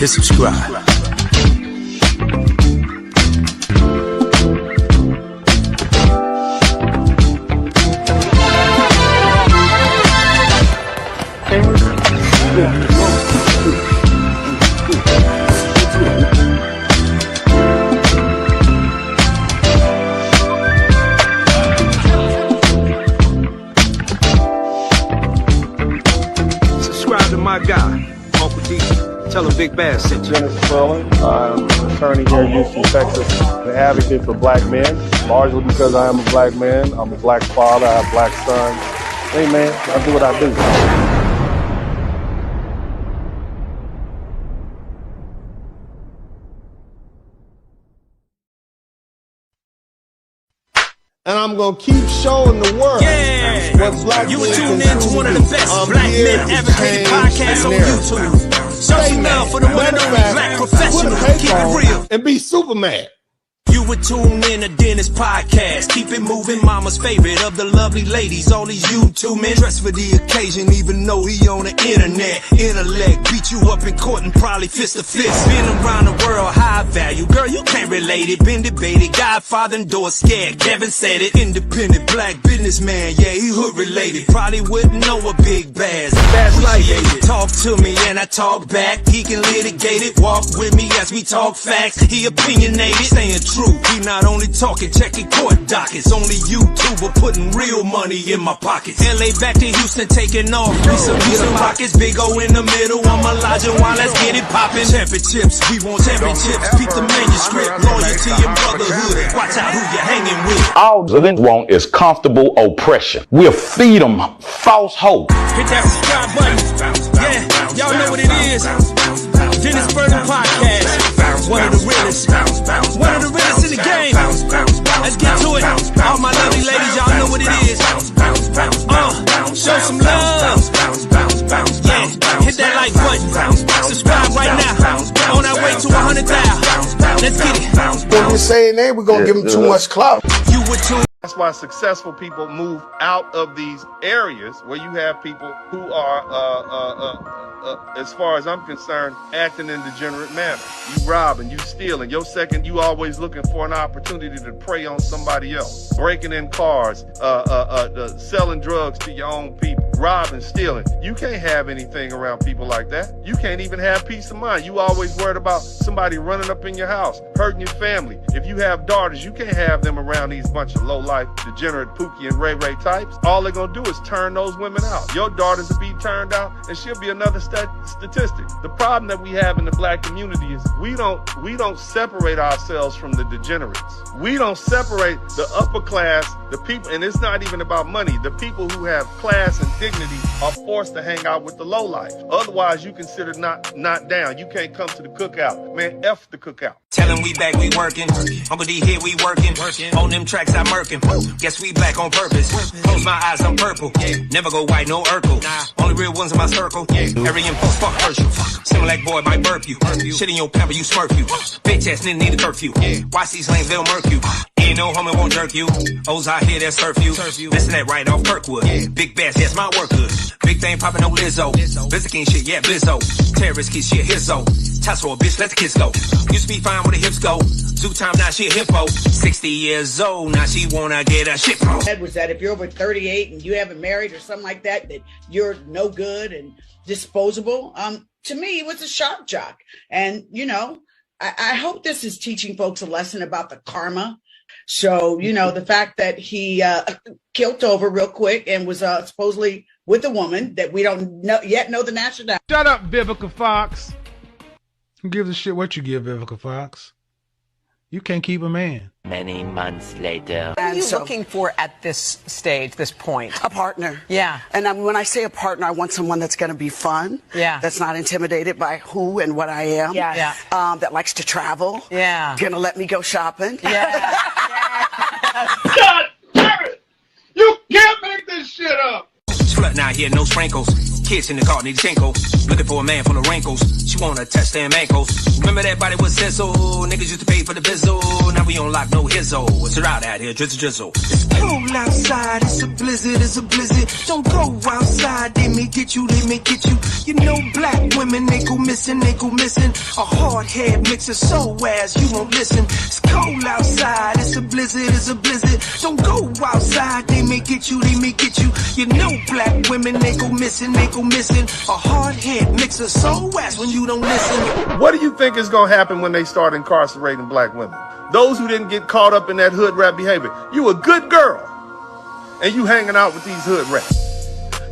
hit subscribe. Subscribe to my guy, Uncle D. Tell him Big Bass sent you. Dennis Quillen. I'm an attorney here in Houston, Texas. I'm an advocate for black men, largely because I am a black man. I'm a black father. I have black sons. Hey, man, I do what I do. And I'm gonna keep showing the world what black men You were can tuned in to do. one of the best black men advocated podcasts on YouTube. Show some love for the one and only black professional who keep it real. And be Superman. You would tune in to Dennis Podcast. Keep it moving, mama's favorite of the lovely ladies. All these YouTube men dressed for the occasion, even though he on the internet. Intellect beat you up in court and probably fist to fist. Been around the world, high value. Girl, you can't relate it. Been debated. Godfather endorsed, scared. Kevin said it. Independent black businessman. Yeah, he hood related. Probably wouldn't know a big bass. That's like it. Talk to me and I talk back. He can litigate it. Walk with me as we talk facts. He opinionated. Staying true. He not only talking, checking court dockets. Only YouTuber putting real money in my pockets. LA back to Houston, taking off. We some Houston rockets. Big O in the middle. I'm Elijah Wan. Let's get it poppin'. Championships, we want championships. Keep the manuscript. Loyalty and brotherhood. Watch out who you're hanging with. All Zelenskyy want is comfortable oppression. We'll feed them false hope. Hit that subscribe button. Yeah, y'all know what it is. Dennis Burton Podcast. One of the realest. One of the realest in the game. Let's get to it. All my lovely ladies, y'all know what it is. Show some love. Yeah, hit that like button. Subscribe right now. On our way to 100,000. Let's get it. When we're saying that, we're gonna give them too much clout. You would tune. That's why successful people move out of these areas where you have people who are, as far as I'm concerned, acting in degenerate manner. You robbing, you stealing. Your second, you always looking for an opportunity to prey on somebody else. Breaking in cars, selling drugs to your own people. Robbing, stealing. You can't have anything around people like that. You can't even have peace of mind. You always worried about somebody running up in your house, hurting your family. If you have daughters, you can't have them around these bunch of low-life, degenerate Pookie and Ray Ray types. All they're gonna do is turn those women out. Your daughters will be turned out, and she'll be another statistic. The problem that we have in the black community is we don't separate ourselves from the degenerates. We don't separate the upper class, the people, and it's not even about money. The people who have class and dignity are forced to hang out with the lowlife. Otherwise, you consider not down. You can't come to the cookout. Man, F the cookout. Tell him we back, we working. Uncle D here, we working. On them tracks, I'm murking. Guess we black on purpose. Close my eyes, I'm purple. Never go white, no Urkel. Only real ones in my circle. Every impulse, fuck Herschel. Similac boy might burp you. Shit in your pamper, you smurf you. Bitch ass nigga need a curfew. Watch these lanes, they'll murk you. Ain't no homie won't jerk you. O's out here that surf you. Listen that right off Kirkwood. Big bass, yes, my work good. Big thing poppin' no Lizzo. Blizzy King shit, yeah, Blizzo. Terrorist kid shit, hizzo. Toss for a bitch, let the kids go. Used to be fine where the hips go. Zoo time, now she a hippo. 60 years old, now she wanna get a shit pro. Was that if you're over 38 and you haven't married or something like that, that you're no good and disposable? To me, it was a shock jock. And, you know, I hope this is teaching folks a lesson about the karma. So, you know, the fact that he killed over real quick and was supposedly with a woman that we don't yet know the nationality. Shut up, Vivica Fox. Who gives a shit what you give, Vivica Fox? You can't keep a man. Many months later. What are you looking for at this stage, this point? A partner. Yeah. And when I say a partner, I want someone that's going to be fun. Yeah. That's not intimidated by who and what I am. Yeah. Yeah. That likes to travel. Yeah. Going to let me go shopping. Yeah. God damn it! You can't make this shit up! nothing out here, no sprinkles. Kids in the car, need a tinkle. Looking for a man full of wrinkles. She wanna touch them ankles. Remember that body was sizzle. Niggas used to pay for the bizzle. Now we don't lock no hizzo. It's a ride out here, drizzle drizzle. It's cold outside, it's a blizzard, it's a blizzard. Don't go outside, they may get you, they may get you. You know black women, they go missing, they go missing. A hard head mixer so ass you won't listen. It's cold outside, it's a blizzard, it's a blizzard. Don't go outside, they may get you, they may get you. You know black women, they go missing, they go missing. A hard head mixer so ass when you don't listen. What do you think is going to happen when they start incarcerating black women? Those who didn't get caught up in that hood rat behavior. You a good girl, and you hanging out with these hood rats.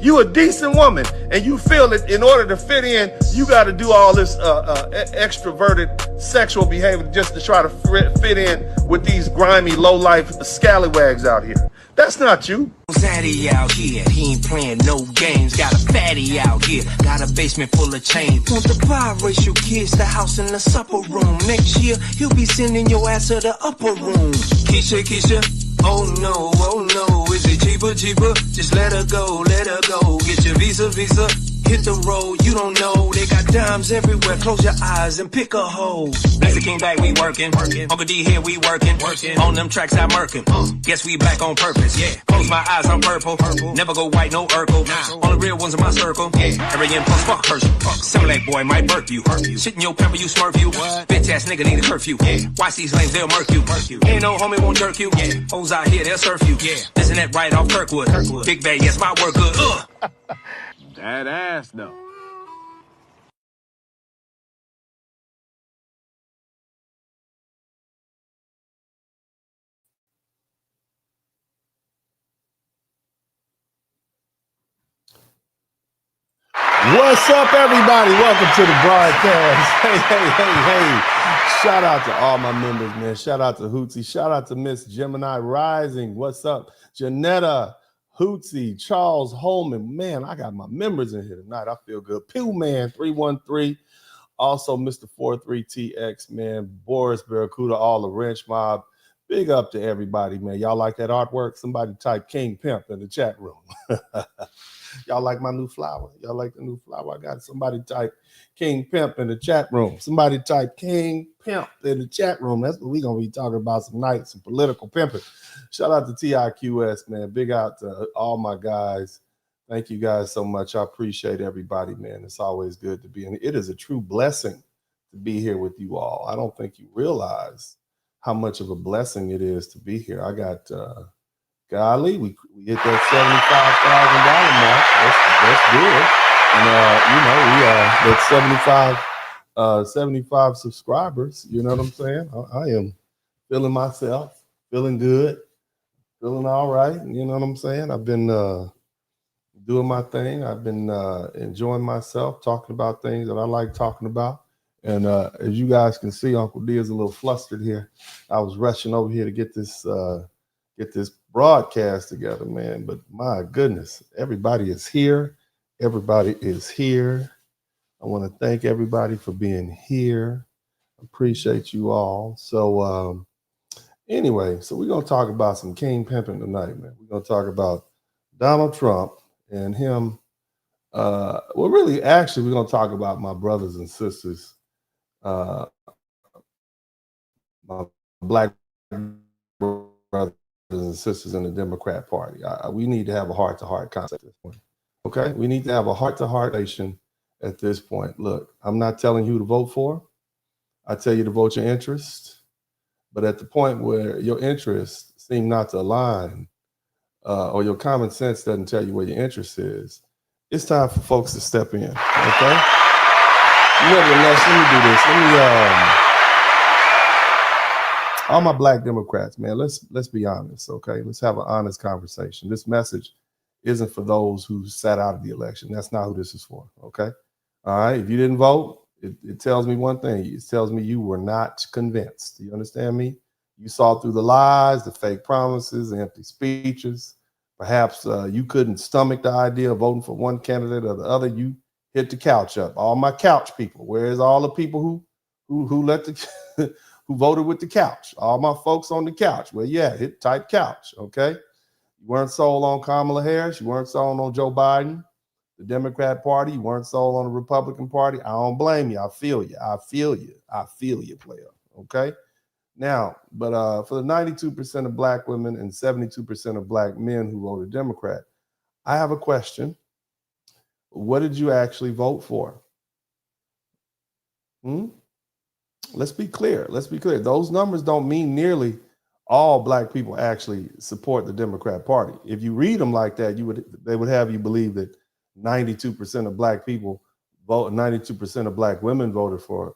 You a decent woman, and you feel that in order to fit in, you got to do all this extroverted sexual behavior just to try to fit in with these grimy, low-life scallywags out here. That's not you. Zaddy out here, he ain't playing no games. Got a fatty out here, got a basement full of change. Want the biracial kids, the house in the supper room. Next year, he'll be sending your ass to the upper room. Keisha, Keisha, oh no, is it cheaper, cheaper? Just let her go, get your visa, visa. Hit the road, you don't know. They got dimes everywhere. Close your eyes and pick a hole. Blazer King back, we working. Uncle D here, we working. On them tracks, I'm murking. Guess we black on purpose. Yeah. Close my eyes, I'm purple. Never go white, no Urkel. All the real ones in my circle. Yeah. Every plus fuck Herschel. Similac boy might burp you. Shit in your pamper, you smurf you. Bitch ass nigga need a curfew. Yeah. Watch these lanes, they'll murk you. Ain't no homie won't jerk you. Yeah. Hoes out here, they'll surf you. Yeah. Isn't that right off Kirkwood? Big Bay, yes, my work good. That ass though. What's up, everybody? Welcome to the broadcast. Hey. Shout out to all my members, man. Shout out to Hootsy. Shout out to Miss Gemini Rising. What's up? Janetta, Hootsy, Charles Holman. Man, I got my members in here tonight. I feel good. Pew Man 313. Also, Mr. 43TX, man. Boris Barracuda, all the Wrench Mob. Big up to everybody, man. Y'all like that artwork? Somebody type King Pimp in the chat room. Y'all like my new flower? Y'all like the new flower? I got somebody type King Pimp in the chat room. Somebody type King Pimp in the chat room. That's what we're going to be talking about tonight, some political pimping. Shout out to TIQS, man. Big out to all my guys. Thank you guys so much. I appreciate everybody, man. It's always good to be in. It is a true blessing to be here with you all. I don't think you realize how much of a blessing it is to be here. I got... golly, we hit that $75,000 mark. That's good. And we 75 subscribers. You know what I'm saying? I am feeling myself, feeling good, feeling all right. You know what I'm saying? I've been doing my thing. I've been enjoying myself, talking about things that I like talking about. And as you guys can see, Uncle D is a little flustered here. I was rushing over here to get this broadcast together, man. But my goodness, everybody is here. Everybody is here. I want to thank everybody for being here. Appreciate you all. So anyway, so we're going to talk about some king pimping tonight, man. We're going to talk about Donald Trump and him. Well, really, actually, we're going to talk about my brothers and sisters, my black brothers and sisters in the Democrat Party. We need to have a heart-to-heart conversation at this point. Okay, we need to have a heart-to-heart conversation at this point. Look, I'm not telling you who to vote for. I tell you to vote your interest. But at the point where your interests seem not to align, or your common sense doesn't tell you where your interest is, it's time for folks to step in. Okay. Nevertheless, let me do this. All my black Democrats, man, let's be honest, okay? Let's have an honest conversation. This message isn't for those who sat out of the election. That's not who this is for, okay? All right, if you didn't vote, it tells me one thing. It tells me you were not convinced. Do you understand me? You saw through the lies, the fake promises, the empty speeches. Perhaps you couldn't stomach the idea of voting for one candidate or the other. You hit the couch up. All my couch people. Where's all the people who let the who voted with the couch? All my folks on the couch. Well, yeah, type couch, okay? You weren't sold on Kamala Harris. You weren't sold on Joe Biden, the Democrat Party. You weren't sold on the Republican Party. I don't blame you. I feel you. I feel you. I feel you, player. Okay? Now, but for the 92% of black women and 72% of black men who voted Democrat, I have a question. What did you actually vote for? Let's be clear. Let's be clear. Those numbers don't mean nearly all black people actually support the Democrat Party. If you read them like that, they would have you believe that 92% of black people vote, 92% of black women voted for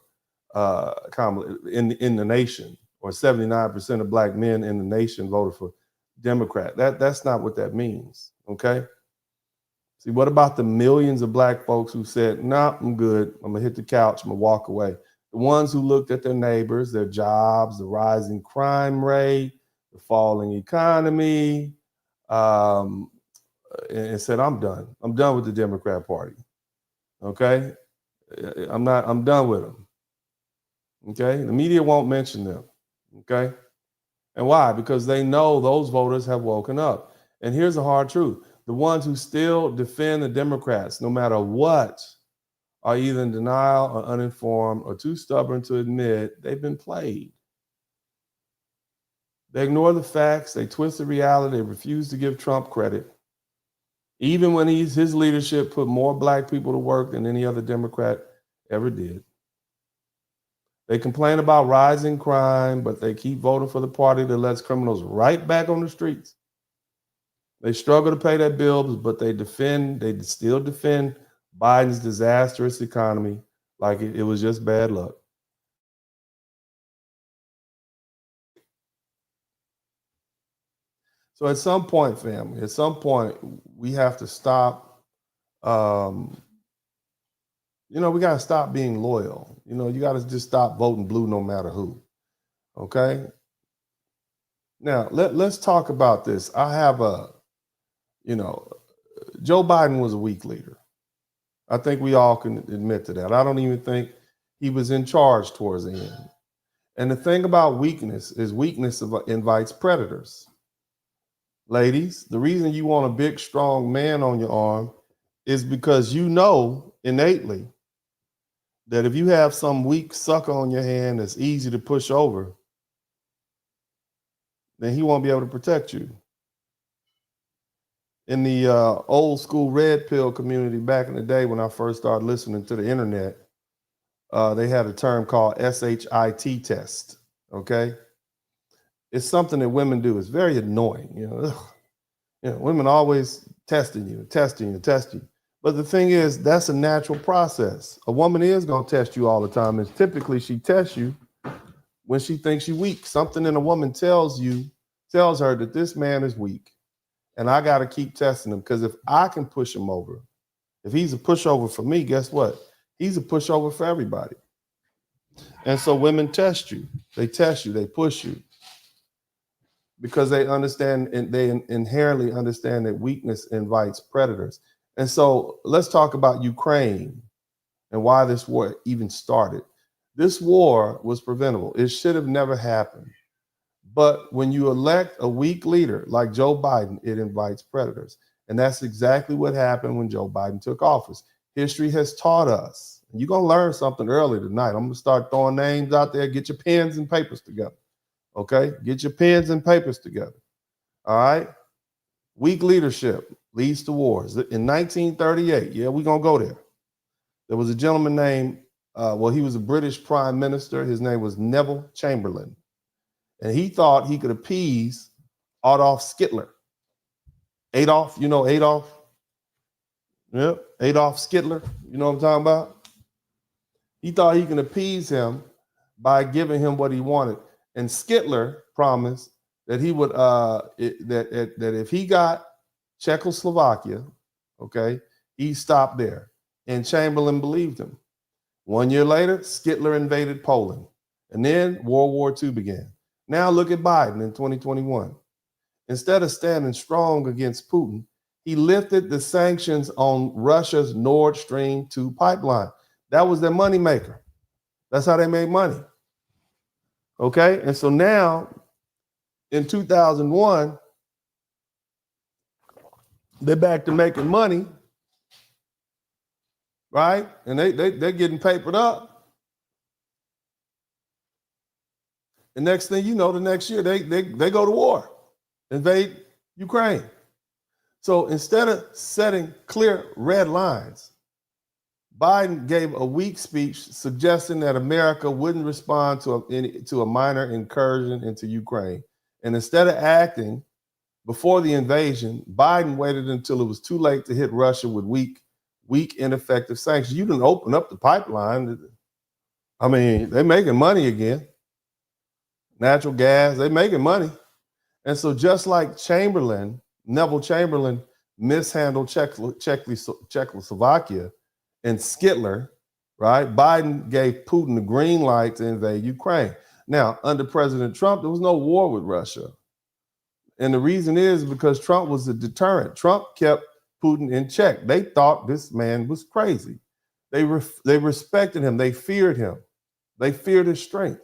Kamala in the nation, or 79% of black men in the nation voted for Democrat. That's not what that means. Okay. See, what about the millions of black folks who said, "Nah, I'm good. I'm gonna hit the couch. I'm gonna walk away." The ones who looked at their neighbors, their jobs, the rising crime rate, the falling economy, and said, "I'm done. I'm done with the Democrat Party." Okay, I'm done with them. Okay, the media won't mention them. Okay, and why? Because they know those voters have woken up. And here's the hard truth: the ones who still defend the Democrats, no matter what, are either in denial or uninformed or too stubborn to admit they've been played. They ignore the facts, they twist the reality, they refuse to give Trump credit. Even when his leadership put more black people to work than any other Democrat ever did. They complain about rising crime, but they keep voting for the party that lets criminals right back on the streets. They struggle to pay their bills, but they still defend Biden's disastrous economy like it was just bad luck. So at some point, family, at some point, we have to stop. We got to stop being loyal. You got to just stop voting blue no matter who. Okay? Now, let's talk about this. I have Joe Biden was a weak leader. I think we all can admit to that. I don't even think he was in charge towards the end. And the thing about weakness is weakness invites predators. Ladies, the reason you want a big, strong man on your arm is because you know innately that if you have some weak sucker on your hand that's easy to push over, then he won't be able to protect you. In the old school red pill community back in the day when I first started listening to the internet, they had a term called SHIT test, okay? It's something that women do. It's very annoying, women always testing you. But the thing is, that's a natural process. A woman is going to test you all the time, and typically she tests you when she thinks you're weak. Something in a woman tells her that this man is weak. And I got to keep testing him, because if I can push him over, if he's a pushover for me, guess what? He's a pushover for everybody. And so women test you. They test you. They push you. Because they understand, and they inherently understand that weakness invites predators. And so let's talk about Ukraine and why this war even started. This war was preventable. It should have never happened. But when you elect a weak leader like Joe Biden, it invites predators. And that's exactly what happened when Joe Biden took office. History has taught us. And you're going to learn something early tonight. I'm going to start throwing names out there. Get your pens and papers together. Okay? Get your pens and papers together. All right? Weak leadership leads to wars. In 1938, yeah, we're going to go there. There was a gentleman named, he was a British prime minister. His name was Neville Chamberlain. And he thought he could appease Adolf Hitler. Adolf, you know Adolf? Yep, Adolf Hitler. You know what I'm talking about? He thought he could appease him by giving him what he wanted. And Hitler promised that he would that if he got Czechoslovakia, okay, he'd stop there. And Chamberlain believed him. 1 year later, Hitler invaded Poland. And then World War II began. Now look at Biden in 2021. Instead of standing strong against Putin, he lifted the sanctions on Russia's Nord Stream 2 pipeline. That was their moneymaker. That's how they made money. Okay, and so now in 2001, They're back to making money, right? And they're getting papered up. The next thing you know, the next year they go to war, invade Ukraine. So instead of setting clear red lines, Biden gave a weak speech suggesting that America wouldn't respond to a minor incursion into Ukraine. And instead of acting before the invasion, Biden waited until it was too late to hit Russia with weak, ineffective sanctions. You didn't open up the pipeline. I mean, they're making money again. Natural gas, they're making money. And so just like Neville Chamberlain mishandled Czechoslovakia and Skitler, right? Biden gave Putin the green light to invade Ukraine. Now, under President Trump, there was no war with Russia. And the reason is because Trump was a deterrent. Trump kept Putin in check. They thought this man was crazy. They respected him. They feared him. They feared his strength.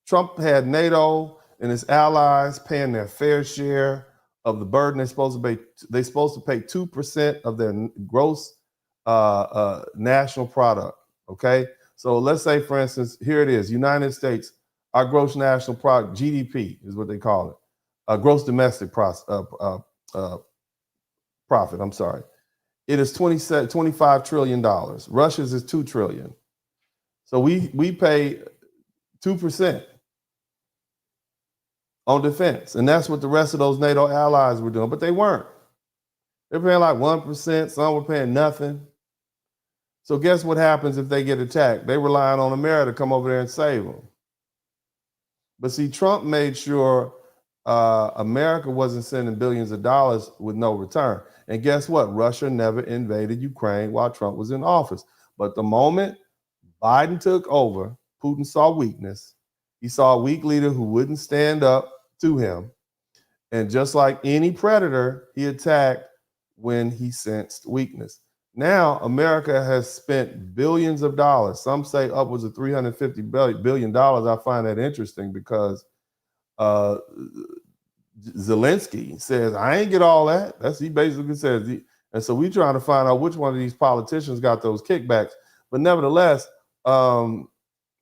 Trump had NATO and his allies paying their fair share of the burden. They're supposed to pay 2% of their gross national product. Okay, so let's say, for instance, here it is: United States, our gross national product, GDP is what they call it, gross domestic profit. I'm sorry, it is $25 trillion. Russia's is $2 trillion. So we pay 2% on defense. And that's what the rest of those NATO allies were doing, but they weren't. They're paying like 1%, some were paying nothing. So guess what happens if they get attacked? They relying on America to come over there and save them. But see, Trump made sure America wasn't sending billions of dollars with no return. And guess what? Russia never invaded Ukraine while Trump was in office. But the moment Biden took over, Putin saw weakness. He saw a weak leader who wouldn't stand up to him. And just like any predator, he attacked when he sensed weakness. Now, America has spent billions of dollars. Some say upwards of $350 billion. I find that interesting because Zelenskyy says, I ain't get all that. He basically says, and so we're trying to find out which one of these politicians got those kickbacks. But nevertheless,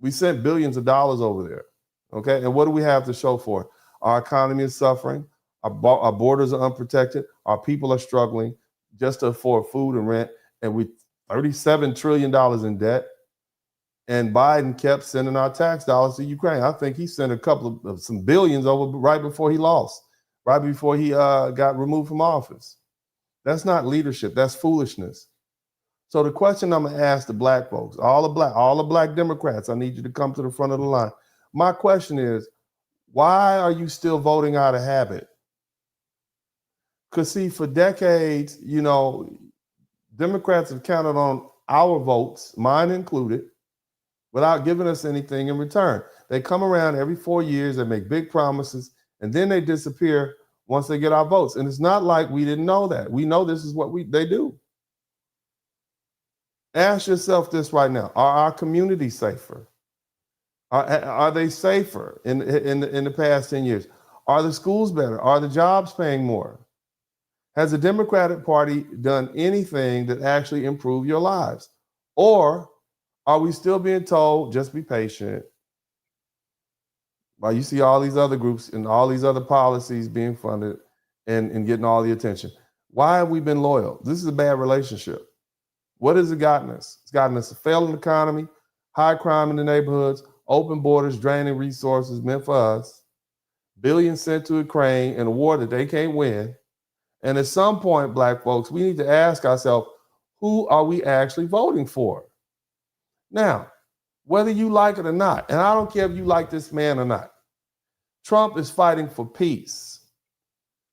we sent billions of dollars over there. Okay, and what do we have to show for it? Our economy is suffering. Our borders are unprotected. Our people are struggling just to afford food and rent. And we $37 trillion in debt. And Biden kept sending our tax dollars to Ukraine. I think he sent some billions over right before he lost, right before he got removed from office. That's not leadership. That's foolishness. So the question I'm gonna ask the black folks, all the black Democrats, I need you to come to the front of the line. My question is, why are you still voting out of habit? Because see, for decades, Democrats have counted on our votes, mine included, without giving us anything in return. They come around every 4 years, they make big promises, and then they disappear once they get our votes. And it's not like we didn't know that. We know this is what they do. Ask yourself this right now: are our communities safer? Are they safer in the past 10 years? Are the schools better? Are the jobs paying more? Has the Democratic Party done anything that actually improved your lives? Or are we still being told, just be patient, while you see all these other groups and all these other policies being funded and getting all the attention? Why have we been loyal? This is a bad relationship. What has it gotten us? It's gotten us a failing economy, high crime in the neighborhoods, open borders, draining resources meant for us, billions sent to Ukraine in a war that they can't win. And at some point, black folks, we need to ask ourselves, who are we actually voting for? Now, whether you like it or not, and I don't care if you like this man or not, Trump is fighting for peace.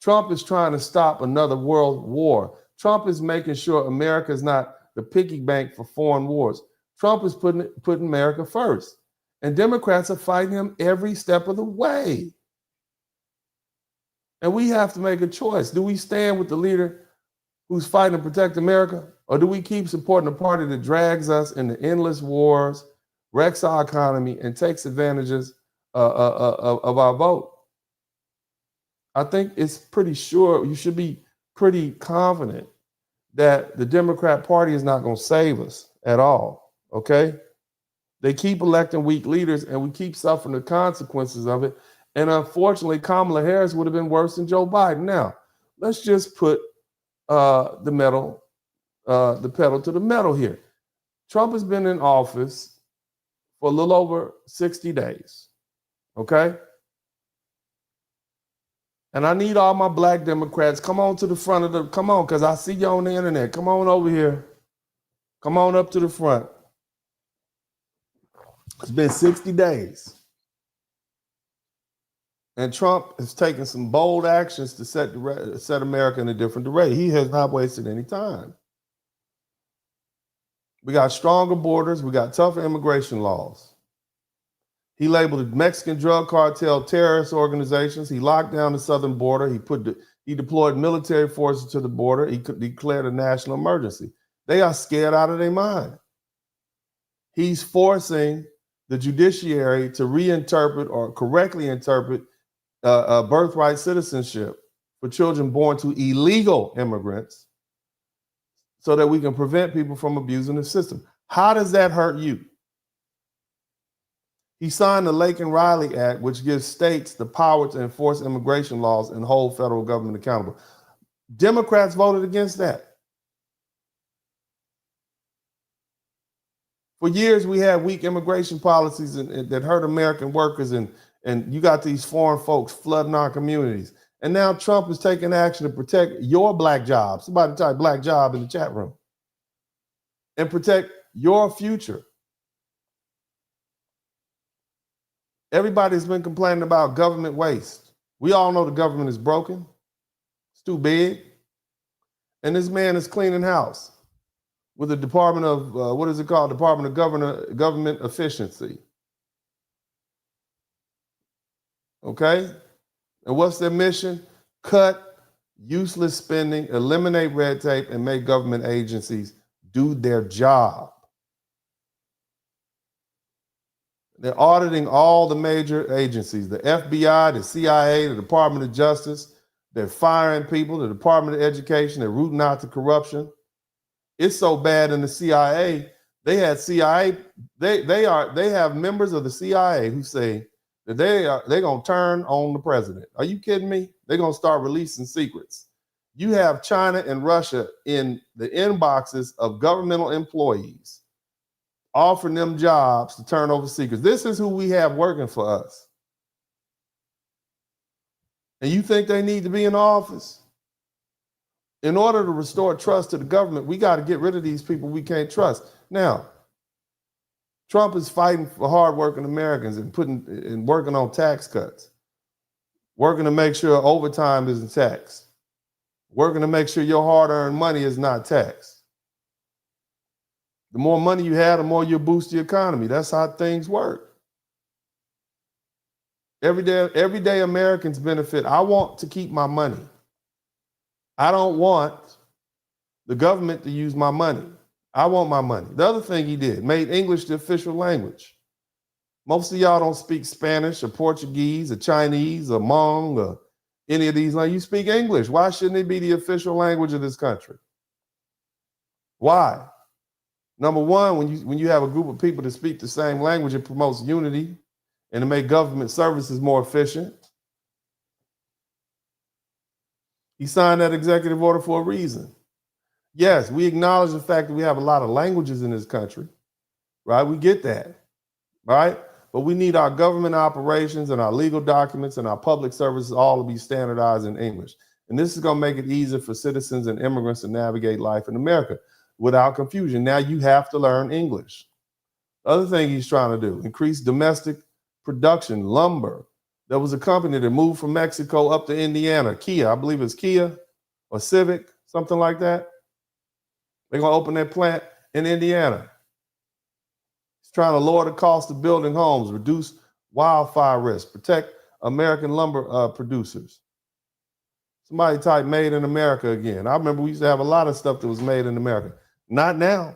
Trump is trying to stop another world war. Trump is making sure America is not the piggy bank for foreign wars. Trump is putting America first. And Democrats are fighting him every step of the way. And we have to make a choice. Do we stand with the leader who's fighting to protect America? Or do we keep supporting a party that drags us into endless wars, wrecks our economy, and takes advantages of our vote? I think it's pretty sure you should be pretty confident that the Democrat Party is not going to save us at all, okay? They keep electing weak leaders, and we keep suffering the consequences of it. And unfortunately, Kamala Harris would have been worse than Joe Biden. Now, let's just put the pedal to the metal here. Trump has been in office for a little over 60 days, okay? And I need all my black Democrats, come on to the front of the, come on, because I see you on the internet. Come on over here. Come on up to the front. It's been 60 days. And Trump has taken some bold actions to set America in a different direction. He has not wasted any time. We got stronger borders. We got tougher immigration laws. He labeled the Mexican drug cartel terrorist organizations. He locked down the southern border. He deployed military forces to the border. He declared a national emergency. They are scared out of their mind. He's forcing the judiciary to reinterpret or correctly interpret birthright citizenship for children born to illegal immigrants so that we can prevent people from abusing the system. How does that hurt you? He signed the Lake and Riley Act, which gives states the power to enforce immigration laws and hold federal government accountable. Democrats voted against that. For years, we had weak immigration policies that hurt American workers, and you got these foreign folks flooding our communities. And now Trump is taking action to protect your black job. Somebody type black job in the chat room. And protect your future. Everybody's been complaining about government waste. We all know the government is broken. It's too big. And this man is cleaning house with the Department of, what is it called? Department of Government Efficiency. Okay? And what's their mission? Cut useless spending, eliminate red tape, and make government agencies do their job. They're auditing all the major agencies, the FBI, the CIA, the Department of Justice. They're firing people, the Department of Education. They're rooting out the corruption. It's so bad in the CIA, they have members of the CIA who say that they're going to turn on the president. Are you kidding me? They're going to start releasing secrets. You have China and Russia in the inboxes of governmental employees, offering them jobs to turn over secrets. This is who we have working for us. And you think they need to be in office? In order to restore trust to the government, we got to get rid of these people we can't trust. Now, Trump is fighting for hardworking Americans and working on tax cuts, working to make sure overtime isn't taxed, working to make sure your hard-earned money is not taxed. The more money you have, the more you boost the economy. That's how things work. Everyday Americans benefit. I want to keep my money. I don't want the government to use my money. I want my money. The other thing he did, made English the official language. Most of y'all don't speak Spanish or Portuguese or Chinese or Hmong or any of these languages. You speak English. Why shouldn't it be the official language of this country? Why? Number one, when you have a group of people that speak the same language, it promotes unity and to make government services more efficient. He signed that executive order for a reason. Yes, we acknowledge the fact that we have a lot of languages in this country, right? We get that, right? But we need our government operations and our legal documents and our public services all to be standardized in English. And this is going to make it easier for citizens and immigrants to navigate life in America without confusion. Now you have to learn English. The other thing he's trying to do, increase domestic production, lumber. There was a company that moved from Mexico up to Indiana, Kia, I believe it's Kia or Civic, something like that. They're going to open their plant in Indiana. He's trying to lower the cost of building homes, reduce wildfire risk, protect American lumber producers. Somebody type made in America again. I remember we used to have a lot of stuff that was made in America. Not now.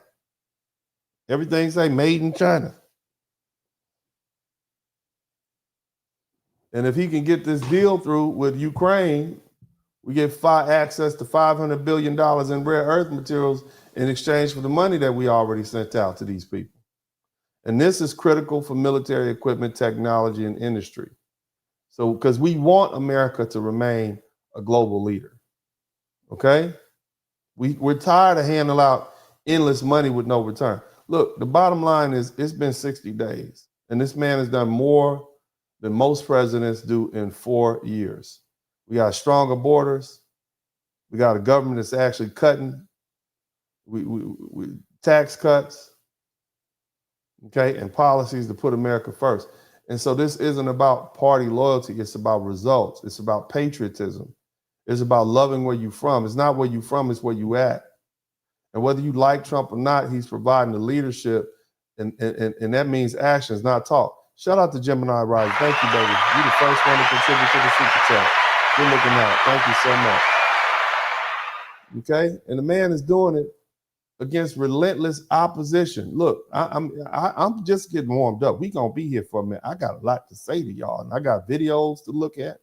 Everything say made in China. And if he can get this deal through with Ukraine, We get access to $500 billion in rare earth materials in exchange for the money that we already sent out to these people. And this is critical for military equipment, technology, and industry. So, because we want America to remain a global leader, okay? We're tired of handing out endless money with no return. Look, the bottom line is it's been 60 days, and this man has done more than most presidents do in 4 years. We got stronger borders. We got a government that's actually cutting we tax cuts, okay, and policies to put America first. And so this isn't about party loyalty. It's about results. It's about patriotism. It's about loving where you're from. It's not where you're from, it's where you at. And whether you like Trump or not, he's providing the leadership, and that means actions, not talk. Shout out to Gemini Rise. Thank you, baby. You're the first one to contribute to the super chat. Good looking out. Thank you so much. Okay? And the man is doing it against relentless opposition. Look, I'm just getting warmed up. We're going to be here for a minute. I got a lot to say to y'all, and I got videos to look at,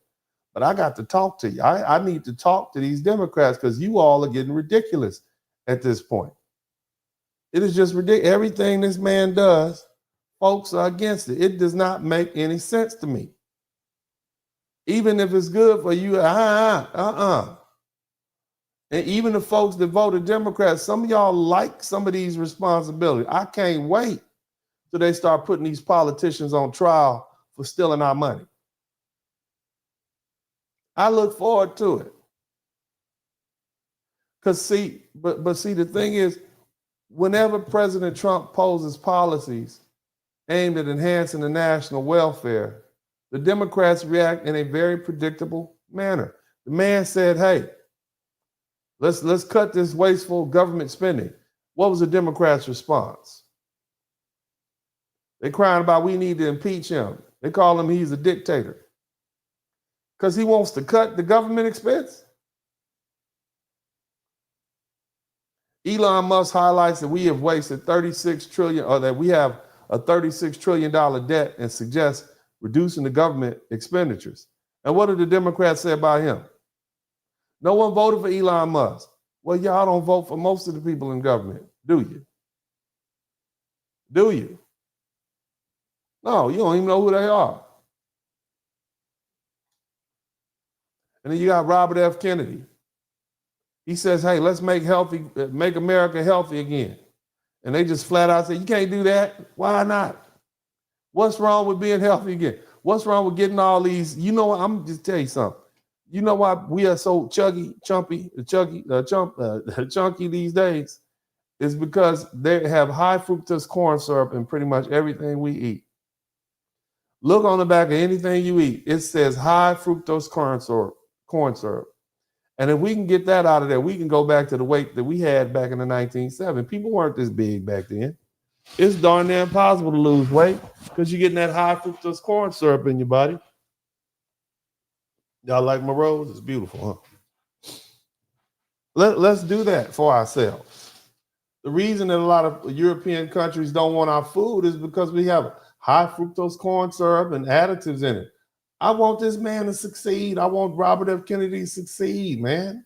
but I got to talk to you. I need to talk to these Democrats because you all are getting ridiculous at this point. It is just ridiculous. Everything this man does, folks are against it. It does not make any sense to me. Even if it's good for you, And even the folks that voted Democrats, some of y'all like some of these responsibilities. I can't wait till they start putting these politicians on trial for stealing our money. I look forward to it. Because see, but see, the thing is, whenever President Trump poses policies aimed at enhancing the national welfare, the Democrats react in a very predictable manner. The man said, hey, let's cut this wasteful government spending. What was the Democrats' response? They're crying about we need to impeach him. They call him he's a dictator. Because he wants to cut the government expense. Elon Musk highlights that we have wasted $36 trillion, or that we have a $36 trillion debt, and suggests reducing the government expenditures. And what did the Democrats say about him? No one voted for Elon Musk. Well, y'all don't vote for most of the people in government, do you? Do you? No, you don't even know who they are. And then you got Robert F. Kennedy. He says, hey, let's make America healthy again. And they just flat out say, you can't do that. Why not? What's wrong with being healthy again? What's wrong with getting all these? You know what? I'm just tell you something. You know why we are so chunky these days? Is because they have high fructose corn syrup in pretty much everything we eat. Look on the back of anything you eat. It says high fructose corn syrup. And if we can get that out of there, we can go back to the weight that we had back in the 1970s. People weren't this big back then. It's darn near impossible to lose weight because you're getting that high fructose corn syrup in your body. Y'all like my rose? It's beautiful, huh? Let's do that for ourselves. The reason that a lot of European countries don't want our food is because we have high fructose corn syrup and additives in it. I want this man to succeed. I want Robert F. Kennedy to succeed, man.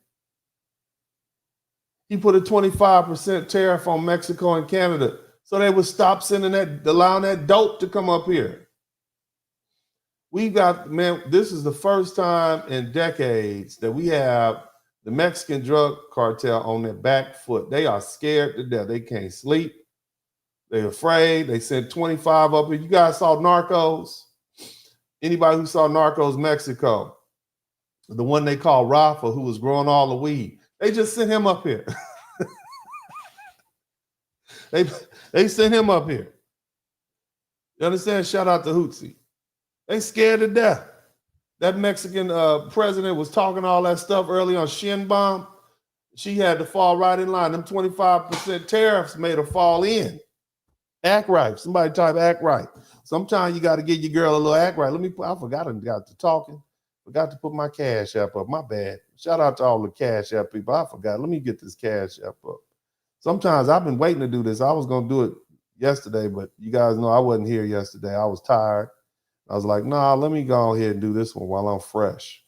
He put a 25% tariff on Mexico and Canada so they would stop allowing that dope to come up here. This is the first time in decades that we have the Mexican drug cartel on their back foot. They are scared to death. They can't sleep. They're afraid. They sent 25 up here. You guys saw Narcos? Anybody who saw Narcos Mexico, the one they call Rafa, who was growing all the weed, they just sent him up here. They sent him up here. You understand? Shout out to Hootsie. They scared to death. That Mexican president was talking all that stuff early on Shin Bomb. She had to fall right in line. Them 25% tariffs made her fall in. Act right. Somebody type act right. Sometimes you got to give your girl a little act right. I forgot I got to talking. Forgot to put my Cash App up. My bad. Shout out to all the Cash App people. I forgot. Let me get this Cash App up. Sometimes I've been waiting to do this. I was going to do it yesterday, but you guys know I wasn't here yesterday. I was tired. I was like, nah, let me go ahead and do this one while I'm fresh.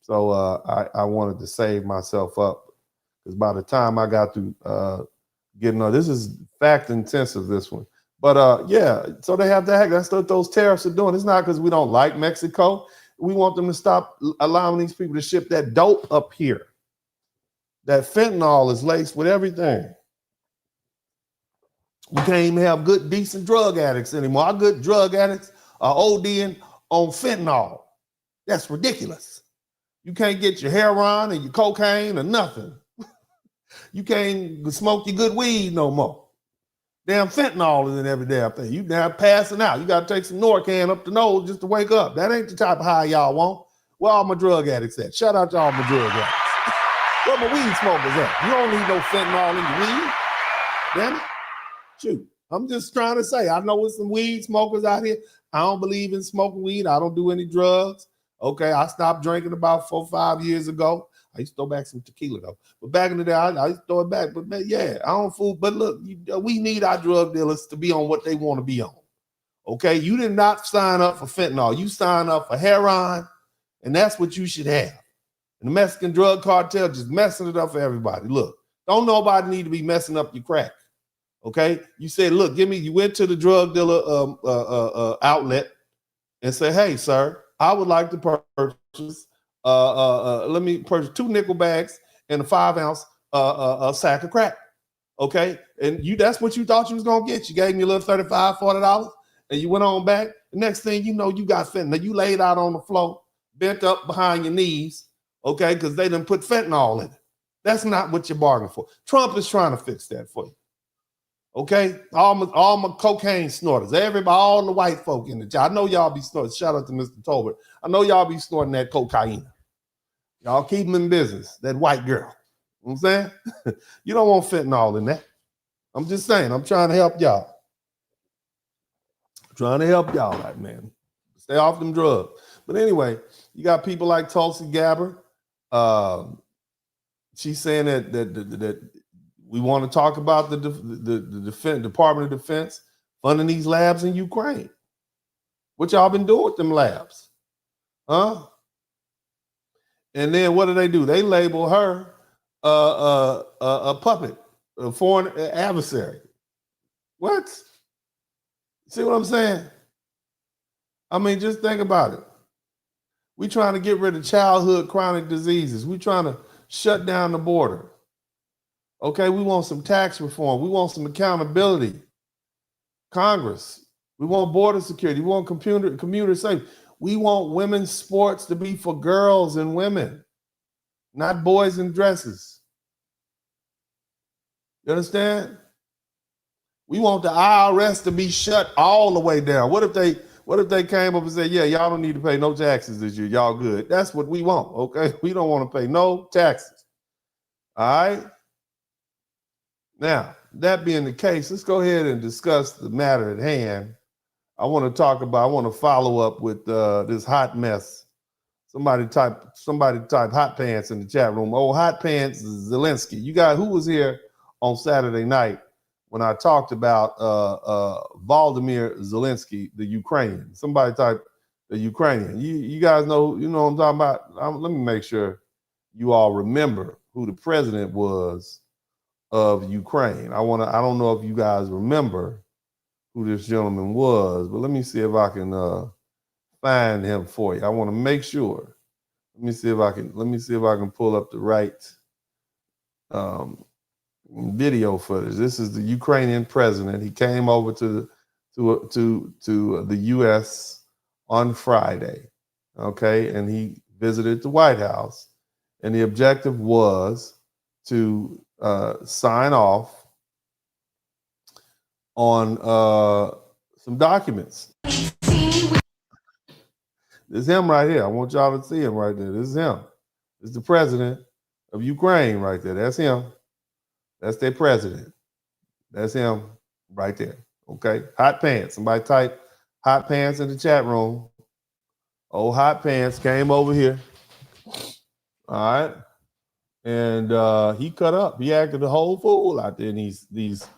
So I wanted to save myself up, because by the time I got to getting on, this is fact intensive, this one. But yeah, so they have to act. That's what those tariffs are doing. It's not because we don't like Mexico. We want them to stop allowing these people to ship that dope up here. That fentanyl is laced with everything. We can't even have good, decent drug addicts anymore. Our good drug addicts are ODing on fentanyl. That's ridiculous. You can't get your heroin and your cocaine or nothing. You can't smoke your good weed no more. Damn fentanyl is in every damn thing. You now passing out. You got to take some Norcan up the nose just to wake up. That ain't the type of high y'all want. Where all my drug addicts at? Shout out to all my drug addicts. Where my weed smokers at? You don't need no fentanyl in your weed. Damn it. Shoot. I'm just trying to say, I know there's some weed smokers out here. I don't believe in smoking weed. I don't do any drugs. Okay, I stopped drinking about 4 or 5 years ago. I used to throw back some tequila though. But back in the day, I used to throw it back. But man, yeah, I don't fool. But look, we need our drug dealers to be on what they want to be on. Okay, you did not sign up for fentanyl. You signed up for heroin, and that's what you should have. And the Mexican drug cartel just messing it up for everybody. Look, don't nobody need to be messing up your crack. Okay, you said, look, you went to the drug dealer outlet and say, hey, sir, I would like to purchase, let me purchase 2 nickel bags and a 5-ounce sack of crack. Okay, and that's what you thought you was gonna get. You gave me a little $35, $40, and you went on back. The next thing you know, you got fentanyl. You laid out on the floor, bent up behind your knees, okay, because they done put fentanyl in it. That's not what you bargained for. Trump is trying to fix that for you. Okay, all my cocaine snorters, everybody, all the white folk in the chat. I know y'all be snorting. Shout out to Mr. Tolbert. I know y'all be snorting that cocaine. Y'all keep them in business. That white girl. You know what I'm saying? You don't want fentanyl in that. I'm just saying. I'm trying to help y'all. Right, man. Stay off them drugs. But anyway, you got people like Tulsi Gabbard. She's saying that we want to talk about the Department of Defense funding these labs in Ukraine. What y'all been doing with them labs? Huh? And then what do? They label her a puppet, a foreign adversary. What? See what I'm saying? I mean, just think about it. We trying to get rid of childhood chronic diseases. We trying to shut down the border. Okay, we want some tax reform. We want some accountability. Congress. We want border security. We want commuter safety. We want women's sports to be for girls and women, not boys in dresses. You understand? We want the IRS to be shut all the way down. What if they came up and said, yeah, y'all don't need to pay no taxes this year. Y'all good. That's what we want, okay? We don't want to pay no taxes. All right? Now, that being the case, let's go ahead and discuss the matter at hand. I want to follow up with this hot mess. Somebody type hot pants in the chat room. Oh, hot pants Zelenskyy. You guys, who was here on Saturday night when I talked about Volodymyr Zelenskyy, the Ukrainian? Somebody type the Ukrainian. You guys know what I'm talking about? Let me make sure you all remember who the president was of Ukraine. I don't know if you guys remember who this gentleman was, but let me see if I can find him for you. I want to make sure. Let me see if I can pull up the right video footage. This is the Ukrainian president. He came over to the U.S. on Friday, okay, and he visited the White House, and the objective was to sign off on some documents. This is him right here. I want y'all to see him right there. This is him. This is the president of Ukraine right there. That's him. That's their president. That's him right there. Okay. Hot pants. Somebody type hot pants in the chat room. Oh, hot pants came over here. All right. And he cut up. He acted a whole fool out there in these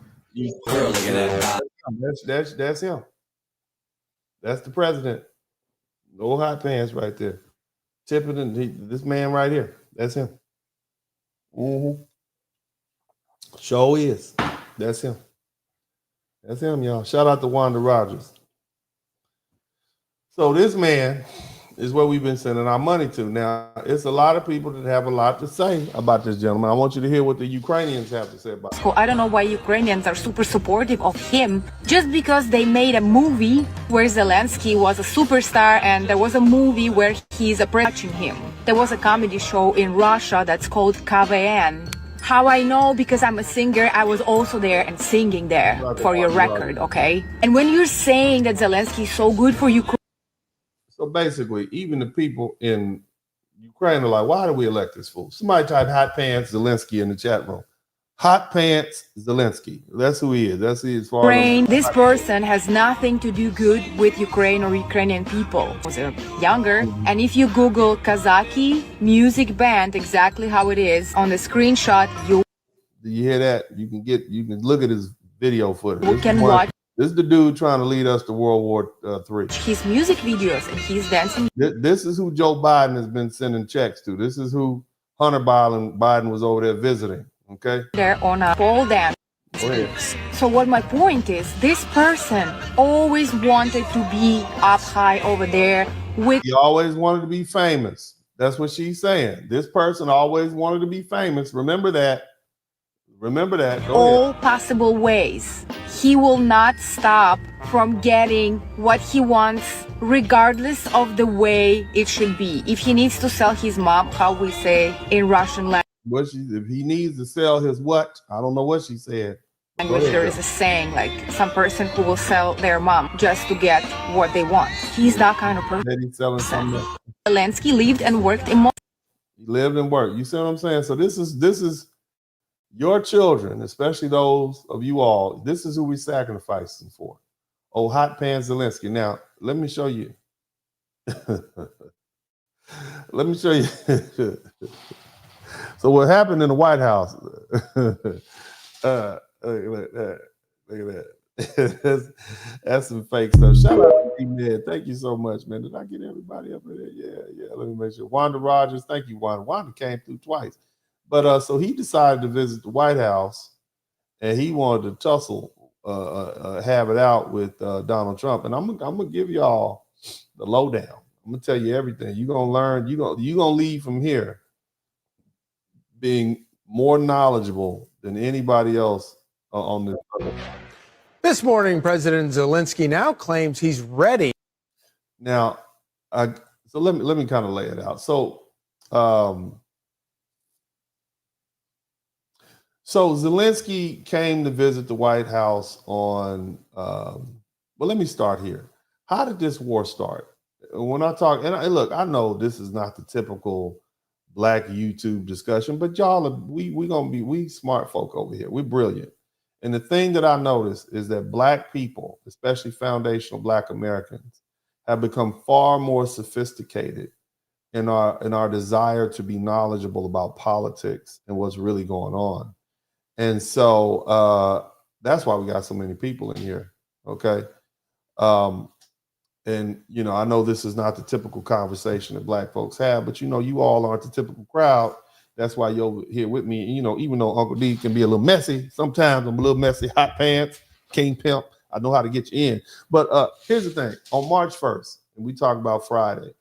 that's him. That's the president. No hot pants right there. tipping, and this man right here, that's him. Sure is. That's him. That's him, y'all. Shout out to Wanda Rogers. So this man is where we've been sending our money to. Now, it's a lot of people that have a lot to say about this gentleman. I want you to hear what the Ukrainians have to say about it. So I don't know why Ukrainians are super supportive of him, just because they made a movie where Zelenskyy was a superstar, and there was a movie where he's approaching him. There was a comedy show in Russia that's called KVN. How I know? Because I'm a singer. I was also there and singing there, for your record, okay? And when you're saying that Zelenskyy is so good for Ukraine. So basically, even the people in Ukraine are like, why do we elect this fool? Somebody type hot pants Zelenskyy in the chat room. Hot pants Zelenskyy. That's who he is. That's who he is. Ukraine, this person has nothing to do good with Ukraine or Ukrainian people. I was younger, and if you Google Kazaki music band, exactly how it is on the screenshot, you hear that? You can look at his video footage. You can watch. This is the dude trying to lead us to World War III. His music videos, and he's dancing. This is who Joe Biden has been sending checks to. This is who Hunter Biden was over there visiting. Okay. They're on a pole dance. So what my point is, this person always wanted to be up high over there with. He always wanted to be famous. That's what she's saying. This person always wanted to be famous. Remember that. Remember that. All possible ways. He will not stop from getting what he wants, regardless of the way it should be. If he needs to sell his mom, how we say in Russian language. If he needs to sell his what? I don't know what she said. There is a saying, like some person who will sell their mom just to get what they want. He's that kind of person. He's selling something. Zelenskyy lived and worked in. He lived and worked. You see what I'm saying? So this is your children, especially those of you all. This is who we're sacrificing for. Oh, hot pants Zelenskyy. Now let me show you. Let me show you. So what happened in the White House? Look at that. Look at that. That's some fake stuff. Shout out to D-Man. Thank you so much, man. Did I get everybody up in there? Yeah. Let me make sure. Wanda Rogers. Thank you, Wanda. Wanda came through twice. But so he decided to visit the White House, and he wanted to tussle, have it out with Donald Trump. And I'm gonna give y'all the lowdown. I'm gonna tell you everything. You're gonna learn. You're gonna leave from here being more knowledgeable than anybody else on this. This morning, President Zelenskyy now claims he's ready. Now, so let me kind of lay it out. So Zelenskyy came to visit the White House on. Well, let me start here. How did this war start? When I talk, and look, I know this is not the typical Black YouTube discussion, but y'all, we smart folk over here. We're brilliant. And the thing that I noticed is that Black people, especially foundational Black Americans, have become far more sophisticated in our desire to be knowledgeable about politics and what's really going on. And so that's why we got so many people in here. Okay. And, I know this is not the typical conversation that Black folks have, but, you all aren't the typical crowd. That's why you're here with me. Even though Uncle D can be a little messy, sometimes I'm a little messy, hot pants, King Pimp. I know how to get you in. But here's the thing. On March 1st, and we talk about Friday,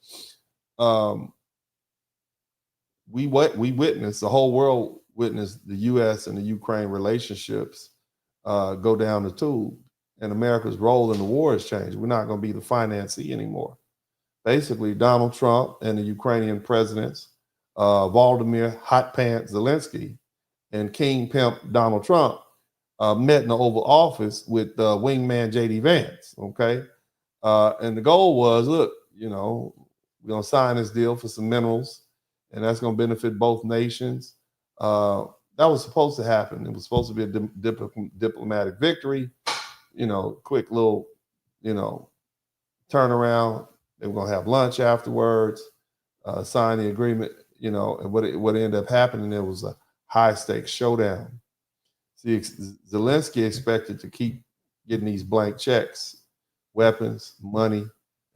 we witnessed, the whole world witnessed the U.S. and the Ukraine relationships go down the tube. And America's role in the war has changed. We're not going to be the financier anymore. Basically, Donald Trump and the Ukrainian presidents, Vladimir Hot Pants Zelenskyy and King Pimp Donald Trump met in the Oval Office with wingman J.D. Vance, okay? And the goal was, look, we're going to sign this deal for some minerals, and that's going to benefit both nations. That was supposed to happen. It was supposed to be a diplomatic victory. Quick little, turnaround. They were going to have lunch afterwards, sign the agreement, and what ended up happening, there was a high stakes showdown. See, Zelenskyy expected to keep getting these blank checks, weapons, money,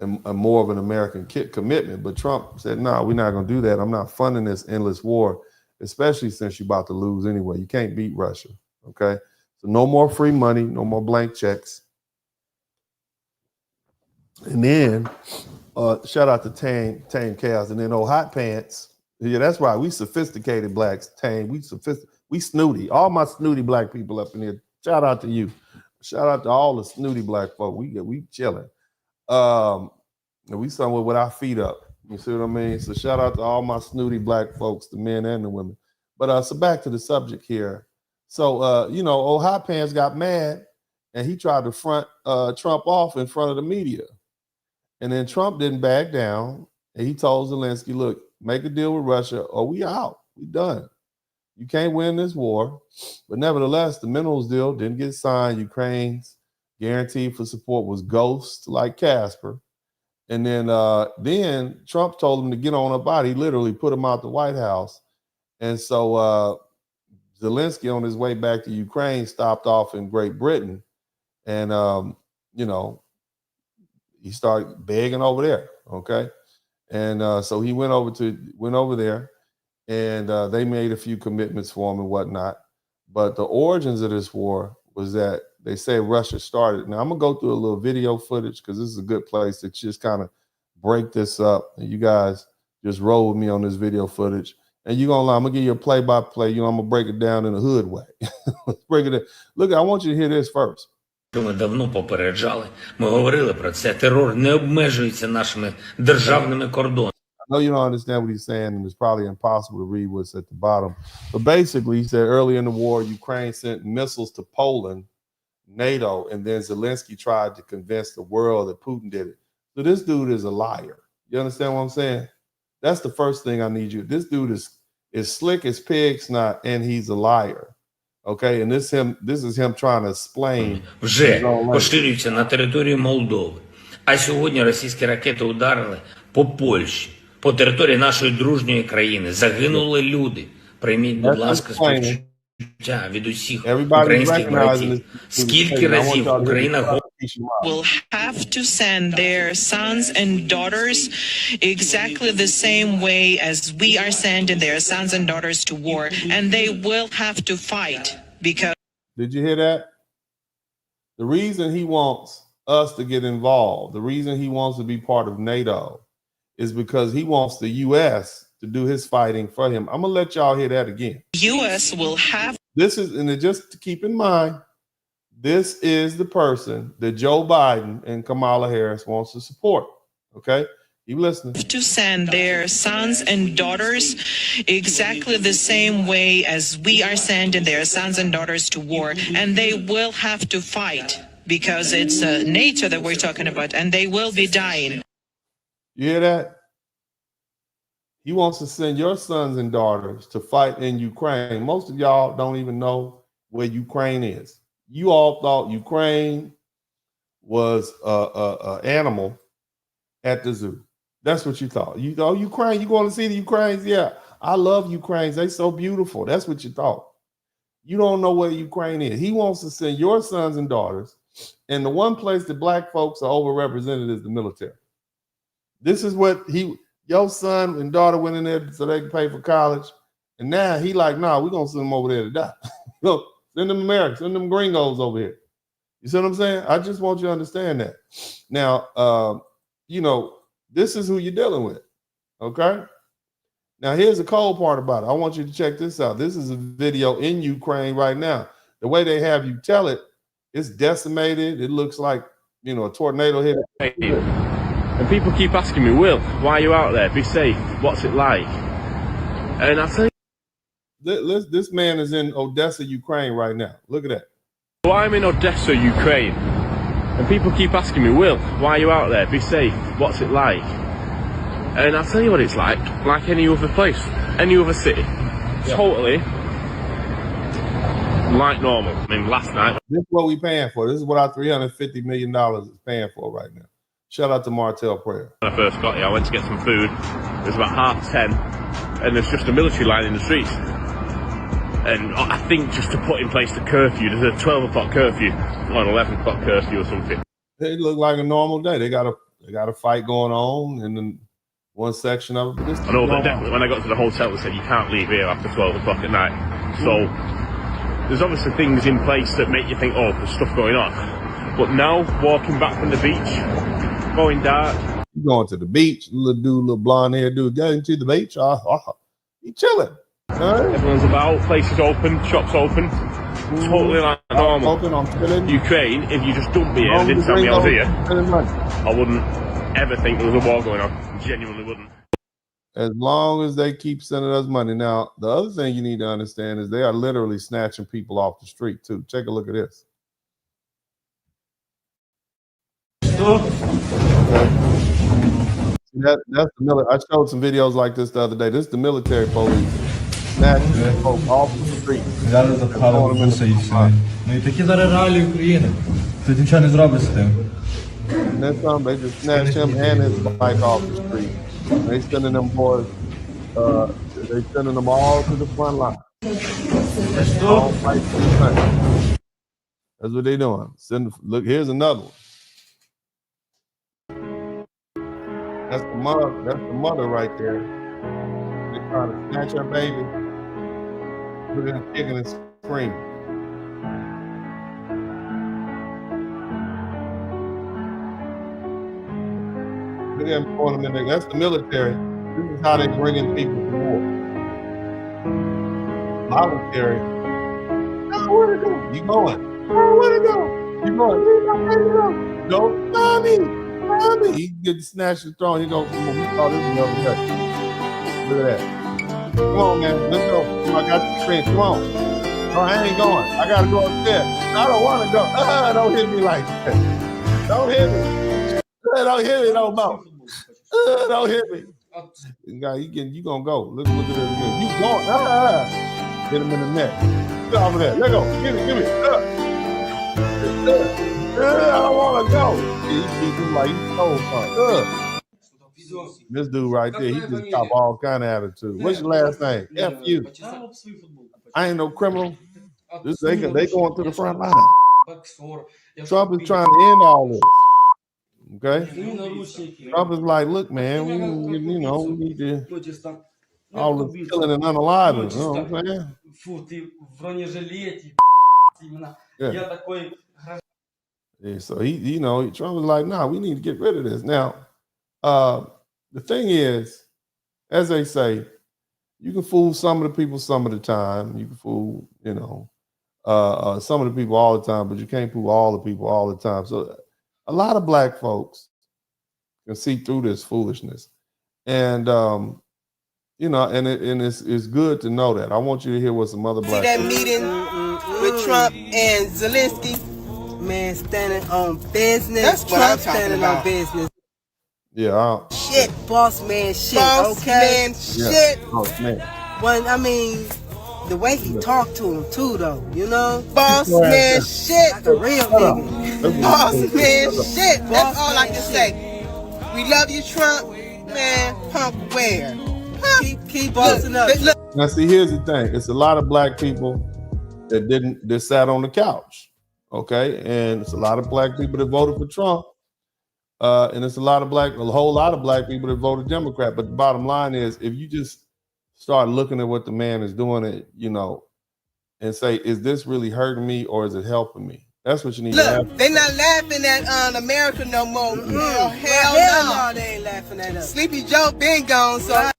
and more of an American commitment. But Trump said, no, we're not going to do that. I'm not funding this endless war, especially since you're about to lose anyway. You can't beat Russia, okay? So no more free money, no more blank checks. And then, shout out to Tame Chaos. And then Hot Pants. Yeah, that's right. We sophisticated blacks, Tame. We snooty. All my snooty black people up in here. Shout out to you. Shout out to all the snooty black folk. We chilling. We somewhere with our feet up. You see what I mean? So shout out to all my snooty black folks, the men and the women. But so back to the subject here. So Hot Pants got mad and he tried to front Trump off in front of the media. And then Trump didn't back down. And he told Zelenskyy, look, make a deal with Russia or we out. We done. You can't win this war. But nevertheless, the minerals deal didn't get signed. Ukraine's guarantee for support was ghost like Casper. And then Trump told him to get on up out. He literally put him out the White House. And so Zelenskyy on his way back to Ukraine stopped off in Great Britain. And, he started begging over there. Okay. And so he went over there and they made a few commitments for him and whatnot. But the origins of this war was that they say Russia started. Now I'm gonna go through a little video footage because this is a good place to just kind of break this up. And you guys just roll with me on this video footage. And you're gonna I'm gonna give you a play-by-play. I'm gonna break it down in a hood way. Let's break it down. Look, I want you to hear this first. Ми давно попереджали. Ми говорили про це. Терор не обмежується нашими державними кордонами. I know you don't understand what he's saying, and it's probably impossible to read what's at the bottom. But basically, he said early in the war, Ukraine sent missiles to Poland, NATO, and then Zelenskyy tried to convince the world that Putin did it. So this dude is a liar. You understand what I'm saying? That's the first thing I need you. This dude is slick as pig snot, and he's a liar. Okay, and this is him trying to explain. Вже поширюється на територію Молдови. А сьогодні російські ракети ударили по Польщі, по території нашої дружньої країни. Загинули люди. Прийміть, будь ласка, співчуття від усіх українських братів. Скільки разів Україна will have to send their sons and daughters exactly the same way as we are sending their sons and daughters to war, and they will have to fight because. Did you hear that? The reason he wants us to get involved, the reason he wants to be part of NATO is because he wants the U.S. to do his fighting for him. I'm gonna let y'all hear that again. U.S. will have. This is, and just to keep in mind, this is the person that Joe Biden and Kamala Harris wants to support. Okay, keep listening. To send their sons and daughters exactly the same way as we are sending their sons and daughters to war, and they will have to fight because it's NATO that we're talking about, and they will be dying. You hear that? He wants to send your sons and daughters to fight in Ukraine. Most of y'all don't even know where Ukraine is. You all thought Ukraine was a animal at the zoo. That's what you thought. You thought Ukraine, you going to see the Ukraines? Yeah, I love Ukraines. They so beautiful. That's what you thought. You don't know where Ukraine is. He wants to send your sons and daughters, and the one place that black folks are overrepresented is the military. This is what your son and daughter went in there so they can pay for college, and now he like, nah, we're gonna send them over there to die. Look. Send them Americans, send them gringos over here. You see what I'm saying? I just want you to understand that. Now, this is who you're dealing with, okay? Now, here's the cold part about it. I want you to check this out. This is a video in Ukraine right now. The way they have you tell it, it's decimated. It looks like, a tornado hit it. And people keep asking me, Will, why are you out there? Be safe. What's it like? And I say, this man is in Odessa, Ukraine right now. Look at that. So I'm in Odessa, Ukraine. And people keep asking me, Will, why are you out there? Be safe. What's it like? And I'll tell you what it's like any other place, any other city. Yeah. Totally like normal. I mean, last night. This is what we're paying for. This is what our $350 million is paying for right now. Shout out to Martell Prayer. When I first got here, I went to get some food. It was about 10:30, and there's just a military line in the streets. And I think just to put in place the curfew, there's a 12 o'clock curfew or an 11 o'clock curfew or something. It looked like a normal day. They got a They got a fight going on in the one section of it. I know, but definitely when I got to the hotel, they said you can't leave here after 12 o'clock at night. So there's obviously things in place that make you think, oh, there's stuff going on. But now, walking back from the beach, going dark. You going to the beach, little blonde hair dude, going to the beach. You chilling. Everyone's about, places open, shops open. Totally like normal. Ukraine, if you just dumped me here and didn't tell me I was here, I wouldn't ever think there was a war going on. Genuinely wouldn't. As long as they keep sending us money. Now, the other thing you need to understand is they are literally snatching people off the street too. Take a look at this. Okay. That's the military. I showed some videos like this the other day. This is the military police snatching folks off the street. Зараз запхали в усе і все. Ну і такі зараз реалії України. Ти нічого не зробиш з тим. And that's something, they just snatched him and his bike off the street. They sending them boys, they sending them all to the front line. All fight for the country. That's what they doing. Look, here's another one. That's the mother right there. They trying to snatch her baby, put it in a chicken and scream. Look at them throwing them in there. That's the military. This is how they bring in people to war. Voluntary. Oh, where to go? You going? Oh, where to go? You going? Where to go? Go, mommy. He get snatched and thrown. He goes, we saw this the other day. Look at that. Come on, man. Let's go. I got the strength. Come on. No, I ain't going. I got to go upstairs. I don't want to go. Don't hit me like that. Don't hit me. Don't hit me no more. Don't hit me. You gonna go. Let's look at it again. You going. Hit him in the neck. Get over there. Let go. Give me. I don't want to go. He beat him like he's cold. This dude right there, he just got all kind of attitude. What's your last name? F you. I ain't no criminal. They going to the front line. Trump is trying to end all this. Okay? Trump is like, look, man, we need to all the killing and unaliving. You know what I'm saying? Yeah, so Trump was like, nah, we need to get rid of this. Now, the thing is, as they say, you can fool some of the people some of the time. You can fool, some of the people all the time, but you can't fool all the people all the time. So a lot of black folks can see through this foolishness. And it's good to know that. I want you to hear what some other black that meeting with Trump and Zelenskyy. Man, standing on business. That's Trump standing on business. Yeah. Shit, boss man shit. Boss man shit. Boss man. The way he talked to him too, though, Boss man shit. Like a real nigga. Boss man shit. That's all I can say. We love you, Trump. Man, pump where? Keep bossing up. Now, see, here's the thing. It's a lot of black people that sat on the couch. Okay, and it's a lot of black people that voted for Trump, and it's a whole lot of black people that voted Democrat. But the bottom line is, if you just start looking at what the man is doing, and say, is this really hurting me or is it helping me? That's what you need to ask. They're not laughing at America no more. Hell no, they ain't laughing at us. Sleepy Joe been gone, so.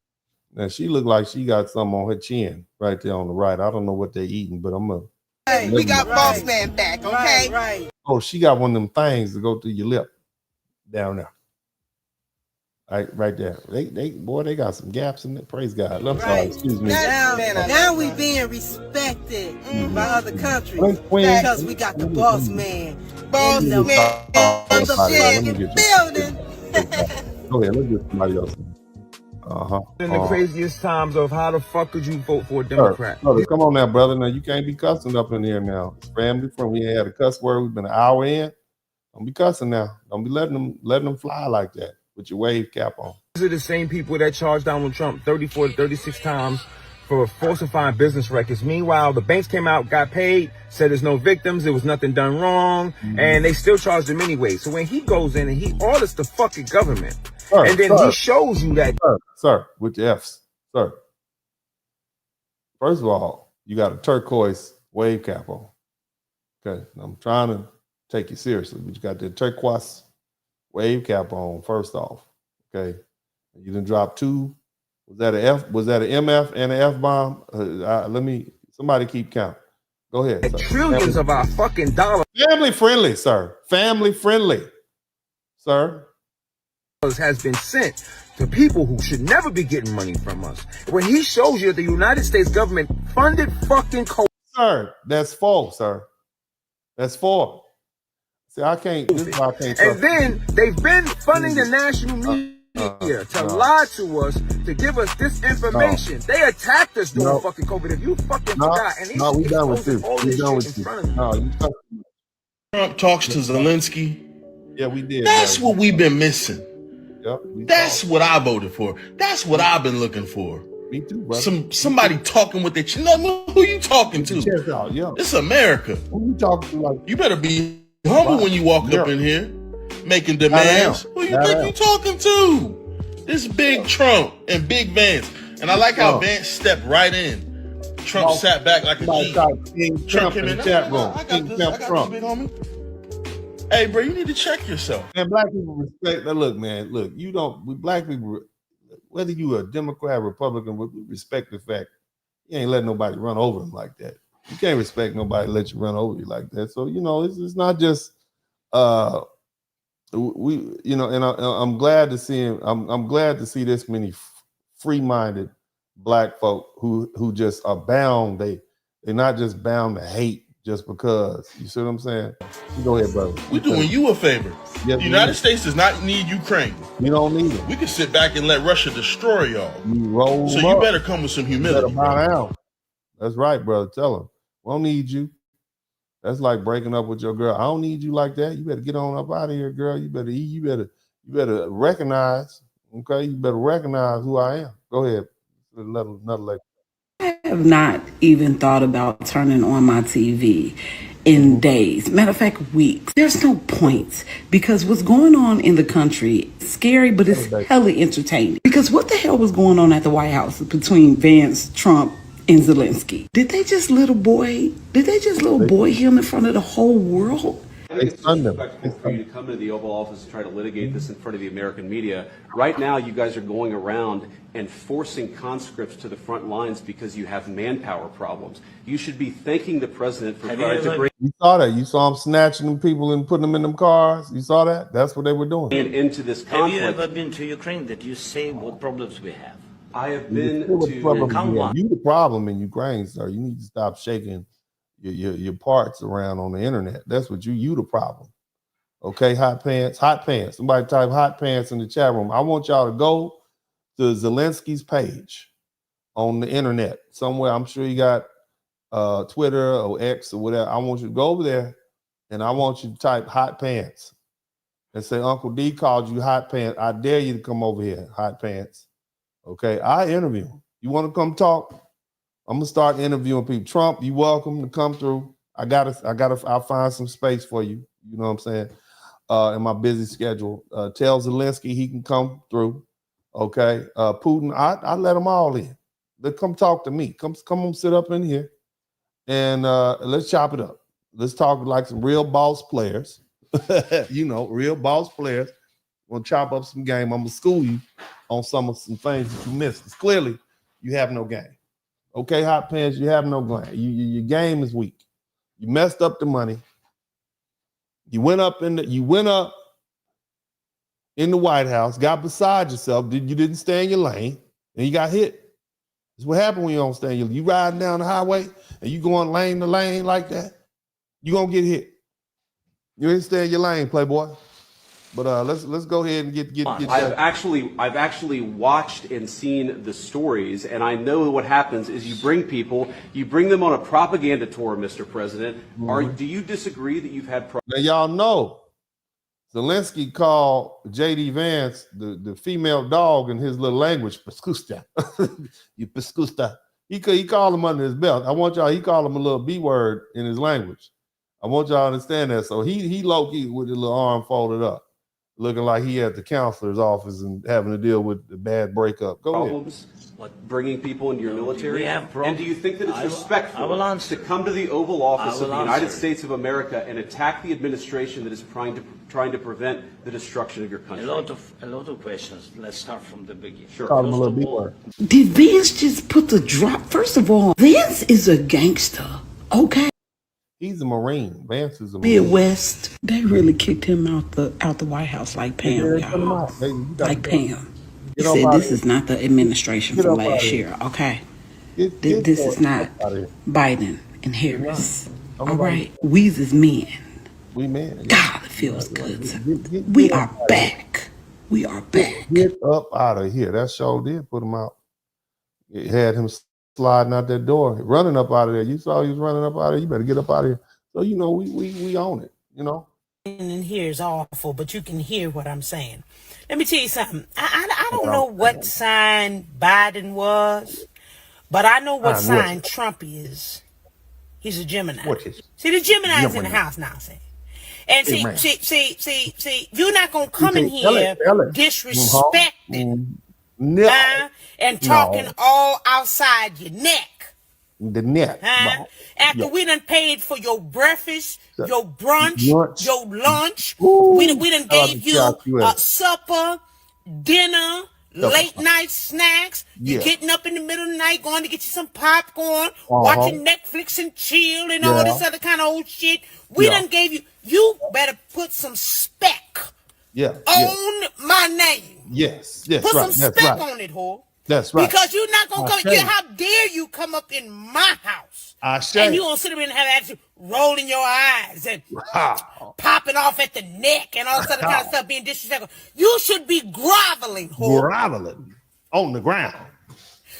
Now she looked like she got something on her chin right there on the right. I don't know what they're eating, but I'm gonna. Hey, we got boss man back, okay? Right. Oh, she got one of them things to go through your lip down there. Right there. They got some gaps in it. Praise God. I'm sorry, excuse me. Now we being respected by other countries because we got the boss man. Boss man building. Go ahead, let's get somebody else. In the craziest times of how the fuck could you vote for a Democrat? Come on now, brother. Now you can't be cussing up in here now. It's family friend. We ain't had a cuss word. We've been an hour in. Don't be cussing now. Don't be letting them fly like that with your wave cap on. These are the same people that charged Donald Trump 34 to 36 times for falsifying business records. Meanwhile, the banks came out, got paid, said there's no victims, there was nothing done wrong, and they still charged him anyway. So when he goes in and he audits the fucking government, and then he shows you that. Sir, with the F's, sir. First of all, you got a turquoise wave cap on. Okay, I'm trying to take you seriously, but you got the turquoise wave cap on, first off. Okay, you done dropped 2. Was that an F? Was that an MF and an F bomb? Somebody keep count. Go ahead. Trillions of our fucking dollars. Family friendly, sir. Family friendly, sir. Has been sent to people who should never be getting money from us. When he shows you that the United States government funded fucking Sir, that's false, sir. That's false. See, I can't. This is why I can't. And then they've been funding the national media to lie to us, to give us this information. They attacked us during fucking COVID. If you fucking forgot, and we done with you. We done with you. Trump talks to Zelenskyy. Yeah, we did. That's what we've been missing. Yep, that's what I voted for. That's what I've been looking for. Me too, brother. Somebody talking with their chin. No, who you talking to? It's America. Who you talking to? Like, you better be humble when you walk up in here, making demands. Who you think you talking to? This big Trump and big Vance. And I like how Vance stepped right in. Trump sat back like a G. Trump in the chat room. King Pimp Trump. Big homie. Hey, bro, you need to check yourself. And black people respect that. Look, man, look, you don't, we black people, whether you a Democrat, Republican, we respect the fact you ain't letting nobody run over them like that. You can't respect nobody let you run over you like that. So, you know, it's not just, I'm glad to see him. I'm glad to see this many free-minded black folk who just are bound. They're not just bound to hate just because. You see what I'm saying? Go ahead, brother. We're doing you a favor. Yeah, the United States does not need Ukraine. We don't need it. We can sit back and let Russia destroy y'all. So you better come with some humility. You better bow down. That's right, brother. Tell them. We don't need you. That's like breaking up with your girl. I don't need you like that. You better get on up out of here, girl. You better recognize. Okay, you better recognize who I am. Go ahead. Another lady. I have not even thought about turning on my TV in days. Matter of fact, weeks. There's no point because what's going on in the country is scary, but it's hella entertaining. Because what the hell was going on at the White House between Vance, Trump, and Zelenskyy? Did they just little boy him in front of the whole world? I think it's disrespectful for you to come into the Oval Office and try to litigate this in front of the American media. Right now, you guys are going around and forcing conscripts to the front lines because you have manpower problems. You should be thanking the president for trying to bring. You saw that. You saw him snatching them people and putting them in them cars. You saw that? That's what they were doing. Into this conflict. Have you ever been to Ukraine that you say what problems we have? I have been to. You the problem in Ukraine, sir. You need to stop shaking your parts around on the internet. That's what you the problem. Okay, hot pants. Somebody type hot pants in the chat room. I want y'all to go to Zelenskyy's page on the internet somewhere. I'm sure you got Twitter or X or whatever. I want you to go over there and I want you to type hot pants and say Uncle D called you hot pants. I dare you to come over here, hot pants. Okay, I interview him. You want to come talk? I'm gonna start interviewing people. Trump, you welcome to come through. I'll find some space for you. You know what I'm saying? In my busy schedule. Tell Zelenskyy he can come through. Okay. Putin, I let them all in. They come talk to me. Come on, sit up in here and let's chop it up. Let's talk like some real boss players. Real boss players. We'll chop up some game. I'm gonna school you on some things that you missed. Because clearly you have no game. Okay, hot pants, you have no game. Your game is weak. You messed up the money. You went up in the White House, got beside yourself. You didn't stay in your lane, and you got hit. That's what happened when you don't stay in your lane. You riding down the highway and you going lane to lane like that, you gonna get hit. You didn't stay in your lane, playboy. But let's go ahead and get. I've actually watched and seen the stories, and I know what happens is you bring them on a propaganda tour, Mr. President. Mm-hmm. Do you disagree that you've had? Now y'all know, Zelenskyy called J.D. Vance the female dog in his little language, pescusta. You pescusta. He called him under his belt. I want y'all. He called him a little B word in his language. I want y'all to understand that. So he low key with his little arm folded up, looking like he at the counselor's office and having to deal with the bad breakup. Go problems, like bringing people into your military? We have and do you think that it's respectful to come to the Oval Office of the United States of America and attack the administration that is trying to prevent the destruction of your country? A lot of questions. Let's start from the beginning. Sure. Call him a little B word. Did Vince just put the drop? First of all, Vince is a gangster, okay? He's a Marine. Vance is a Marine. Midwest, they really kicked him out the White House like Pam, y'all. Like Pam. He said this is not the administration from last year, okay? This is not Biden and Harris. All right? We's as men. We men. God, it feels good. We are back. We are back. Get up out of here. That show did put him out. It had him sliding out that door, running up out of there. You saw he was running up out of there. You better get up out of here. So, you know, we own it, you know. And here is awful, but you can hear what I'm saying. Let me tell you something. I don't know what sign Biden was, but I know what sign Trump is. He's a Gemini. See, the Gemini's in the house now, see. And see, you're not gonna come in here disrespecting and talking all outside your neck. The neck. After we done paid for your breakfast, your brunch, your lunch, we done gave you a supper, dinner, late night snacks. You're getting up in the middle of the night, going to get you some popcorn, watching Netflix and chill and all this other kind of old shit. We done gave you. You better put some spec on my name. Yes, put some spec on it, whore. That's right. Because you're not gonna come. How dare you come up in my house? And you gonna sit there and have attitude, rolling your eyes and popping off at the neck and all this other kind of stuff, being disrespectful. You should be groveling, whore. Groveling on the ground.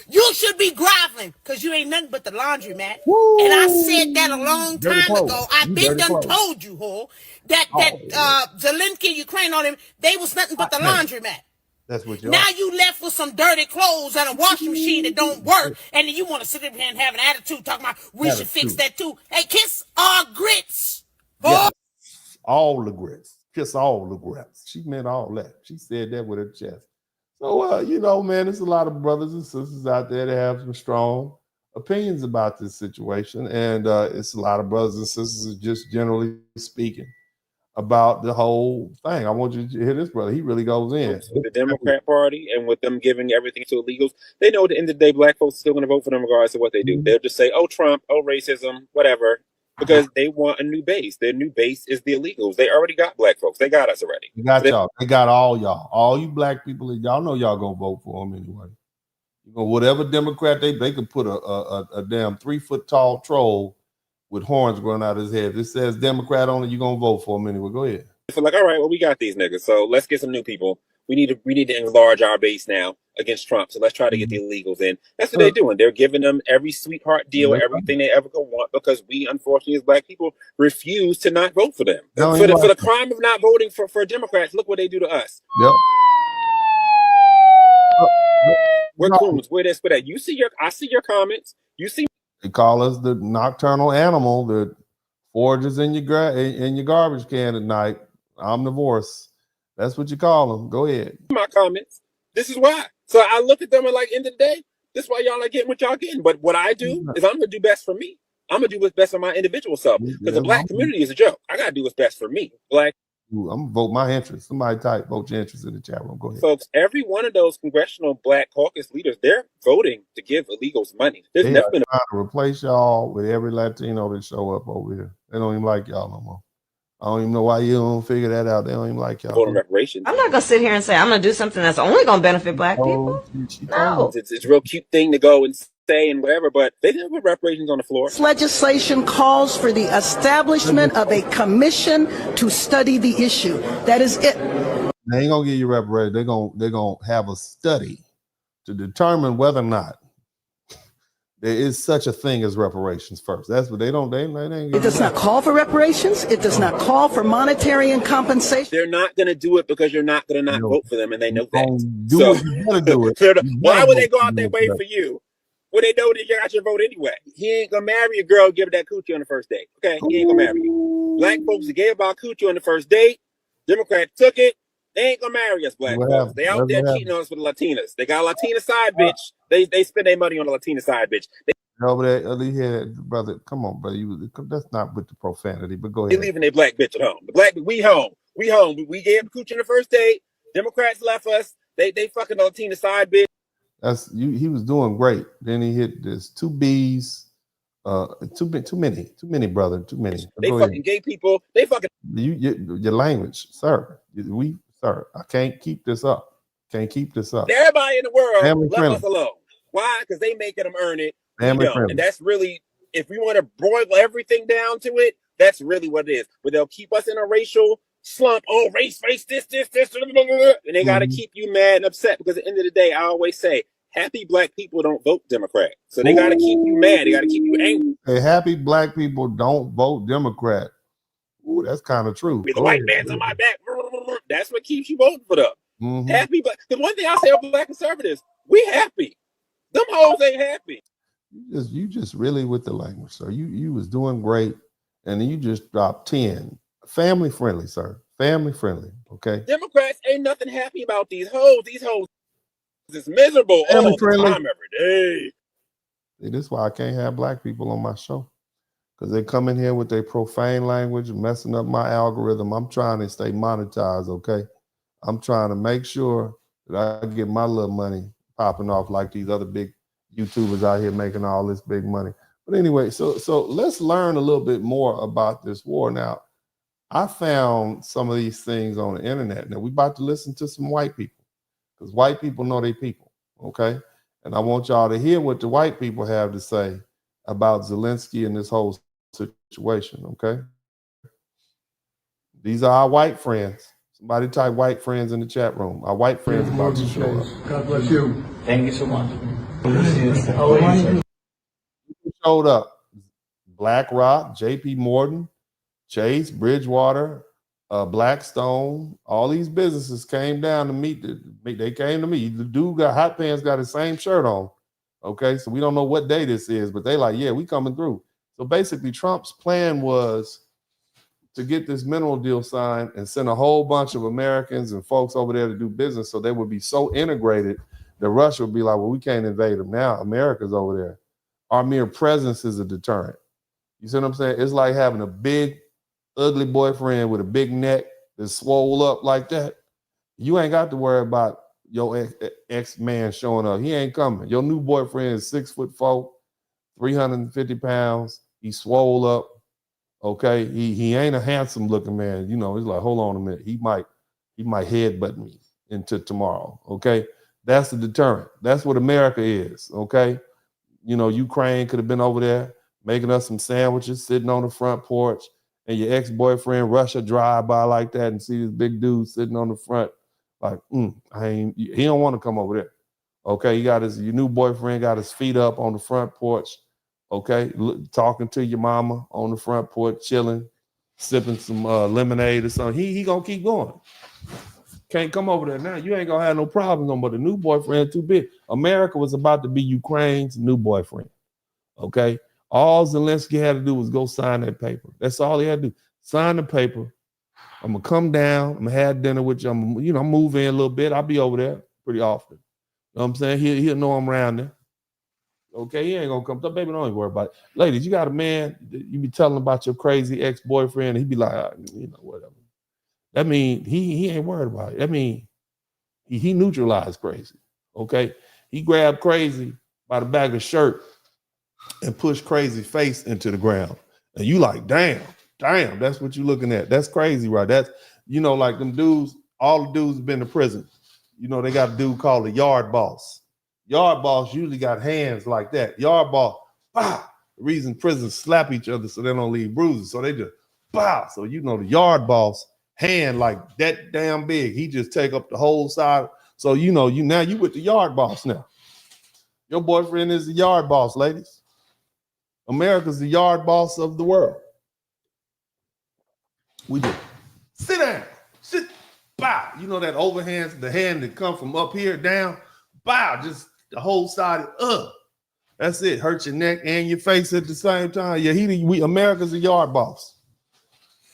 You should be groveling because you ain't nothing but the laundromat. And I said that a long time ago. I've been done told you, whore, that Zelenskyy, Ukraine, all them, they was nothing but the laundromat. That's what you're now you left with some dirty clothes and a washing machine that don't work, and then you want to sit there and have an attitude talking about we should fix that too. Hey, kiss our grits, boy. Yes. All the grits. Kiss all the grits. She meant all that. She said that with her chest. So, you know, man, there's a lot of brothers and sisters out there that have some strong opinions about this situation, and it's a lot of brothers and sisters just generally speaking about the whole thing. I want you to hear this, brother. He really goes in. With the Democrat Party and with them giving everything to illegals, they know at the end of the day, black folks are still going to vote for them regardless of what they do. They'll just say, oh, Trump, oh, racism, whatever, because they want a new base. Their new base is the illegals. They already got black folks. They got us already. They got y'all. They got all y'all. All you black people, y'all know y'all going to vote for them anyway. You know, whatever Democrat, they could put a damn 3-foot tall troll with horns growing out of his head. If it says Democrat on it, you're going to vote for him anyway. Go ahead. So like, all right, well, we got these niggas. So let's get some new people. We need to enlarge our base now against Trump. So let's try to get the illegals in. That's what they're doing. They're giving them every sweetheart deal, everything they ever could want, because we, unfortunately, as black people, refuse to not vote for them. For the crime of not voting for Democrats, look what they do to us. Yep. We're coons. We're this, we're that. I see your comments. You see. They call us the nocturnal animal that forages in your garbage can at night. Omnivores. That's what you call them. Go ahead. My comments. This is why. So I look at them and like, end of the day, this is why y'all are getting what y'all getting. But what I do is I'm gonna do best for me. I'm gonna do what's best for my individual self. Because the black community is a joke. I gotta do what's best for me. Like, I'm gonna vote my interest. Somebody type vote your interest in the chat room. Go ahead. Folks, every one of those congressional black caucus leaders, they're voting to give illegals money. There's never been trying to replace y'all with every Latino that show up over here. They don't even like y'all no more. I don't even know why you don't figure that out. They don't even like y'all. Voting reparations. I'm not gonna sit here and say I'm gonna do something that's only gonna benefit black people. No, it's a real cute thing to go and say and whatever, but they didn't put reparations on the floor. This legislation calls for the establishment of a commission to study the issue. That is it. They ain't gonna give you reparations. They're gonna have a study to determine whether or not there is such a thing as reparations first. That's what they don't. They ain't. It does not call for reparations. It does not call for monetary and compensation. They're not going to do it because you're not going to not vote for them, and they know that. Do it. You gotta do it. Why would they go out their way for you? Well, they know that you got your vote anyway. He ain't gonna marry a girl, give her that coochie on the first date. Okay, he ain't gonna marry you. Black folks that gave about coochie on the first date, Democrats took it. They ain't gonna marry us, black folks. They out there cheating on us with the Latinas. They got a Latina side bitch. They spend their money on a Latina side bitch. Over there, here, brother. Come on, brother. That's not with the profanity, but go ahead. They leaving their black bitch at home. The black, we home. We home. We gave the coochie on the first date. Democrats left us. They fucking the Latina side bitch. That's you. He was doing great. Then he hit this 2 B's. Too many, brother. Too many. They fucking gay people. They fucking your language, sir. Sir. I can't keep this up. Everybody in the world Family left friendly. us alone. Why? Because they making them earn it. Family friendly. And that's really, if we want to broil everything down to it, that's really what it is. But they'll keep us in a racial slump. Oh, race, this, and they got to keep you mad and upset. Because at the end of the day, I always say, happy black people don't vote Democrat. So they got to keep you mad. They got to keep you angry. Hey, happy black people don't vote Democrat. Ooh, that's kind of true. The white man's on my back. That's what keeps you voting for them. Happy, but the one thing I say about black conservatives, we happy. Them hoes ain't happy. You just really with the language, sir. You was doing great, and then you just dropped 10. Family friendly, sir. Family friendly. Okay. Democrats ain't nothing happy about these hoes. These hoes is miserable all the time, every day. See, this is why I can't have black people on my show, because they come in here with their profane language and messing up my algorithm. I'm trying to stay monetized. Okay. I'm trying to make sure that I get my little money popping off like these other big YouTubers out here making all this big money. But anyway, so let's learn a little bit more about this war. Now, I found some of these things on the internet. Now, we're about to listen to some white people, because white people know they people, okay? And I want y'all to hear what the white people have to say about Zelenskyy and this whole situation, okay? These are our white friends. Somebody type white friends in the chat room. Our white friends about to show up. God bless you. Thank you so much. Showed up. BlackRock, JP Morgan, Chase, Bridgewater, Blackstone, all these businesses came down to meet. They came to me. The dude got hot pants, got his same shirt on. Okay, so we don't know what day this is, but they like, yeah, we coming through. So basically, Trump's plan was to get this mineral deal signed and send a whole bunch of Americans and folks over there to do business, so they would be so integrated that Russia would be like, well, we can't invade them now. America's over there. Our mere presence is a deterrent. You see what I'm saying? It's like having a big, ugly boyfriend with a big neck that's swole up like that. You ain't got to worry about your ex-man showing up. He ain't coming. Your new boyfriend is 6'4", 350 pounds. He swole up. Okay, he ain't a handsome looking man. You know, he's like, hold on a minute. He might headbutt me into tomorrow. Okay, that's the deterrent. That's what America is. Okay, you know, Ukraine could have been over there making us some sandwiches, sitting on the front porch, and your ex-boyfriend Russia drive by like that and see this big dude sitting on the front, like, he don't want to come over there. Okay, your new boyfriend got his feet up on the front porch. Okay, talking to your mama on the front porch, chilling, sipping some lemonade or something. He gonna keep going. Can't come over there now. You ain't gonna have no problems no more. The new boyfriend too big. America was about to be Ukraine's new boyfriend. Okay, all Zelenskyy had to do was go sign that paper. That's all he had to do. Sign the paper. I'm gonna come down. I'm gonna have dinner with you. I'm move in a little bit. I'll be over there pretty often. You know what I'm saying? He'll know I'm around there. Okay, he ain't gonna come. Baby, don't even worry about it. Ladies, you got a man, you be telling about your crazy ex-boyfriend, and he be like, whatever. That mean he ain't worried about it. That mean he neutralized crazy. Okay, he grabbed crazy by the back of the shirt and pushed crazy face into the ground. And you like, damn, that's what you looking at. That's crazy, right? That's, like them dudes, all the dudes have been to prison. They got a dude called the yard boss. Yard boss usually got hands like that. Yard boss, bah! The reason prisoners slap each other so they don't leave bruises. So they just, bah! So the yard boss hand like that damn big. He just take up the whole side. So you with the yard boss now. Your boyfriend is the yard boss, ladies. America's the yard boss of the world. We just sit down, sit, bow. That overhand, the hand that come from up here down, bow, just the whole side, That's it. Hurt your neck and your face at the same time. Yeah, we America's a yard boss.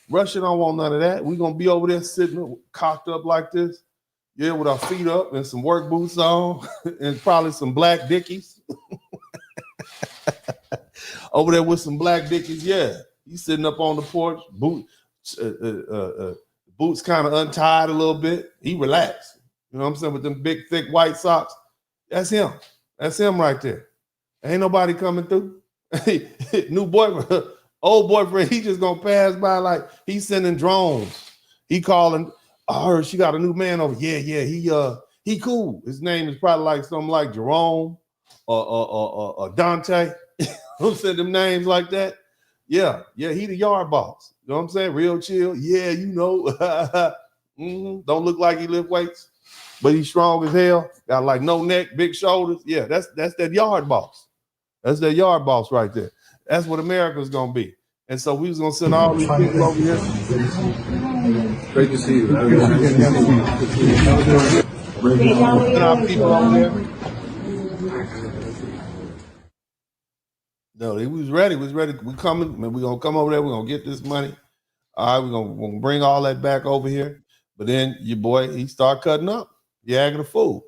Russia don't want none of that. We're gonna be over there sitting cocked up like this. Yeah, with our feet up and some work boots on and probably some black dickies. Over there with some black dickies, yeah. He's sitting up on the porch, boots kind of untied a little bit. He relaxed. You know what I'm saying? With them big, thick white socks. That's him. That's him right there. Ain't nobody coming through. New boyfriend, old boyfriend, he just gonna pass by like he's sending drones. He calling, I heard she got a new man over. Yeah, he cool. His name is probably like something like Jerome or Dante. Who said them names like that? Yeah, he the yard boss. You know what I'm saying? Real chill. Yeah, you know. Don't look like he lift weights, but he's strong as hell. Got like no neck, big shoulders. Yeah, that's that yard boss. That's that yard boss right there. That's what America's gonna be. And so we was gonna send all these people over here. Great to see you. Send our people over there. No, he was ready. We coming. We're gonna come over there. We're gonna get this money. All right, we're gonna bring all that back over here. But then your boy, he start cutting up. You acting a fool.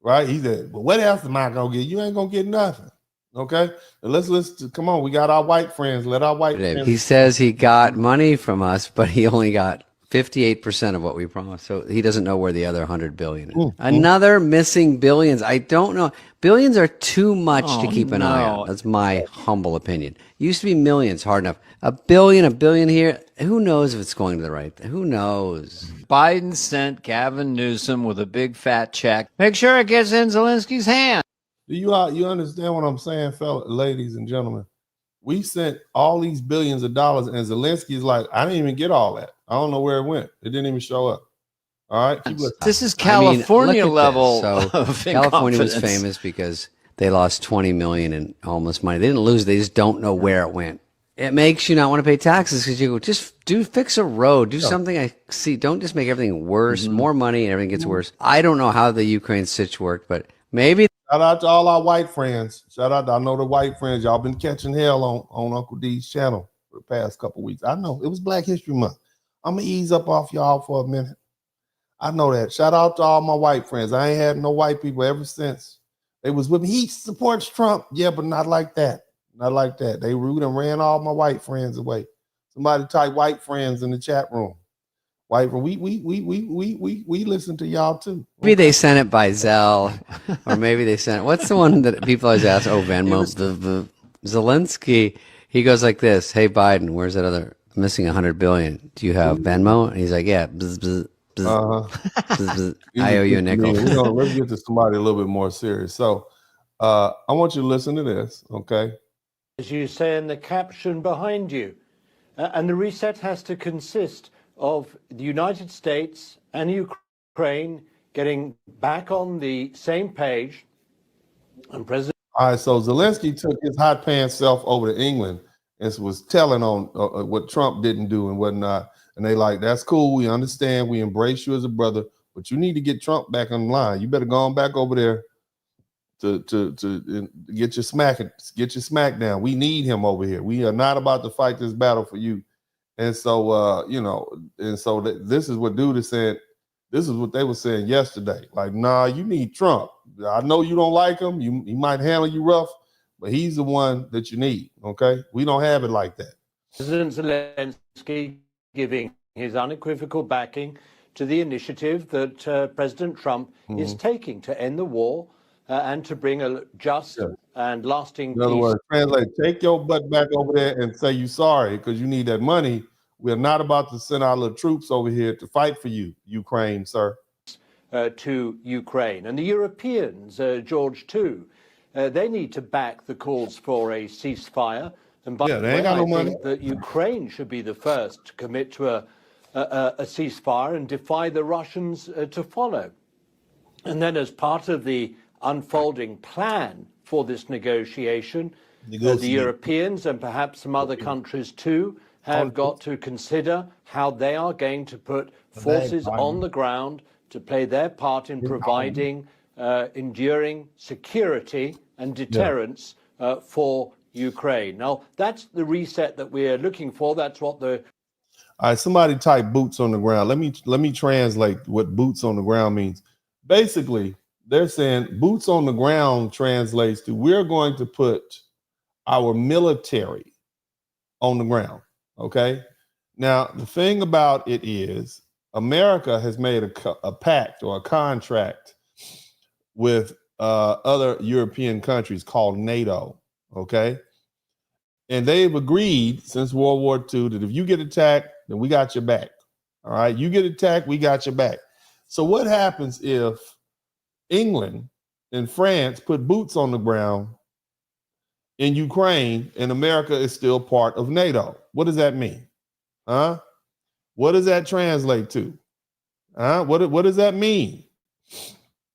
Right? He said, well, what else am I gonna get? You ain't gonna get nothing. Okay? Now let's listen. Come on, we got our white friends. Let our white friends. He says he got money from us, but he only got 58% of what we promised. So he doesn't know where the other 100 billion is. Another missing billions. I don't know. Billions are too much to keep an eye on. That's my humble opinion. Used to be millions, hard enough. A billion here. Who knows if it's going to the right thing? Who knows? Biden sent Gavin Newsom with a big fat check. Make sure it gets in Zelensky's hand. Do you understand what I'm saying, ladies and gentlemen? We sent all these billions of dollars, and Zelensky's like, I didn't even get all that. I don't know where it went. It didn't even show up. All right. This is California level. So California was famous because they lost 20 million in homeless money. They didn't lose. They just don't know where it went. It makes you not want to pay taxes because you go, just fix a road, do something I see. Don't just make everything worse, more money and everything gets worse. I don't know how the Ukraine sitch worked, but maybe. Shout out to all our white friends. Shout out to, I know the white friends. Y'all been catching hell on Uncle D's channel for the past couple weeks. I know it was Black History Month. I'm gonna ease up off y'all for a minute. I know that. Shout out to all my white friends. I ain't had no white people ever since they was with me. He supports Trump, yeah, but not like that. Not like that. They rude and ran all my white friends away. Somebody type white friends in the chat room. White, we listen to y'all too. Maybe they sent it by Zelle, or maybe they sent it. What's the one that people always ask? Oh, Venmo. The Zelensky. He goes like this. Hey, Biden, where's that other? I'm missing 100 billion. Do you have Venmo? And he's like, yeah. Bzz, bzz, bzz, bzz, bzz. I owe you a nickel. Let's get to somebody a little bit more serious. So I want you to listen to this, okay? As you say in the caption behind you, and the reset has to consist of the United States and Ukraine getting back on the same page. And President. All right, so Zelensky took his hot pants self over to England and was telling on what Trump didn't do and whatnot. And they like, that's cool. We understand. We embrace you as a brother, but you need to get Trump back on the line. You better go on back over there to get your smack down. We need him over here. We are not about to fight this battle for you. And so, this is what dude is saying. This is what they were saying yesterday. Like, nah, you need Trump. I know you don't like him. He might handle you rough, but he's the one that you need. Okay, we don't have it like that. President Zelensky giving his unequivocal backing to the initiative that President Trump is taking to end the war and to bring a just and lasting peace. In other words, translate, take your butt back over there and say you sorry because you need that money. We're not about to send our little troops over here to fight for you, Ukraine, sir. To Ukraine. And the Europeans, George, too, they need to back the calls for a ceasefire. And by the way, I think that Ukraine should be the first to commit to a ceasefire and defy the Russians to follow. And then as part of the unfolding plan for this negotiation, the Europeans and perhaps some other countries too have got to consider how they are going to put forces on the ground to play their part in providing enduring security and deterrence for Ukraine. Now, that's the reset that we're looking for. That's what the All right, somebody type boots on the ground. Let me translate what boots on the ground means. Basically, they're saying boots on the ground translates to we're going to put our military on the ground. Okay. Now, the thing about it is America has made a pact or a contract with other European countries called NATO. Okay. And they've agreed since World War II that if you get attacked, then we got your back. All right. You get attacked, we got your back. So what happens if England and France put boots on the ground in Ukraine and America is still part of NATO? What does that mean? Huh? What does that translate to? Huh? What does that mean?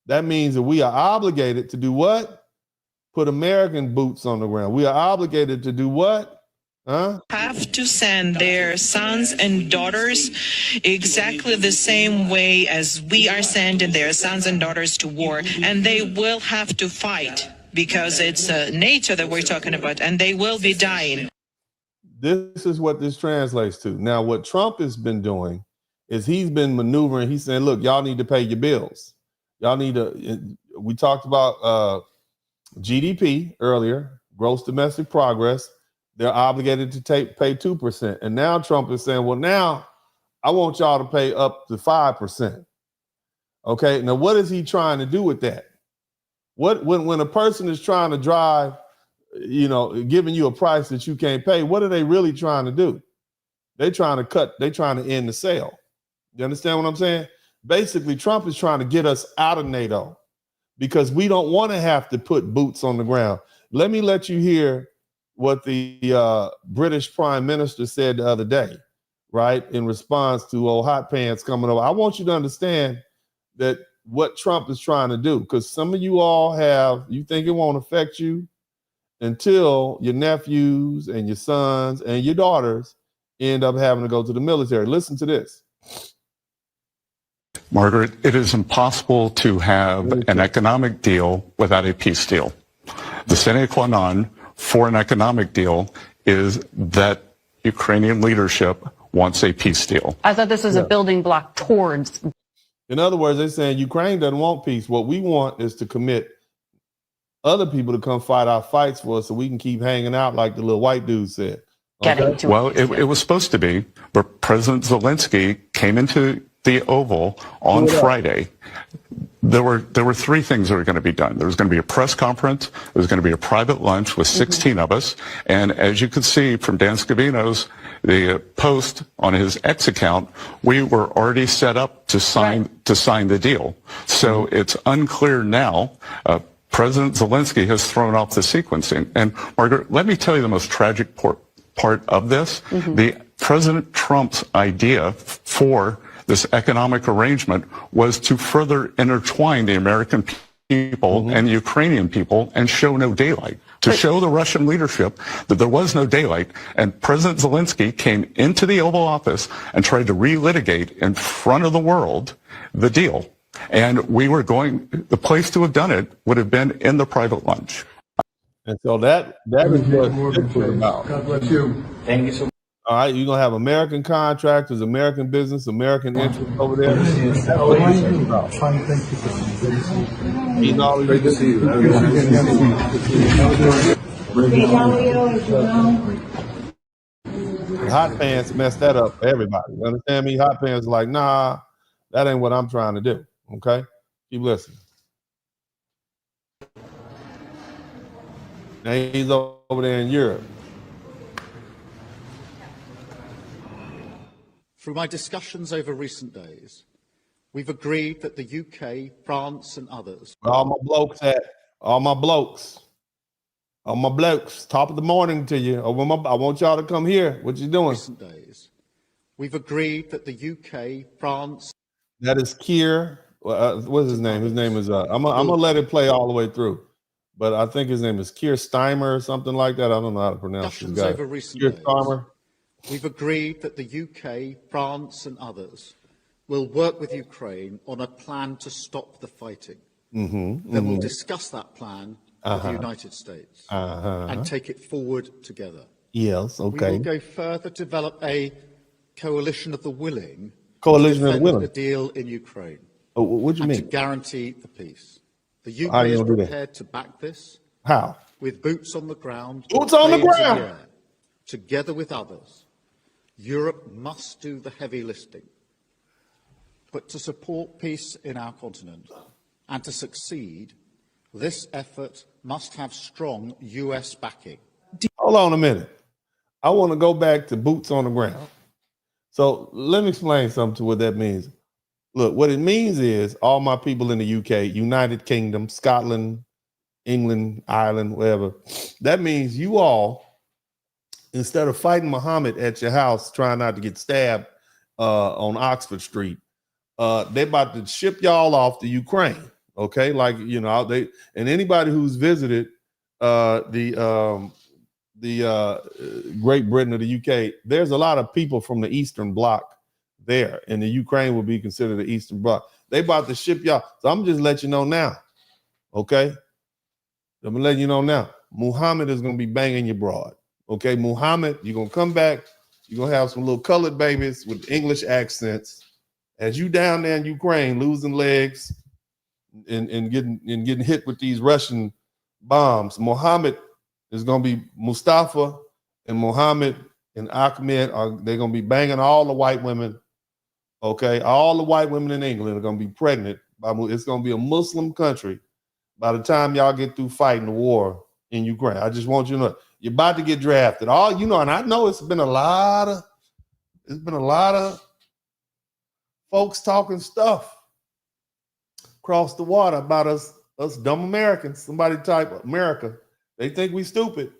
That means that we are obligated to do what? Put American boots on the ground. We are obligated to do what? Huh? Have to send their sons and daughters exactly the same way as we are sending their sons and daughters to war, and they will have to fight because it's NATO that we're talking about, and they will be dying. This is what this translates to. Now, what Trump has been doing is he's been maneuvering. He's saying, look, y'all need to pay your bills. Y'all need to, we talked about GDP earlier, gross domestic progress. They're obligated to pay 2%. And now Trump is saying, well, now I want y'all to pay up to 5%. Okay. Now, what is he trying to do with that? When a person is trying to drive, giving you a price that you can't pay, what are they really trying to do? They're trying to end the sale. You understand what I'm saying? Basically, Trump is trying to get us out of NATO because we don't want to have to put boots on the ground. Let me let you hear what the British Prime Minister said the other day, right? In response to old hot pants coming over. I want you to understand that what Trump is trying to do, because some of you all you think it won't affect you until your nephews and your sons and your daughters end up having to go to the military. Listen to this. Margaret, it is impossible to have an economic deal without a peace deal. The sine qua non for an economic deal is that Ukrainian leadership wants a peace deal. I thought this was a building block towards. In other words, they're saying Ukraine doesn't want peace. What we want is to commit other people to come fight our fights for us so we can keep hanging out like the little white dude said. Okay? Well, it was supposed to be, but President Zelenskyy came into the Oval on Friday. There were three things that were going to be done. There was going to be a press conference. There was going to be a private lunch with 16 of us. And as you could see from Dan Scavino's the post on his X account, we were already set up to sign the deal. So it's unclear now. President Zelenskyy has thrown off the sequencing. And Margaret, let me tell you the most tragic part of this. The President Trump's idea for this economic arrangement was to further intertwine the American people and the Ukrainian people and show no daylight, to show the Russian leadership that there was no daylight. And President Zelenskyy came into the Oval Office and tried to relitigate in front of the world the deal. And the place to have done it would have been in the private lunch. And so that is what this was about. God bless you. Thank you so much. All right, you're going to have American contractors, American business, American interests over there. Great to see you. Hot pants messed that up for everybody. You understand me? Hot pants are like, nah, that ain't what I'm trying to do. Okay? Keep listening. Now he's over there in Europe. Through my discussions over recent days, we've agreed that the UK, France and others... Where all my blokes at? All my blokes. All my blokes. Top of the morning to you. I want y'all to come here. What you doing? Recent days, we've agreed that the UK, France... That is Keir. What's his name? His name is... I'm going to let it play all the way through. But I think his name is Keir Starmer or something like that. I don't know how to pronounce this guy. Over recent Keir days, Starmer. We've agreed that the UK, France and others will work with Ukraine on a plan to stop the fighting. Then we'll discuss that plan with the United States and take it forward together. Yes, okay. We will go further, develop a coalition of the willing Coalition to of the defend willing. a deal in Ukraine. Oh, what do you mean? To guarantee the peace. The How UK you is gonna do that? prepared to back this. How? With boots on the ground. Boots on the planes in ground. air, together with others. Europe must do the heavy lifting. But to support peace in our continent and to succeed, this effort must have strong US backing. Hold on a minute. I want to go back to boots on the ground. So let me explain something to what that means. Look, what it means is all my people in the UK, United Kingdom, Scotland, England, Ireland, wherever. That means you all, instead of fighting Muhammad at your house, trying not to get stabbed on Oxford Street, they about to ship y'all off to Ukraine. Okay, like they and anybody who's visited the Great Britain or the UK, there's a lot of people from the Eastern Bloc there, and the Ukraine would be considered the Eastern Bloc. They about to ship y'all. So I'm just letting you know now. Okay, I'm gonna let you know now. Muhammad is gonna be banging your broad. Okay, Muhammad, you're gonna come back. You're gonna have some little colored babies with English accents. As you down there in Ukraine losing legs and getting hit with these Russian bombs, Muhammad is gonna be Mustafa and Muhammad and Ahmed they're gonna be banging all the white women. Okay, all the white women in England are gonna be pregnant. It's gonna be a Muslim country by the time y'all get through fighting the war in Ukraine. I just want you to know you're about to get drafted. And I know it's been a lot of folks talking stuff across the water about us dumb Americans. Somebody type America. They think we stupid.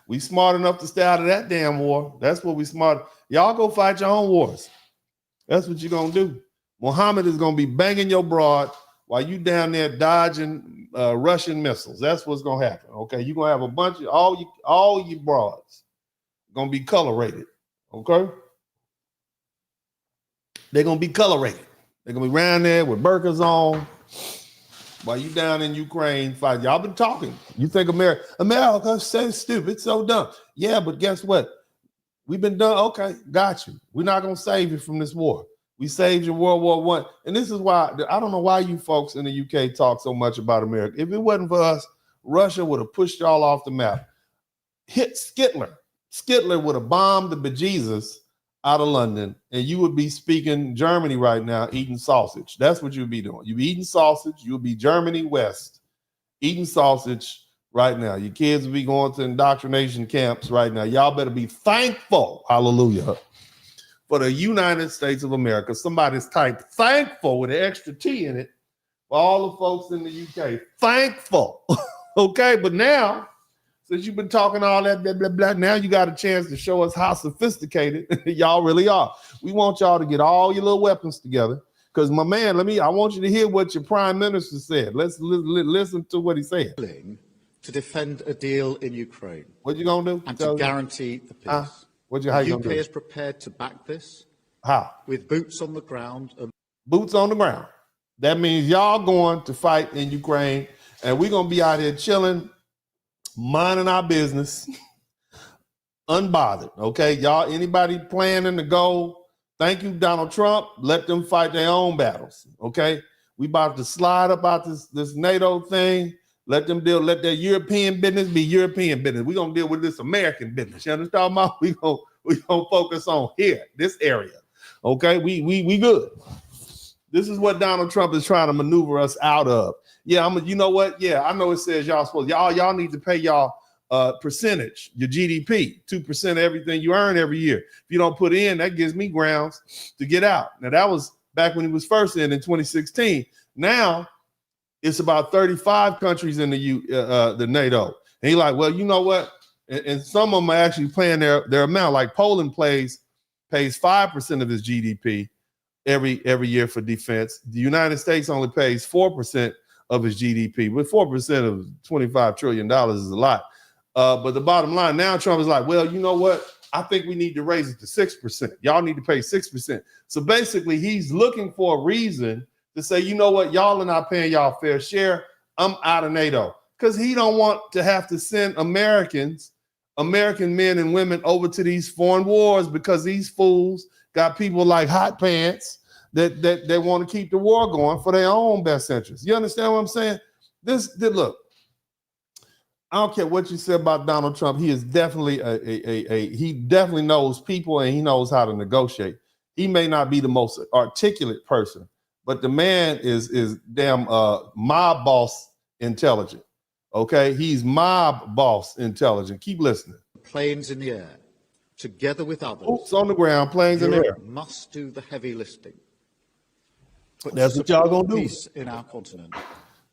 We smart enough to stay out of that damn war. That's what we smart. Y'all go fight your own wars. That's what you're gonna do. Muhammad is gonna be banging your broad while you down there dodging Russian missiles. That's what's gonna happen. Okay, you're gonna have a bunch of all your broads gonna be colorated. Okay, they're gonna be colorated. They're gonna be around there with burqas on while you down in Ukraine fighting. Y'all been talking. You think America so stupid, so dumb. Yeah, but guess what? We've been done. Okay, got you. We're not gonna save you from this war. We saved you in World War I. And this is why I don't know why you folks in the UK talk so much about America. If it wasn't for us, Russia would have pushed y'all off the map. Hit Skitler. Skitler would have bombed the bejesus out of London, and you would be speaking Germany right now, eating sausage. That's what you'd be doing. You'd be eating sausage. You'll be Germany West, eating sausage right now. Your kids will be going to indoctrination camps right now. Y'all better be thankful, hallelujah, for the United States of America. Somebody's typed thankful with an extra T in it for all the folks in the UK. Thankful. Okay, but now, since you've been talking all that blah, blah, blah, now you got a chance to show us how sophisticated y'all really are. We want y'all to get all your little weapons together. Because my man, I want you to hear what your prime minister said. Let's listen to what he said. To defend a deal in Ukraine. What you gonna do? And to guarantee the peace. How you The gonna UK do? is prepared to back this. How? With boots on the ground. Boots on the ground. That means y'all going to fight in Ukraine, and we're gonna be out here chilling, minding our business, unbothered. Okay, y'all. Anybody planning to go? Thank you, Donald Trump. Let them fight their own battles. Okay, we about to slide up out this NATO thing. Let them deal. Let their European business be European business. We're gonna deal with this American business. You understand? We gonna focus on here, this area. Okay, we good. This is what Donald Trump is trying to maneuver us out of. Yeah, you know what? Yeah, I know it says y'all need to pay y'all percentage, your GDP, 2% of everything you earn every year. If you don't put in, that gives me grounds to get out. Now that was back when he was first in 2016. Now it's about 35 countries in the NATO. And he's like, well, you know what? And some of them are actually paying their amount. Like Poland pays 5% of its GDP every year for defense. The United States only pays 4% of its GDP. But 4% of $25 trillion is a lot. But the bottom line now, Trump is like, well, you know what? I think we need to raise it to 6%. Y'all need to pay 6%. So basically, he's looking for a reason to say, you know what, y'all are not paying y'all fair share. I'm out of NATO. Because he don't want to have to send American men and women over to these foreign wars because these fools got people like Hot Pants that want to keep the war going for their own best interests. You understand what I'm saying? Look, I don't care what you say about Donald Trump. He is definitely he definitely knows people and he knows how to negotiate. He may not be the most articulate person, but the man is damn mob boss intelligent. Okay, he's mob boss intelligent. Keep listening. Planes in the air, together with others. Boots on the ground, planes in the air. Must do the heavy lifting. But that's what y'all gonna do. Peace in our continent,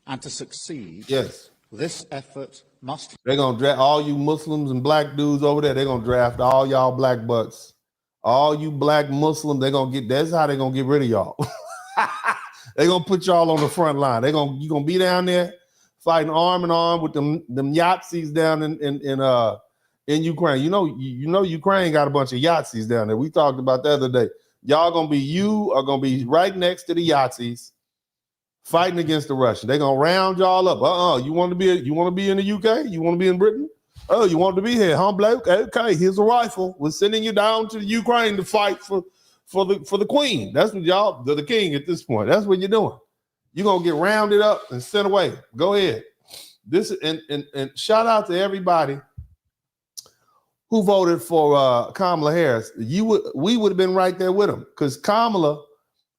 and to succeed, yes, this effort must. They're gonna draft all you Muslims and black dudes over there. They're gonna draft all y'all black butts, all you black Muslims. They're gonna get. That's how they're gonna get rid of y'all. They're gonna put y'all on the front line. You gonna be down there fighting arm in arm with them Yahtzees down in Ukraine. You know Ukraine got a bunch of Yahtzees down there. We talked about the other day. Y'all gonna be right next to the Yahtzees fighting against the Russians. They're gonna round y'all up. You want to be in the UK? You want to be in Britain? Oh, you want to be here, huh, bloke? Okay, here's a rifle. We're sending you down to the Ukraine to fight for the queen. That's what y'all, the king at this point. That's what you're doing. You're gonna get rounded up and sent away. Go ahead. This and shout out to everybody who voted for Kamala Harris. We would have been right there with them because Kamala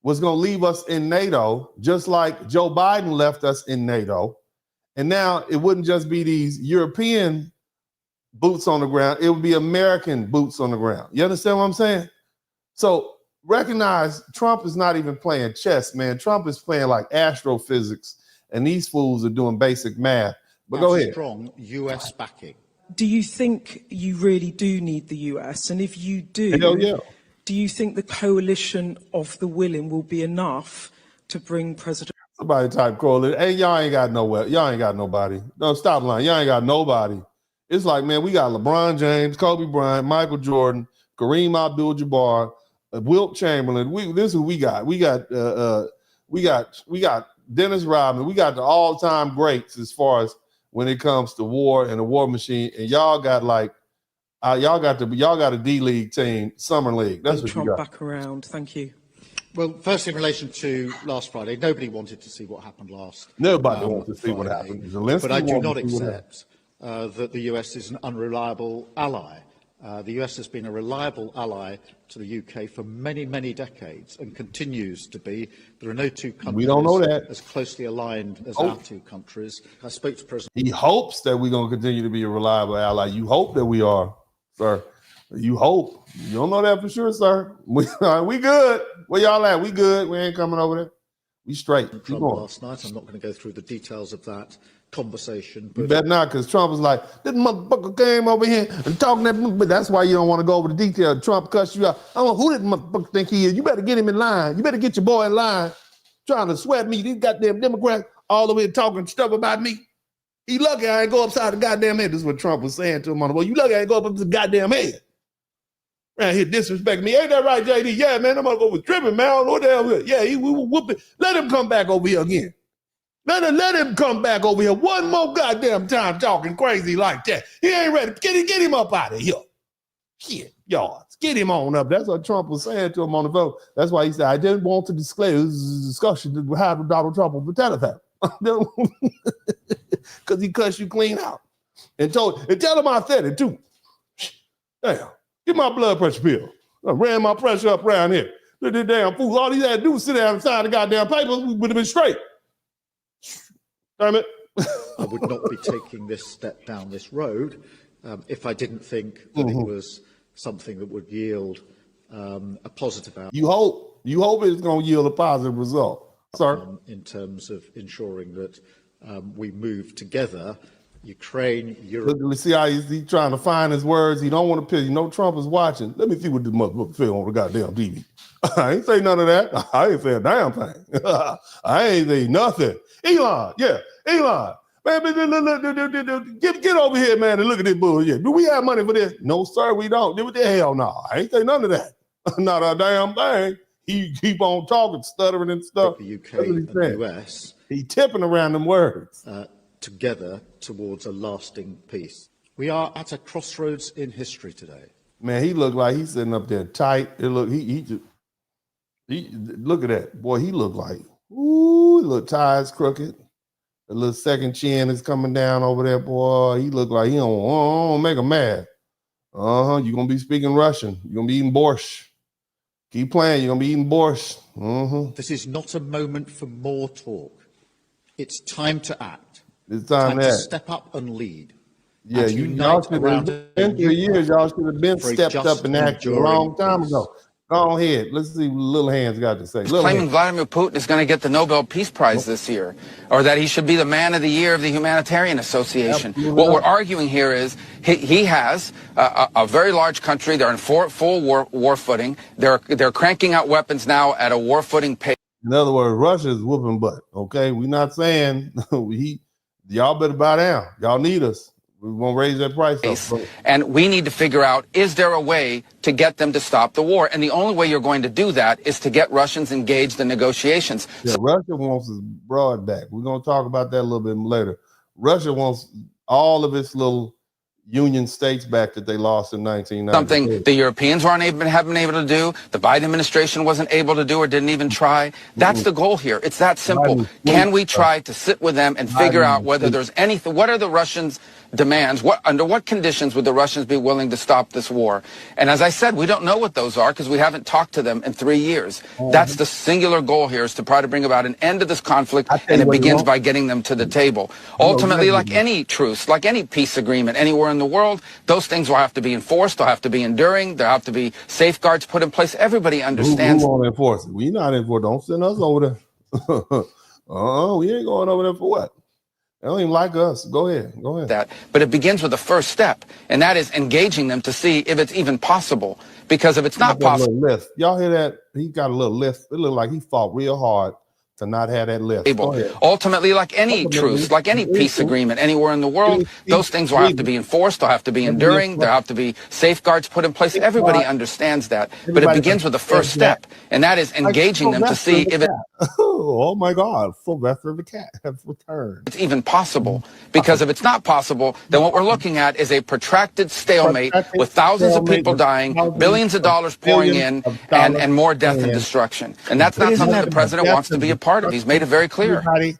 was gonna leave us in NATO, just like Joe Biden left us in NATO. And now it wouldn't just be these European boots on the ground, it would be American boots on the ground. You understand what I'm saying? So recognize Trump is not even playing chess, man. Trump is playing like astrophysics, and these fools are doing basic math. But go ahead. Strong U.S. backing. Do you think you really do need the US? And if you do, hell yeah. Do you think the coalition of the willing will be enough to bring President? Somebody type coalition. Hey, y'all ain't got nowhere. Y'all ain't got nobody. No, stop lying. Y'all ain't got nobody. It's like, man, we got LeBron James, Kobe Bryant, Michael Jordan, Kareem Abdul-Jabbar, Wilt Chamberlain. This is who we got. We got Dennis Rodman. We got the all-time greats as far as when it comes to war and the war machine. And y'all got y'all got a D-League team, Summer League. That's what Trump you got. Back around. Thank you. Well, first in relation to last Friday, nobody wanted to see what happened last. Nobody wanted to see what happened. Zelenskyy but I do not wanted to see what accept that the US is an unreliable ally. The US has been a reliable ally to the UK for many, many decades and continues to be. There are no two countries We don't know that. as closely aligned as our two countries. I spoke to President. He hopes that we're going to continue to be a reliable ally. You hope that we are, sir. You hope. You don't know that for sure, sir. We good. Where y'all at? We good. We ain't coming over there. We straight. Keep Trump going. last night. I'm not going to go through the details of that conversation. You better not, because Trump was like, this motherfucker came over here and talking that, but that's why you don't want to go over the detail. Trump cussed you out. I don't know who this motherfucker think he is. You better get him in line. You better get your boy in line. Trying to sweat me. These goddamn Democrats all the way talking stuff about me. He lucky I ain't go upside the goddamn head. This is what Trump was saying to him on the board. You lucky I ain't go up the goddamn head. Around here disrespecting me. Ain't that right, JD? Yeah, man, I'm gonna go with tripping, man. I don't know what the hell. Yeah, we will whoop it. Let him come back over here again. Let him come back over here one more goddamn time talking crazy like that. He ain't ready. Get him up out of here. Shit, yards. Get him on up. That's what Trump was saying to him on the vote. That's why he said, I didn't want to disclose the discussion that we had with Donald Trump on the telephone. Because he cussed you clean out. And tell him I said it too. Damn. Get my blood pressure pill. I ran my pressure up around here. Look at this damn fool. All he had to do was sit down inside the goddamn papers. We would have been straight. Damn it. I would not be taking this step down this road if I didn't think that it was something that would yield a positive outcome. You hope it's going to yield a positive result, sir. In terms of ensuring that we move together, Ukraine, Europe. Let's see how he's trying to find his words. He don't want to piss. You know Trump is watching. Let me see what this motherfucker say on the goddamn TV. I ain't say none of that. I ain't say a damn thing. I ain't say nothing. Elon, yeah, Elon. Man, get over here, man, and look at this bullshit. Do we have money for this? No, sir, we don't. Hell no. I ain't say none of that. Not a damn thing. he keep on talking, stuttering and stuff. The UK That's what he's and saying. US he tipping around them words. Together towards a lasting peace. We are at a crossroads in history today. Man, he looked like he's sitting up there tight. It look he look at that boy. He looked like ooh, little ties crooked. The little second chin is coming down over there, boy. He looked like he don't make him mad. You're gonna be speaking Russian. You're gonna be eating borscht. Keep playing. You're gonna be eating borscht. This is not a moment for more talk. It's time to act. It's time to step up and lead. Yeah, y'all should have been 3 years. Y'all should have been stepped up and acted a long time ago. Go ahead. Let's see what Little Hands got to say. Claiming Vladimir Putin is going to get the Nobel Peace Prize this year, or that he should be the Man of the Year of the Humanitarian Association. Absolutely. What we're arguing here is he has a very large country. They're in full war footing. They're cranking out weapons now at a war footing pace. In other words, Russia is whooping butt. Okay, we're not saying y'all better bow down. Y'all need us. We won't raise that price up. And we need to figure out, is there a way to get them to stop the war? And the only way you're going to do that is to get Russians engaged in negotiations. Yeah, Russia wants its broad back. We're going to talk about that a little bit later. Russia wants all of its little Union states back that they lost in 1990. Something the Europeans haven't been able to do, the Biden administration wasn't able to do or didn't even try. That's the goal here. It's that simple. Can we try to sit with them and figure out whether there's anything, what are the Russians' demands? Under what conditions would the Russians be willing to stop this war? And as I said, we don't know what those are because we haven't talked to them in 3 years. That's the singular goal here, is to try to bring about an end to this conflict, and it begins by getting them to the table. Ultimately, like any truce, like any peace agreement anywhere in the world, those things will have to be enforced, they'll have to be enduring, there'll have to be safeguards put in place. Everybody understands. Who won't enforce it? We not enforce. Don't send us over there. We ain't going over there for what? They don't even like us. Go ahead. But it begins with the first step, and that is engaging them to see if it's even possible. Because if it's not possible, y'all hear that? He got a little lift. It looked like he fought real hard to not have that lift. Ultimately, like any truce, like any peace agreement anywhere in the world, those things will have to be enforced, they'll have to be enduring, there'll have to be safeguards put in place. Everybody understands that. But it begins with the first step, and that is engaging them to see if it... Oh my God, Sylvester the cat has returned. It's even possible. Because if it's not possible, then what we're looking at is a protracted stalemate with thousands of people dying, billions of dollars pouring in, and more death and destruction. And that's not something the president wants to be a part of. He's made it very clear. Everybody,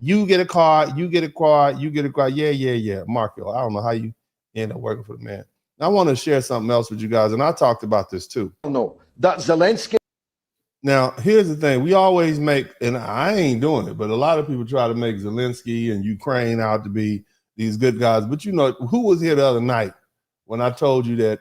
you get a car, you get a car, you get a car. Yeah. Marco, I don't know how you end up working for the man. I want to share something else with you guys, and I talked about this too. No, that Zelenskyy. Now, here's the thing. We always make, and I ain't doing it, but a lot of people try to make Zelenskyy and Ukraine out to be these good guys. But you know, who was here the other night when I told you that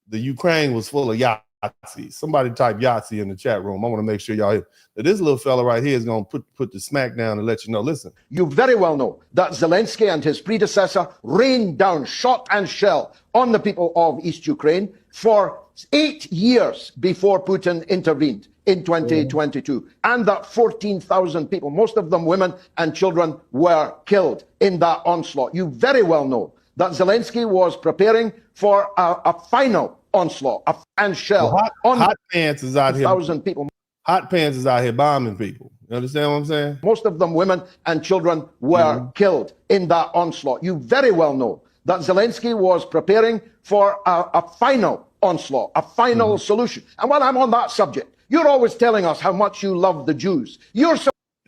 the Ukraine was full of Yahtzee? Somebody type Yahtzee in the chat room. I want to make sure y'all hear that this little fella right here is going to put the smack down and let you know. Listen. You very well know that Zelenskyy and his predecessor rained down shot and shell on the people of East Ukraine for 8 years before Putin intervened in 2022, and that 14,000 people, most of them women and children, were killed in that onslaught. You very well know that Zelenskyy was preparing for a final onslaught, and shell. Hot Pants is out here. 1,000 people. Hot Pants is out here bombing people. You understand what I'm saying? Most of them women and children were killed in that onslaught. You very well know that Zelenskyy was preparing for a final onslaught, a final solution. And while I'm on that subject, you're always telling us how much you love the Jews.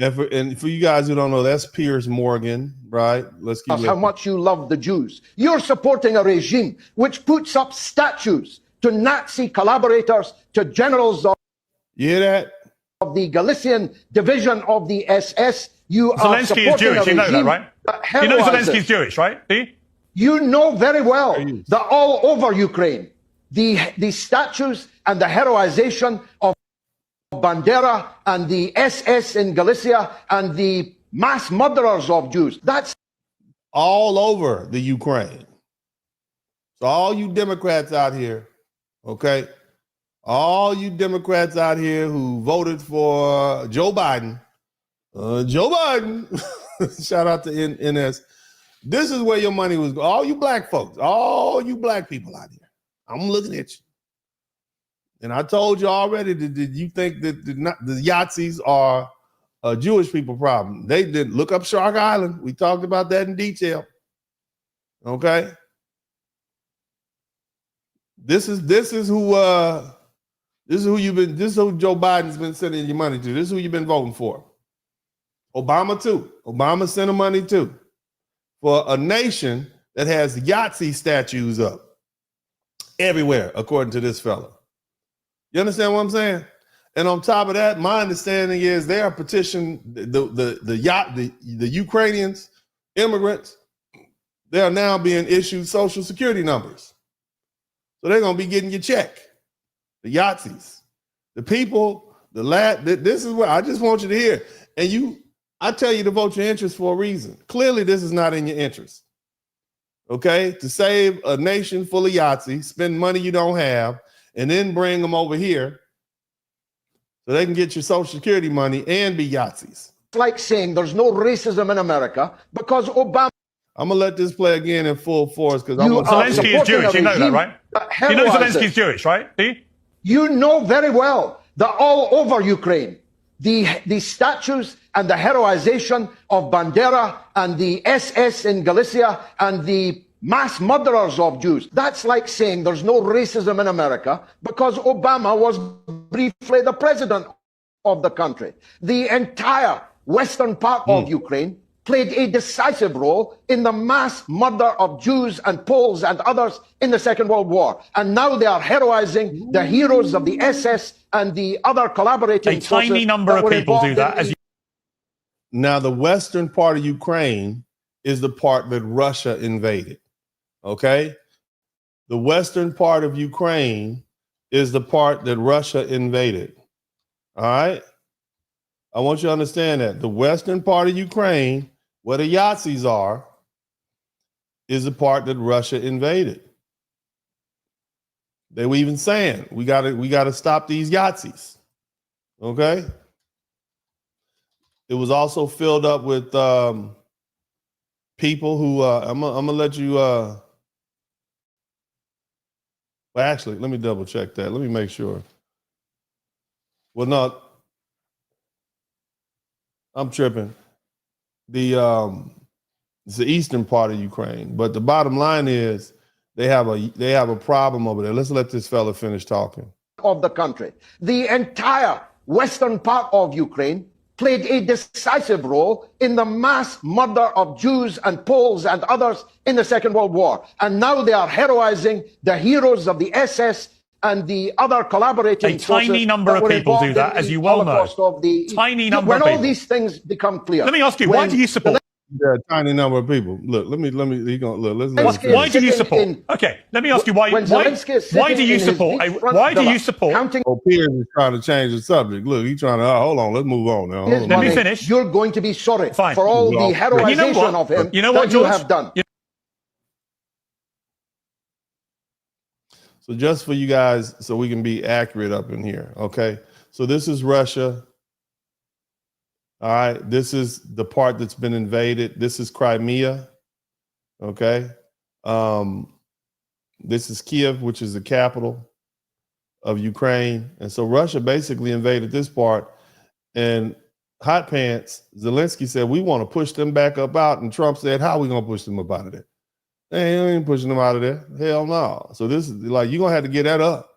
And for you guys who don't know, that's Piers Morgan, right? Let's keep how much you love the Jews. You're supporting a regime which puts up statues to Nazi collaborators, to generals of, of the Galician division of the SS. You are supporting is Jewish. You know that, right? You know Zelensky's Jewish, right? Do you? You know very well that all over Ukraine, the statues and the heroization of Bandera and the SS in Galicia and the mass murderers of Jews. That's all over the Ukraine. So all you Democrats out here, okay? All you Democrats out here who voted for Joe Biden, shout out to NS. This is where your money was. All you black folks, all you black people out here, I'm looking at you. And I told you already that you think that the Yahtzees are a Jewish people problem. They did look up Shark Island. We talked about that in detail. Okay. This is who Joe Biden's been sending your money to. This is who you've been voting for. Obama too. Obama sent him money too. For a nation that has Yahtzee statues up everywhere, according to this fella. You understand what I'm saying? And on top of that, my understanding is they are petitioning the Ukrainians, immigrants. They are now being issued Social Security numbers. So they're going to be getting your check. The Yahtzees, the people, this is what I just want you to hear. And I tell you to vote your interest for a reason. Clearly, this is not in your interest. Okay? To save a nation full of Yahtzees, spend money you don't have, and then bring them over here so they can get your Social Security money and be Yahtzees. It's like saying there's no racism in America because Obama. I'm going to let this play again in full force because Zelenskyy is Jewish, you know that, right? You know Zelenskyy is Jewish, right? Do you? You know very well that all over Ukraine, the statues and the heroization of Bandera and the SS in Galicia and the mass murderers of Jews. That's like saying there's no racism in America because Obama was briefly the president of the country. The entire western part of Ukraine played a decisive role in the mass murder of Jews and Poles and others in the Second World War. And now they are heroizing the heroes of the SS and the other collaborating forces. A tiny number of people do that. Now, the western part of Ukraine is the part that Russia invaded. Okay? The western part of Ukraine is the part that Russia invaded. All right? I want you to understand that. The western part of Ukraine, where the Yahtzees are, is the part that Russia invaded. They were even saying, we gotta stop these Yahtzees. Okay? It was also filled up with people who I'm gonna let you well, actually, let me double check that. Let me make sure. Well, no, I'm tripping. It's the eastern part of Ukraine, but the bottom line is they have a problem over there. Let's let this fella finish talking. Of the country, the entire western part of Ukraine played a decisive role in the mass murder of Jews and Poles and others in the Second World War. And now they are heroizing the heroes of the SS and the other collaborating forces. A tiny number of people do that, as you well know. Tiny number of people. When all these things become clear. Let me ask you, why do you support? Yeah, a tiny number of people. Look, let me. He gonna look. Let's why do you support? Okay, let me ask you why do you support? Why do you support? Piers is trying to change the subject. Look, he's trying to. Hold on, let's move on now. Let me finish. You're going to be sorry for all the heroization of him that you have done. So just for you guys, so we can be accurate up in here, okay? So this is Russia. All right, this is the part that's been invaded. This is Crimea, okay? This is Kiev, which is the capital of Ukraine. And so Russia basically invaded this part. And hot pants, Zelenskyy said, we want to push them back up out. And Trump said, how are we going to push them up out of there? They ain't pushing them out of there. Hell no. So this is like, you're going to have to get that up.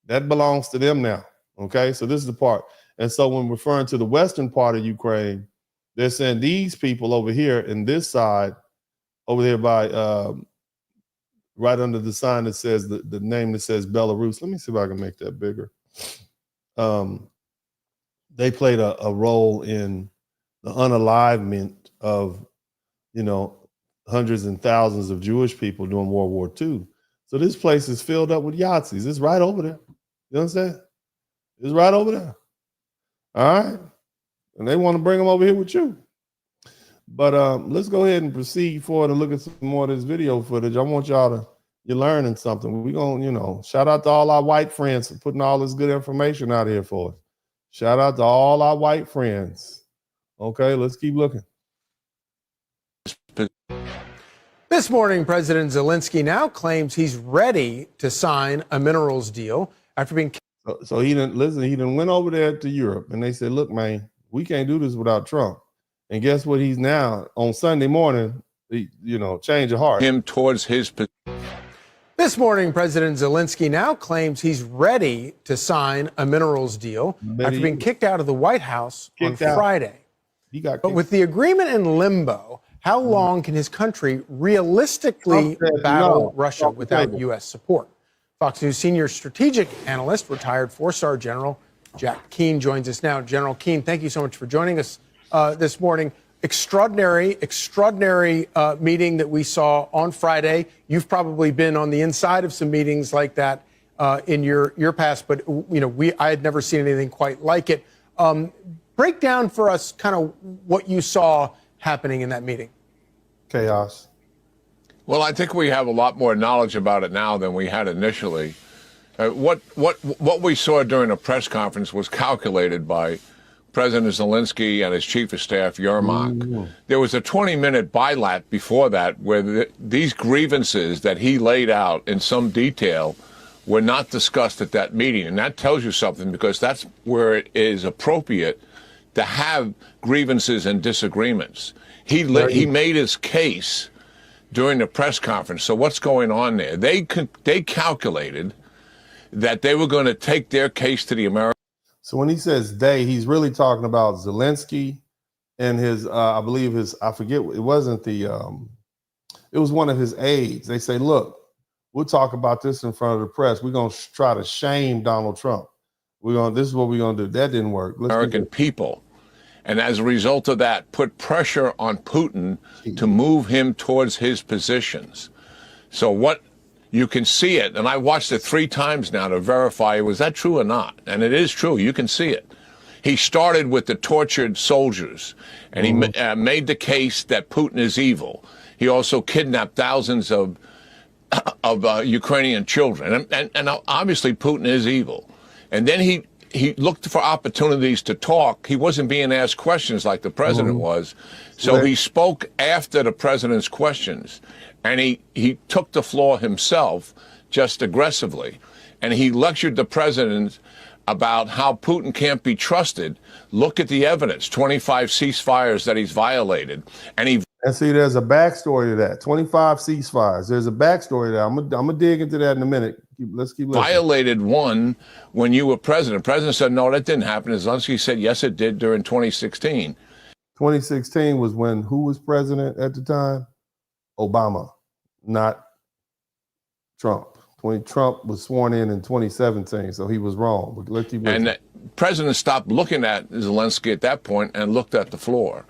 That belongs to them now, okay? So this is the part. And so when referring to the western part of Ukraine, they're saying these people over here in this side, over there by right under the sign that says the name that says Belarus. Let me see if I can make that bigger. They played a role in the unalivement of, hundreds and thousands of Jewish people during World War II. So this place is filled up with Yahtzees. It's right over there. You understand? It's right over there. All right. And they want to bring them over here with you. But let's go ahead and proceed forward and look at some more of this video footage. I want y'all you're learning something. We're going to, shout out to all our white friends for putting all this good information out here for us. Shout out to all our white friends. Okay, let's keep looking. This morning, President Zelenskyy now claims he's ready to sign a minerals deal after being So he didn't listen. He didn't went over there to Europe, and they said, "Look, man, we can't do this without Trump." And guess what? He's now on Sunday morning. Change of heart. Him towards his. This morning, President Zelenskyy now claims he's ready to sign a minerals deal after being kicked out of the White House on Friday. But with the agreement in limbo, how long can his country realistically battle Russia without U.S. support? Fox News senior strategic analyst, retired four-star General Jack Keane joins us now. General Keane, thank you so much for joining us this morning. Extraordinary meeting that we saw on Friday. You've probably been on the inside of some meetings like that in your past, but I had never seen anything quite like it. Break down for us kind of what you saw happening in that meeting. Chaos. Well, I think we have a lot more knowledge about it now than we had initially. What we saw during a press conference was calculated by President Zelenskyy and his chief of staff, Yermak. There was a 20-minute bilat before that where these grievances that he laid out in some detail were not discussed at that meeting. And that tells you something, because that's where it is appropriate to have grievances and disagreements. He made his case during the press conference. So what's going on there? They calculated that they were going to take their case to the American. So when he says they, he's really talking about Zelenskyy and his, I believe I forget, it wasn't it was one of his aides. They say, look, we'll talk about this in front of the press. We're going to try to shame Donald Trump. This is what we're going to do. That didn't work. American people. And as a result of that, put pressure on Putin to move him towards his positions. So what you can see it, and I watched it 3 times now to verify, was that true or not? And it is true. You can see it. He started with the tortured soldiers, and he made the case that Putin is evil. He also kidnapped thousands of Ukrainian children, and obviously Putin is evil. And then he looked for opportunities to talk. He wasn't being asked questions like the president was. So he spoke after the president's questions, and he took the floor himself just aggressively. And he lectured the president about how Putin can't be trusted. Look at the evidence, 25 ceasefires that he's violated. And see, there's a backstory to that. 25 ceasefires. There's a backstory to that. I'm gonna dig into that in a minute. Let's keep listening. Violated one when you were president. The president said, no, that didn't happen. Zelenskyy said, yes, it did during 2016. 2016 was when who was president at the time? Obama, not Trump. Trump was sworn in 2017, so he was wrong. But let's keep listening. And the president stopped looking at Zelenskyy at that point and looked at the floor.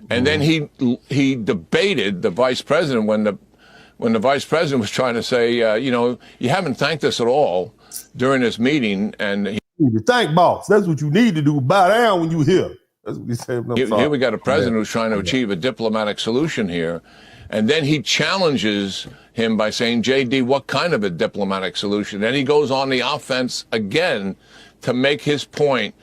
And then he debated the vice president when the vice president was trying to say, you haven't thanked us at all during this meeting. And you need to thank boss. That's what you need to do. Bow down when you hear. That's what he said. Here we got a president who's trying to achieve a diplomatic solution here. And then he challenges him by saying, JD, what kind of a diplomatic solution? Then he goes on the offense again to make his point,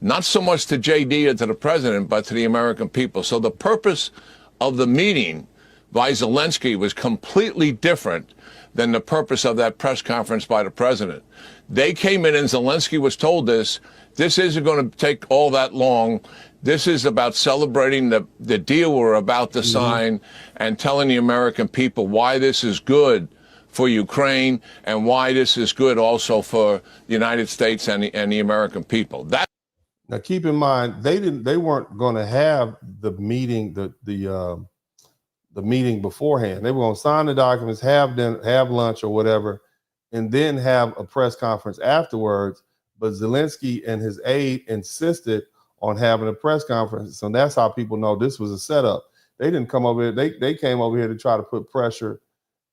not so much to JD or to the president, but to the American people. So the purpose of the meeting by Zelenskyy was completely different than the purpose of that press conference by the president. They came in and Zelenskyy was told this isn't going to take all that long. This is about celebrating the deal we're about to sign and telling the American people why this is good for Ukraine and why this is good also for the United States and the American people. Now, keep in mind, they weren't going to have the meeting, the meeting beforehand. They were going to sign the documents, have lunch or whatever, and then have a press conference afterwards. But Zelenskyy and his aide insisted on having a press conference, so that's how people know this was a setup. They didn't come over here. They came over here to try to put pressure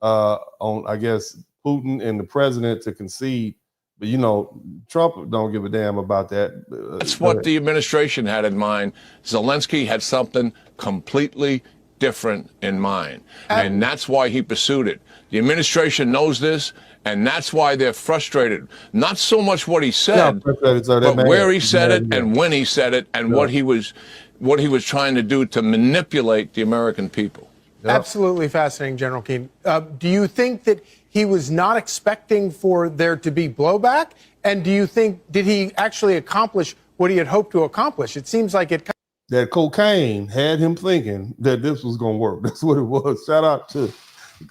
on, I guess, Putin and the president to concede. But, Trump don't give a damn about that. That's what the administration had in mind. Zelenskyy had something completely different in mind. And that's why he pursued it. The administration knows this, and that's why they're frustrated. Not so much what he said, but where he said it and when he said it and what he was trying to do to manipulate the American people. Absolutely fascinating, General Keane. Do you think that he was not expecting for there to be blowback? And do you think, did he actually accomplish what he had hoped to accomplish? It seems like it. That cocaine had him thinking that this was going to work. That's what it was. Shout out to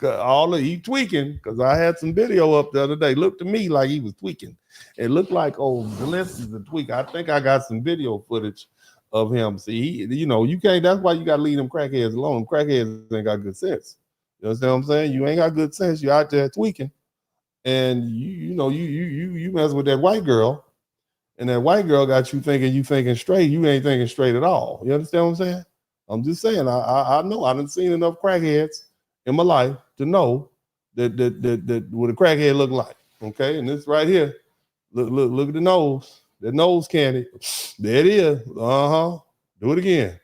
all of he tweaking, because I had some video up the other day. Looked to me like he was tweaking. It looked like, oh, Zelensky's a tweak. I think I got some video footage of him. See, you can't, that's why you got to leave them crackheads alone. Crackheads ain't got good sense. You understand what I'm saying? You ain't got good sense. You out there tweaking. And you mess with that white girl, and that white girl got you thinking straight. You ain't thinking straight at all. You understand what I'm saying? I'm just saying, I know I done seen enough crackheads in my life to know that what a crackhead look like. Okay, and this right here, look at the nose. That nose candy. There it is. Do it again.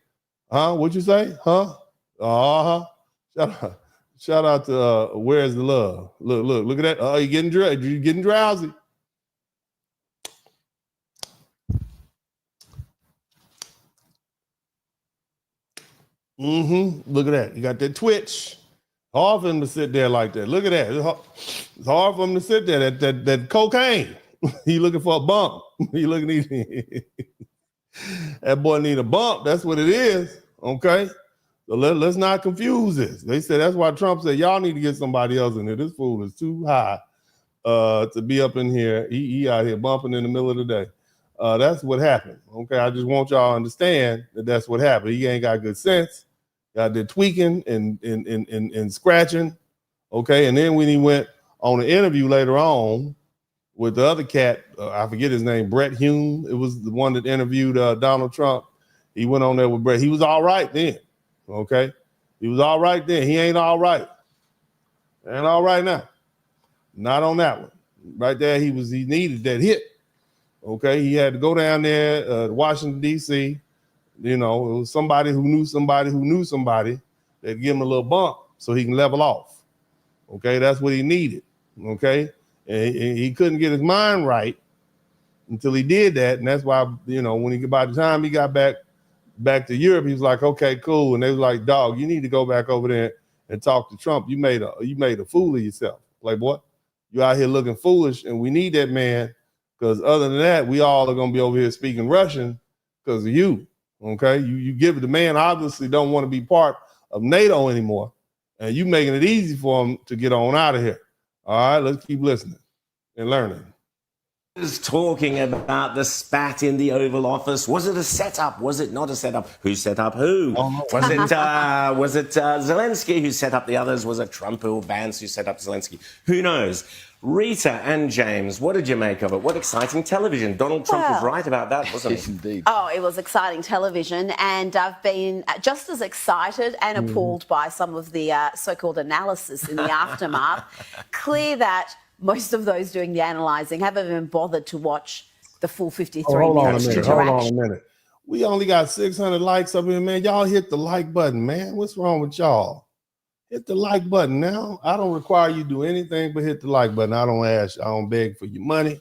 What'd you say? Shout out to Where's the Love? Look at that. Oh, you getting drowsy. Look at that. You got that twitch. Hard for him to sit there like that. Look at that. It's hard for him to sit there. That cocaine. He looking for a bump. He looking that boy need a bump. That's what it is. Okay. So let's not confuse this. They said that's why Trump said y'all need to get somebody else in here. This fool is too high to be up in here. He out here bumping in the middle of the day. That's what happened. Okay. I just want y'all to understand that that's what happened. He ain't got good sense. Got there tweaking and scratching. Okay. And then when he went on an interview later on with the other cat, I forget his name, Brett Hume. It was the one that interviewed Donald Trump. He went on there with Brett. He was all right then. Okay. He was all right then. He ain't all right. Ain't all right now. Not on that one. Right there, he needed that hit. Okay. He had to go down there to Washington, D.C. It was somebody who knew somebody who knew somebody that give him a little bump so he can level off. Okay. That's what he needed. Okay. And he couldn't get his mind right until he did that. And that's why, by the time he got back to Europe, he was like, okay, cool. And they was like, dog, you need to go back over there and talk to Trump. You made a fool of yourself. Like, what? You out here looking foolish, and we need that man, because other than that, we all are going to be over here speaking Russian because of you. Okay? You give it. The man obviously don't want to be part of NATO anymore, and you making it easy for him to get on out of here. All right, let's keep listening and learning. Was talking about the spat in the Oval Office. Was it a setup? Was it not a setup? Who set up who? Was it Zelenskyy who set up the others? Was it Trump or Vance who set up Zelenskyy? Who knows? Rita and James, what did you make of it? What exciting television. Donald Trump was right about that, wasn't he? Indeed. Oh, it was exciting television, and I've been just as excited and appalled by some of the so-called analysis in the aftermath. Clear that most of those doing the analysing haven't even bothered to watch the full 53 minutes. Hold on a minute. We only got 600 likes up here, man. Y'all hit the like button, man. What's wrong with y'all? Hit the like button now. I don't require you to do anything but hit the like button. I don't ask. I don't beg for your money.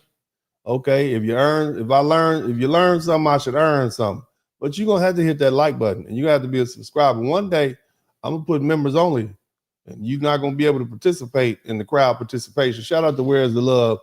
Okay. If you learn something, I should earn something. But you're gonna have to hit that like button, and you have to be a subscriber. One day, I'm gonna put members only, and you're not gonna be able to participate in the crowd participation. Shout out to Where's the Love.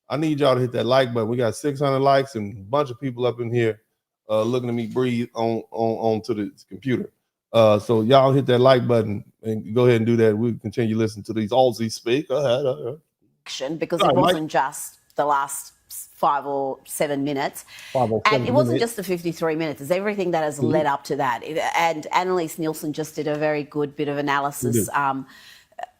I need y'all to hit that like button. We got 600 likes and a bunch of people up in here looking at me breathe onto the computer. So y'all hit that like button and go ahead and do that. We'll continue listening to these Aussies speak. Because it wasn't just the last 5 or 7 minutes. And it wasn't just the 53 minutes. It's everything that has led up to that. And Annalise Nielsen just did a very good bit of analysis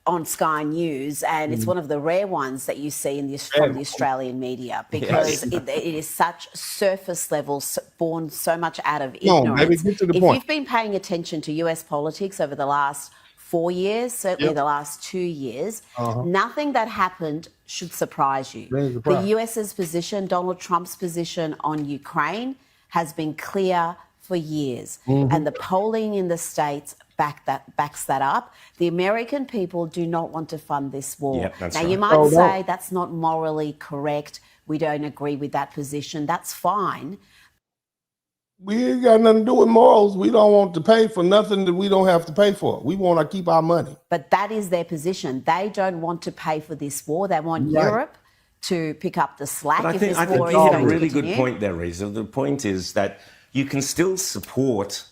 on Sky News, and it's one of the rare ones that you see from the Australian media, because it is such surface level, born so much out of ignorance. If you've been paying attention to US politics over the last 4 years, certainly the last 2 years, nothing that happened should surprise you. The US's position, Donald Trump's position on Ukraine, has been clear for years, and the polling in the States backs that up. The American people do not want to fund this war. Now, you might say that's not morally correct. We don't agree with that position. That's fine. We ain't got nothing to do with morals. We don't want to pay for nothing that we don't have to pay for. We want to keep our money. But that is their position. They don't want to pay for this war. They want Europe to pick up the slack. But I think you have a really good point there, Reza. The point is that you can still support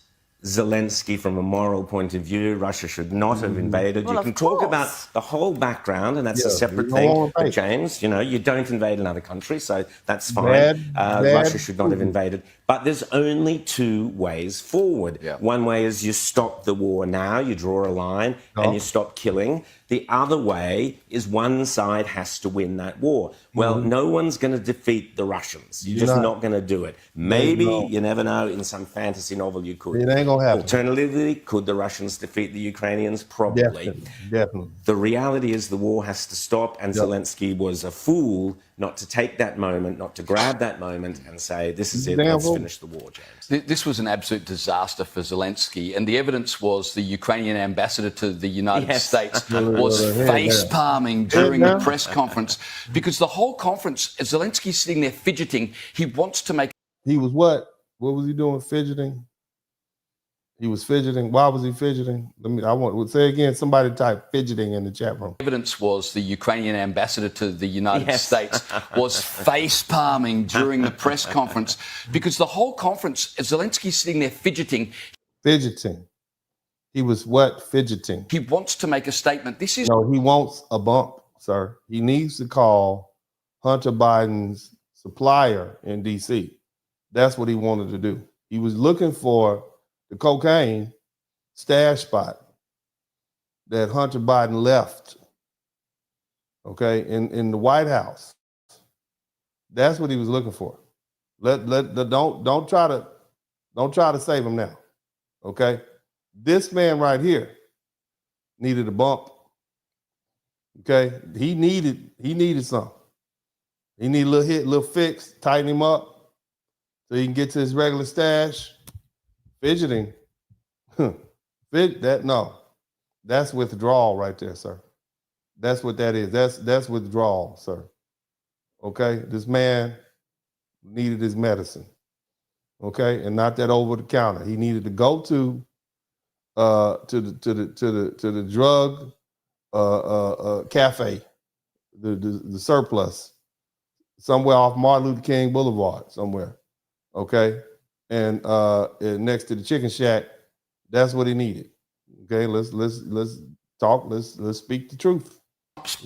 Zelensky from a moral point of view. Russia should not have invaded. Well, you can talk about the whole background, and that's a separate thing. But James, you don't invade another country, so that's fine. Russia should not have invaded. But there's only two ways forward. One way is you stop the war now, you draw a line, and you stop killing. The other way is one side has to win that war. Well, no one's going to defeat the Russians. You're just not going to do it. Maybe, you never know, in some fantasy novel you could. It ain't going to happen. Alternatively, could the Russians defeat the Ukrainians? Probably. Definitely. The reality is the war has to stop, and Zelensky was a fool not to take that moment, not to grab that moment and say, this is it, let's finish the war, James. This was an absolute disaster for Zelensky, and the evidence was the Ukrainian ambassador to the United States was face-palming during the press conference, because the whole conference, Zelensky's sitting there fidgeting. He wants to make... He was what? What was he doing, fidgeting? He was fidgeting. Why was he fidgeting? Say again, somebody type fidgeting in the chat room. Evidence was the Ukrainian ambassador to the United States was face-palming during the press conference, because the whole conference, Zelensky's sitting there fidgeting. Fidgeting. He was what? Fidgeting. He wants to make a statement. This is... No, he wants a bump, sir. He needs to call Hunter Biden's supplier in D.C. That's what he wanted to do. He was looking for the cocaine stash spot that Hunter Biden left, in the White House. That's what he was looking for. Don't try to save him now, okay? This man right here needed a bump, okay? He needed something. He needed a little hit, a little fix, tighten him up so he can get to his regular stash. Fidgeting, that's withdrawal right there, sir. That's what that is. That's withdrawal, sir. Okay, this man needed his medicine, okay, and not that over the counter. He needed to go to the drug cafe, the surplus, somewhere off Martin Luther King Boulevard, somewhere, okay. And next to the chicken shack, that's what he needed. Okay, let's talk. Let's speak the truth.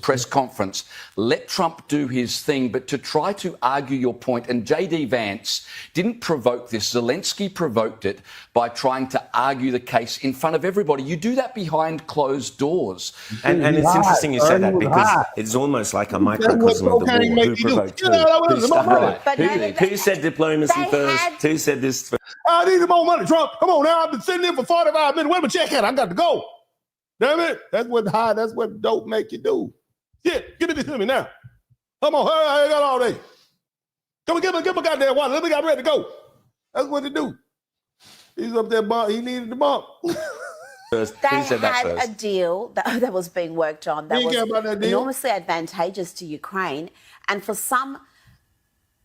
Press conference, let Trump do his thing, but to try to argue your point, and J.D. Vance didn't provoke this. Zelensky provoked it by trying to argue the case in front of everybody. You do that behind closed doors. And it's interesting you say that, because it's almost like a microcosm of the war. Who provoked who? Who said diplomacy first? Who said this first? I need more money, Trump. Come on now. I've been sitting there for 45 minutes. Where my check at? I got to go. Damn it. That's what dope make you do. Shit, give it to me now. Come on, hurry, I ain't got all day. Come on, give me goddamn water. Let me get ready to go. That's what he do. He's up there, he needed the bump. They had a deal that was being worked on that was enormously advantageous to Ukraine. And for some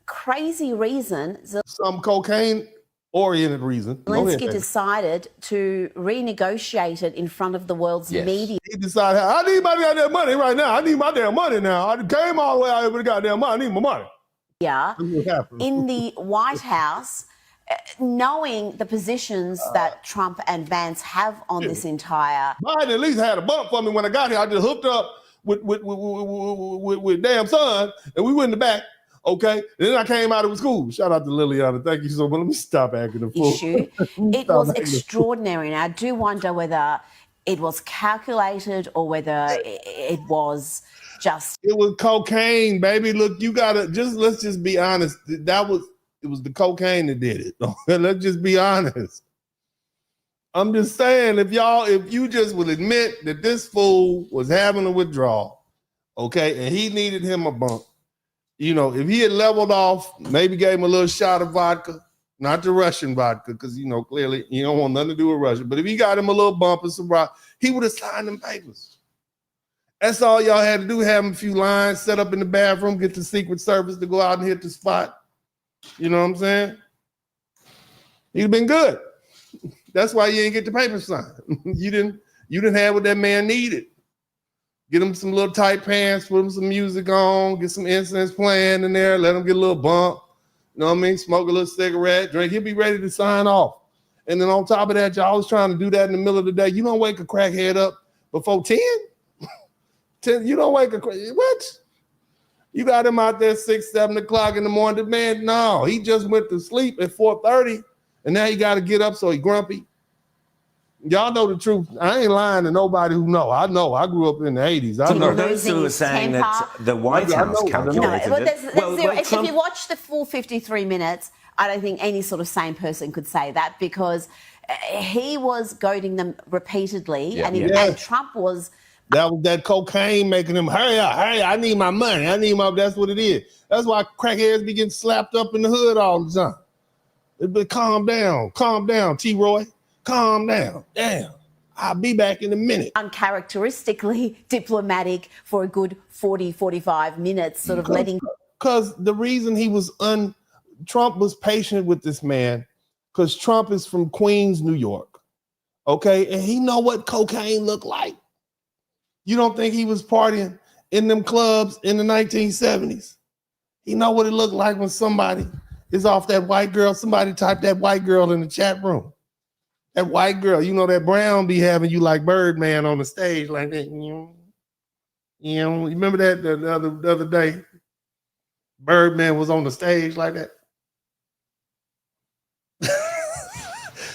crazy reason... Some cocaine-oriented reason. Zelensky decided to renegotiate it in front of the world's media. He decided, I need my goddamn money right now. I need my damn money now. I came all the way out here with the goddamn money. I need my money. Yeah, in the White House, knowing the positions that Trump and Vance have on this entire... Biden at least had a bump for me when I got here. I just hooked up with damn son, and we went in the back. Okay, and then I came out of school. Shout out to Liliana. Thank you so much. Let me stop acting a fool. It was extraordinary. And I do wonder whether it was calculated or whether it was just... It was cocaine, baby. Look, you gotta let's just be honest. It was the cocaine that did it. Let's just be honest. I'm just saying, if you just would admit that this fool was having a withdrawal, okay, and he needed him a bump. If he had leveled off, maybe gave him a little shot of vodka, not the Russian vodka, because, clearly you don't want nothing to do with Russia. But if he got him a little bump and some rock, he would have signed them papers. That's all y'all had to do, have him a few lines, set up in the bathroom, get the Secret Service to go out and hit the spot. You know what I'm saying? He'd been good. That's why you didn't get the paper signed. You didn't have what that man needed. Get him some little tight pants, put him some music on, get some incense playing in there, let him get a little bump. You know what I mean? Smoke a little cigarette, drink. He'll be ready to sign off. And then on top of that, y'all was trying to do that in the middle of the day. You don't wake a crackhead up before 10? 10, you don't wake a crackhead. What? You got him out there 6, 7 o'clock in the morning. Man, no, he just went to sleep at 4:30, and now he got to get up, so he grumpy. Y'all know the truth. I ain't lying to nobody who know. I know. I grew up in the 80s. I know. Those who are saying that the White House calculated it. If you watch the full 53 minutes, I don't think any sort of sane person could say that, because he was goading them repeatedly, and Trump was. That was that cocaine making him hurry up. I need my money. That's what it is. That's why crackheads be getting slapped up in the hood all the time. But calm down, T-Roy. Calm down. Damn. I'll be back in a minute. Uncharacteristically diplomatic for a good 40, 45 minutes, sort of letting. Because the reason Trump was patient with this man, because Trump is from Queens, New York. Okay. And he know what cocaine looked like. You don't think he was partying in them clubs in the 1970s? He know what it looked like when somebody is off that white girl. Somebody type that white girl in the chat room. That white girl, you know, that brown be having you like Birdman on the stage like that. You remember that the other day? Birdman was on the stage like that.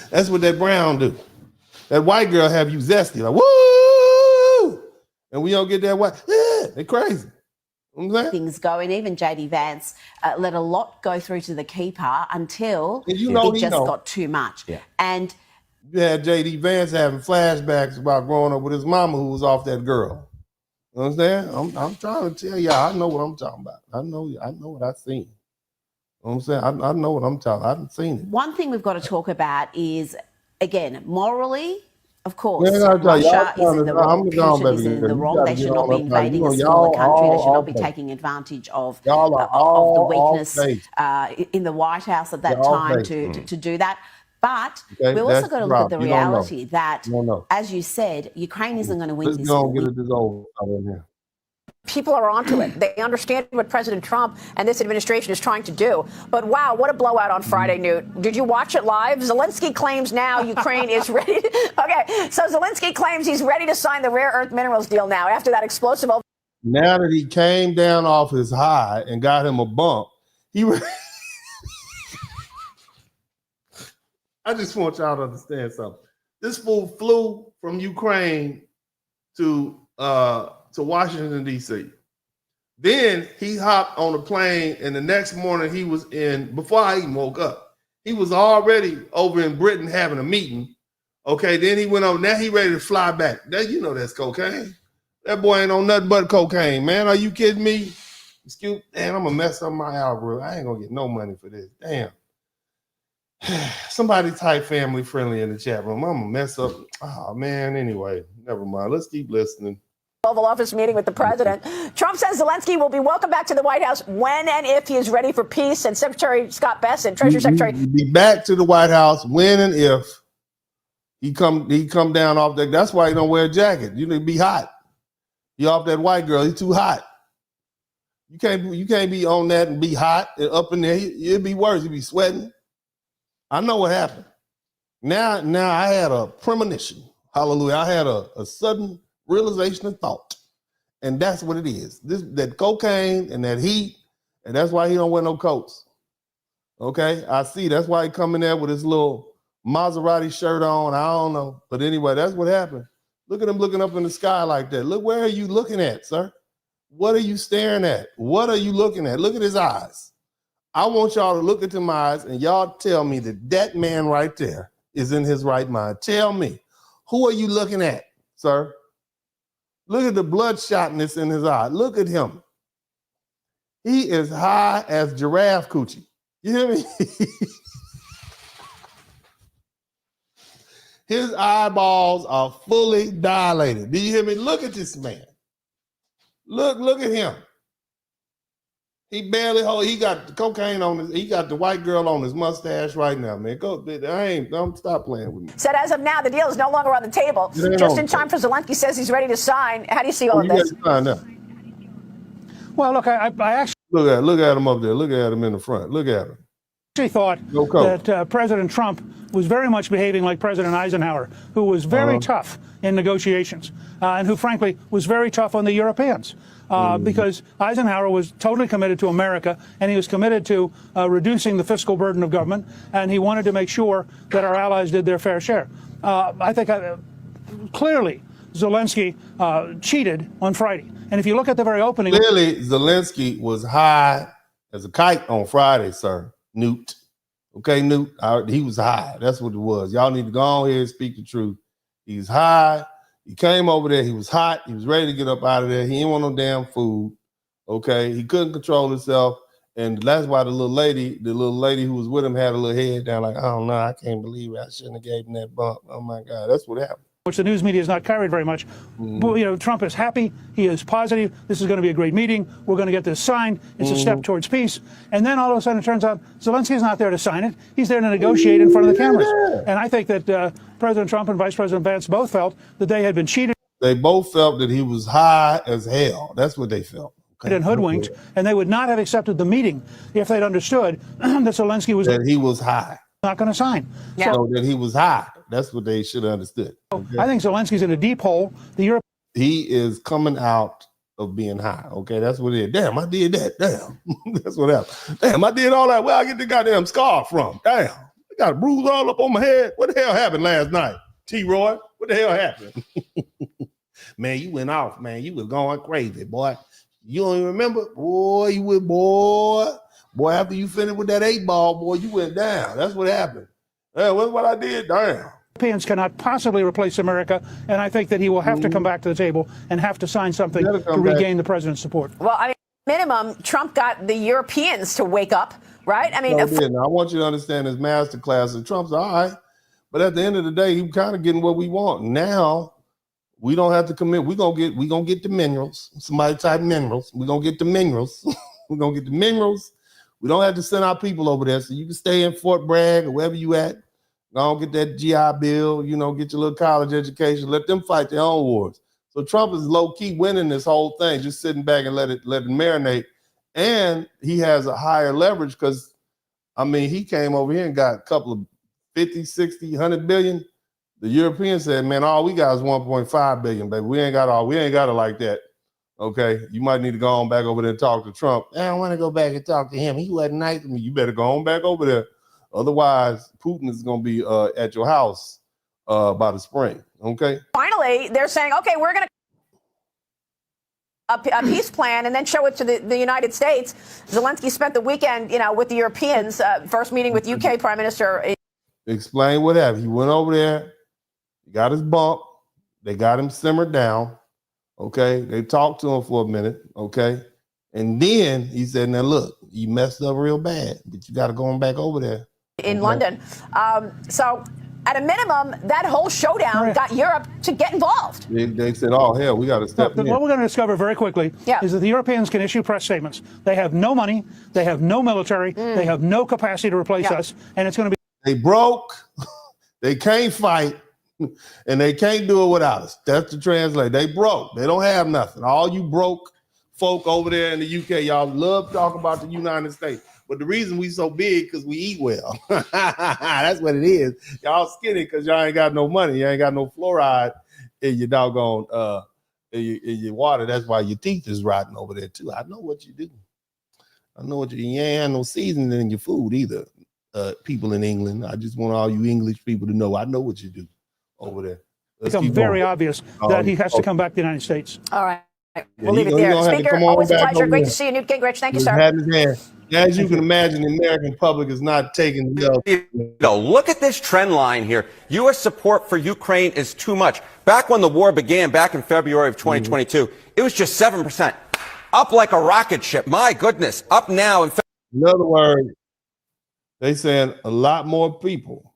That's what that brown do. That white girl have you zesty, like, woo! And we don't get that white, they're crazy. Things going. Even JD Vance let a lot go through to the keeper until it just got too much. Yeah. And yeah, JD Vance having flashbacks about growing up with his mama who was off that girl. You know what I'm saying? I'm trying to tell y'all, I know what I'm talking about. I know what I've seen. You know what I'm saying? I know what I'm talking about. I've seen it. One thing we've got to talk about is, again, morally, of course, Russia is in the wrong. Putin is in the wrong. They should not be invading a smaller country. They should not be taking advantage of the weakness in the White House at that time to do that. But we also got to look at the reality that, as you said, Ukraine isn't going to win this war. People are onto it. They understand what President Trump and this administration is trying to do. But wow, what a blowout on Friday, Newt. Did you watch it live? Zelensky claims now Ukraine is ready. Okay, so Zelensky claims he's ready to sign the rare earth minerals deal now after that explosive. Now that he came down off his high and got him a bump, I just want y'all to understand something. This fool flew from Ukraine to Washington, D.C. Then he hopped on a plane, and the next morning he was before I even woke up, he was already over in Britain having a meeting. Okay, then he went over. Now he ready to fly back. Now, you know that's cocaine. That boy ain't on nothing but cocaine, man. Are you kidding me? Damn, I'm going to mess up my algorithm. I ain't going to get no money for this. Damn. Somebody type family friendly in the chat room. I'm going to mess up. Oh, man. Anyway, never mind. Let's keep listening. Oval Office meeting with the president. Trump says Zelensky will be welcome back to the White House when and if he is ready for peace. And Secretary Scott Bessent, Treasury Secretary, he'll be back to the White House when and if he come down off that. That's why he don't wear a jacket. You need to be hot. You off that white girl. He's too hot. You can't be on that and be hot and up in there. It'd be worse. You'd be sweating. I know what happened. Now I had a premonition. Hallelujah. I had a sudden realization of thought. And that's what it is. That cocaine and that heat, and that's why he don't wear no coats. Okay? I see. That's why he come in there with his little Maserati shirt on. I don't know. But anyway, that's what happened. Look at him looking up in the sky like that. Look, where are you looking at, sir? What are you staring at? What are you looking at? Look at his eyes. I want y'all to look into my eyes and y'all tell me that man right there is in his right mind. Tell me, who are you looking at, sir? Look at the bloodshotness in his eye. Look at him. He is high as giraffe coochie. You hear me? His eyeballs are fully dilated. Do you hear me? Look at this man. Look at him. He barely hold. He got the cocaine on his. He got the white girl on his mustache right now, man. Don't stop playing with me. Said as of now, the deal is no longer on the table. Just in time for Zelensky says he's ready to sign. How do you see all of this? Well, look, I actually look at him up there. Look at him in the front. Look at him. Actually thought that President Trump was very much behaving like President Eisenhower, who was very tough in negotiations and who, frankly, was very tough on the Europeans. Because Eisenhower was totally committed to America, and he was committed to reducing the fiscal burden of government, and he wanted to make sure that our allies did their fair share. I think clearly Zelensky cheated on Friday. And if you look at the very opening... Clearly, Zelensky was high as a kite on Friday, sir. Newt. Okay, Newt? He was high. That's what it was. Y'all need to go on here and speak the truth. He's high. He came over there. He was hot. He was ready to get up out of there. He didn't want no damn food. Okay, he couldn't control himself, and that's why the little lady who was with him had a little head down, like, oh no, I can't believe it. I shouldn't have gave him that bump. Oh my God, that's what happened. Which the news media has not carried very much. But, you know, Trump is happy. He is positive. This is going to be a great meeting. We're going to get this signed. It's a step towards peace. And then all of a sudden it turns out Zelensky's not there to sign it. He's there to negotiate in front of the cameras. And I think that President Trump and Vice President Vance both felt that they had been cheated. They both felt that he was high as hell. That's what they felt. Okay. And hoodwinked, and they would not have accepted the meeting if they'd understood that Zelensky was... That he was high. Not going to sign. Yeah. So that he was high. That's what they should have understood. Okay? I think Zelensky's in a deep hole. He is coming out of being high. Okay, that's what it is. Damn, I did that. Damn, that's what happened. Damn, I did all that. Where I get the goddamn scar from? Damn, I got a bruise all up on my head. What the hell happened last night? T-Roy, what the hell happened? Man, you went off, man. You was going crazy, boy. You don't even remember? Boy, you went, boy. Boy, after you finished with that 8-ball, boy, you went down. That's what happened. Yeah, that's what I did. Damn. Europeans cannot possibly replace America, and I think that he will have to come back to the table and have to sign something to regain the president's support. Well, I mean, minimum, Trump got the Europeans to wake up, right? I mean, I want you to understand his master class, and Trump's all right, but at the end of the day, he's kind of getting what we want. Now, we don't have to commit. We're gonna get the minerals. Somebody type minerals. We're gonna get the minerals. We're gonna get the minerals. We don't have to send our people over there, so you can stay in Fort Bragg or wherever you at. Go get that GI Bill, you know, get your little college education. Let them fight their own wars. So Trump is low key winning this whole thing, just sitting back and let it marinate. And he has a higher leverage because, I mean, he came over here and got a couple of 50, 60, 100 billion. The Europeans said, man, all we got is 1.5 billion, baby. We ain't got it like that. Okay, you might need to go on back over there and talk to Trump. I don't want to go back and talk to him. He wasn't nice to me. You better go on back over there. Otherwise, Putin is going to be at your house by the spring. Okay. Finally, they're saying, okay, we're going to a peace plan and then show it to the United States. Zelensky spent the weekend, you know, with the Europeans. First meeting with UK Prime Minister. Explain what happened. He went over there. He got his bump. They got him simmered down. Okay. They talked to him for a minute. Okay. And then he said, now look, you messed up real bad, but you got to go on back over there. In London. So at a minimum, that whole showdown got Europe to get involved. They said, oh, hell, we got to step in. What we're going to discover very quickly is that the Europeans can issue press statements. They have no money. They have no military. They have no capacity to replace us. And it's going to be. They broke. They can't fight. And they can't do it without us. That's the translate. They broke. They don't have nothing. All you broke folk over there in the UK, y'all love talking about the United States. But the reason we so big because we eat well. That's what it is. Y'all skinny because y'all ain't got no money. You ain't got no fluoride in your doggone in your water. That's why your teeth is rotting over there too. I know what you do. I know what you ain't have no seasoning in your food either. People in England. I just want all you English people to know I know what you do over there. It's become very obvious that he has to come back to the United States. All right. We'll leave it there. Speaker, always a pleasure. Great to see you, Newt Gingrich. Thank you, sir. As you can imagine, the American public is not taking No, look at this trend line here. U.S. support for Ukraine is too much. Back when the war began, back in February of 2022, it was just 7%. Up like a rocket ship. My goodness. Up now. In other words, they saying a lot more people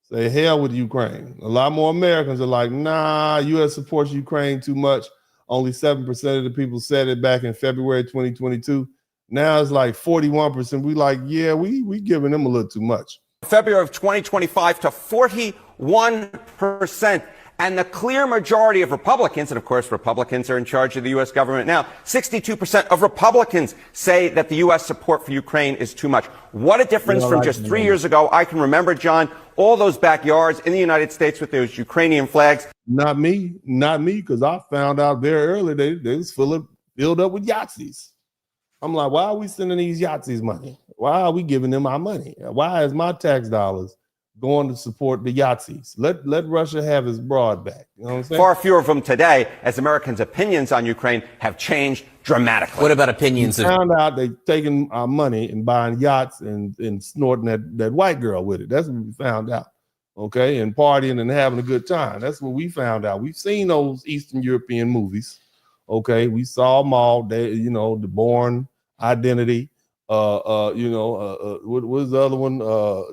say hell with Ukraine. A lot more Americans are like, nah, U.S. supports Ukraine too much. Only 7% of the people said it back in February 2022. Now it's like 41%. We like, yeah, we giving them a little too much. February of 2025 to 41%. And the clear majority of Republicans, and of course Republicans are in charge of the U.S. government now, 62% of Republicans say that the U.S. support for Ukraine is too much. What a difference from just 3 years ago. I can remember, John, all those backyards in the United States with those Ukrainian flags. Not me, because I found out very early they was filled up with Yahtzees. I'm like, why are we sending these Yahtzees money? Why are we giving them our money? Why is my tax dollars going to support the Yahtzees? Let Russia have his broad back. You know what I'm saying? Far fewer of them today, as Americans' opinions on Ukraine have changed dramatically. What about opinions? We found out they taking our money and buying yachts and snorting that white girl with it. That's what we found out. Okay, and partying and having a good time. That's what we found out. We've seen those Eastern European movies. Okay, we saw them all. They, the Bourne Identity. What was the other one?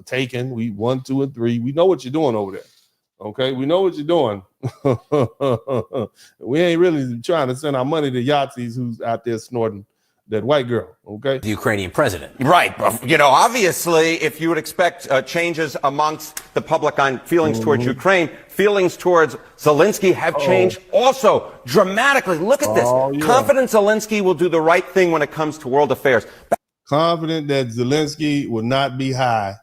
Taken. 1, 2, and 3. We know what you're doing over there. Okay, we know what you're doing. We ain't really trying to send our money to Yahtzees who's out there snorting that white girl. Okay, the Ukrainian president. Right. Obviously, if you would expect changes amongst the public on feelings towards Ukraine, feelings towards Zelenskyy have changed also dramatically. Look at this. Yeah. Confident Zelenskyy will do the right thing when it comes to world affairs. Confident that Zelenskyy will not be high,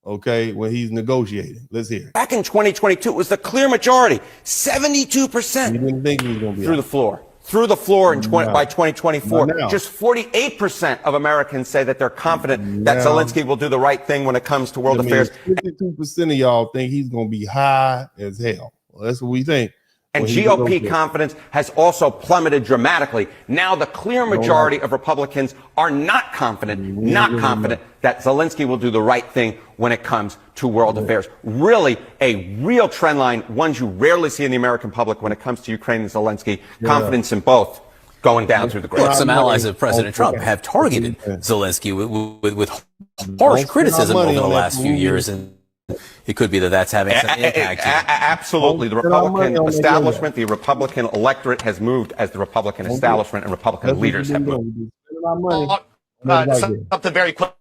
okay, when he's negotiating. Let's hear it. Back in 2022, it was the clear majority, 72%. You didn't think he was going to be through the floor. Through the floor by 2024. Just 48% of Americans say that they're confident that Zelenskyy will do the right thing when it comes to world affairs. 52% of y'all think he's going to be high as hell. Well, that's what we think. And GOP confidence has also plummeted dramatically. Now the clear majority of Republicans are not confident that Zelenskyy will do the right thing when it comes to world affairs. Really a real trend line, ones you rarely see in the American public when it comes to Ukraine and Zelenskyy. Confidence in both going down through the grades. Look, some allies of President Trump have targeted Zelenskyy with harsh criticism over the last few years, and it could be that that's having some impact here. Absolutely. The Republican establishment, the Republican electorate has moved as the Republican establishment and Republican leaders have moved. Something very quick.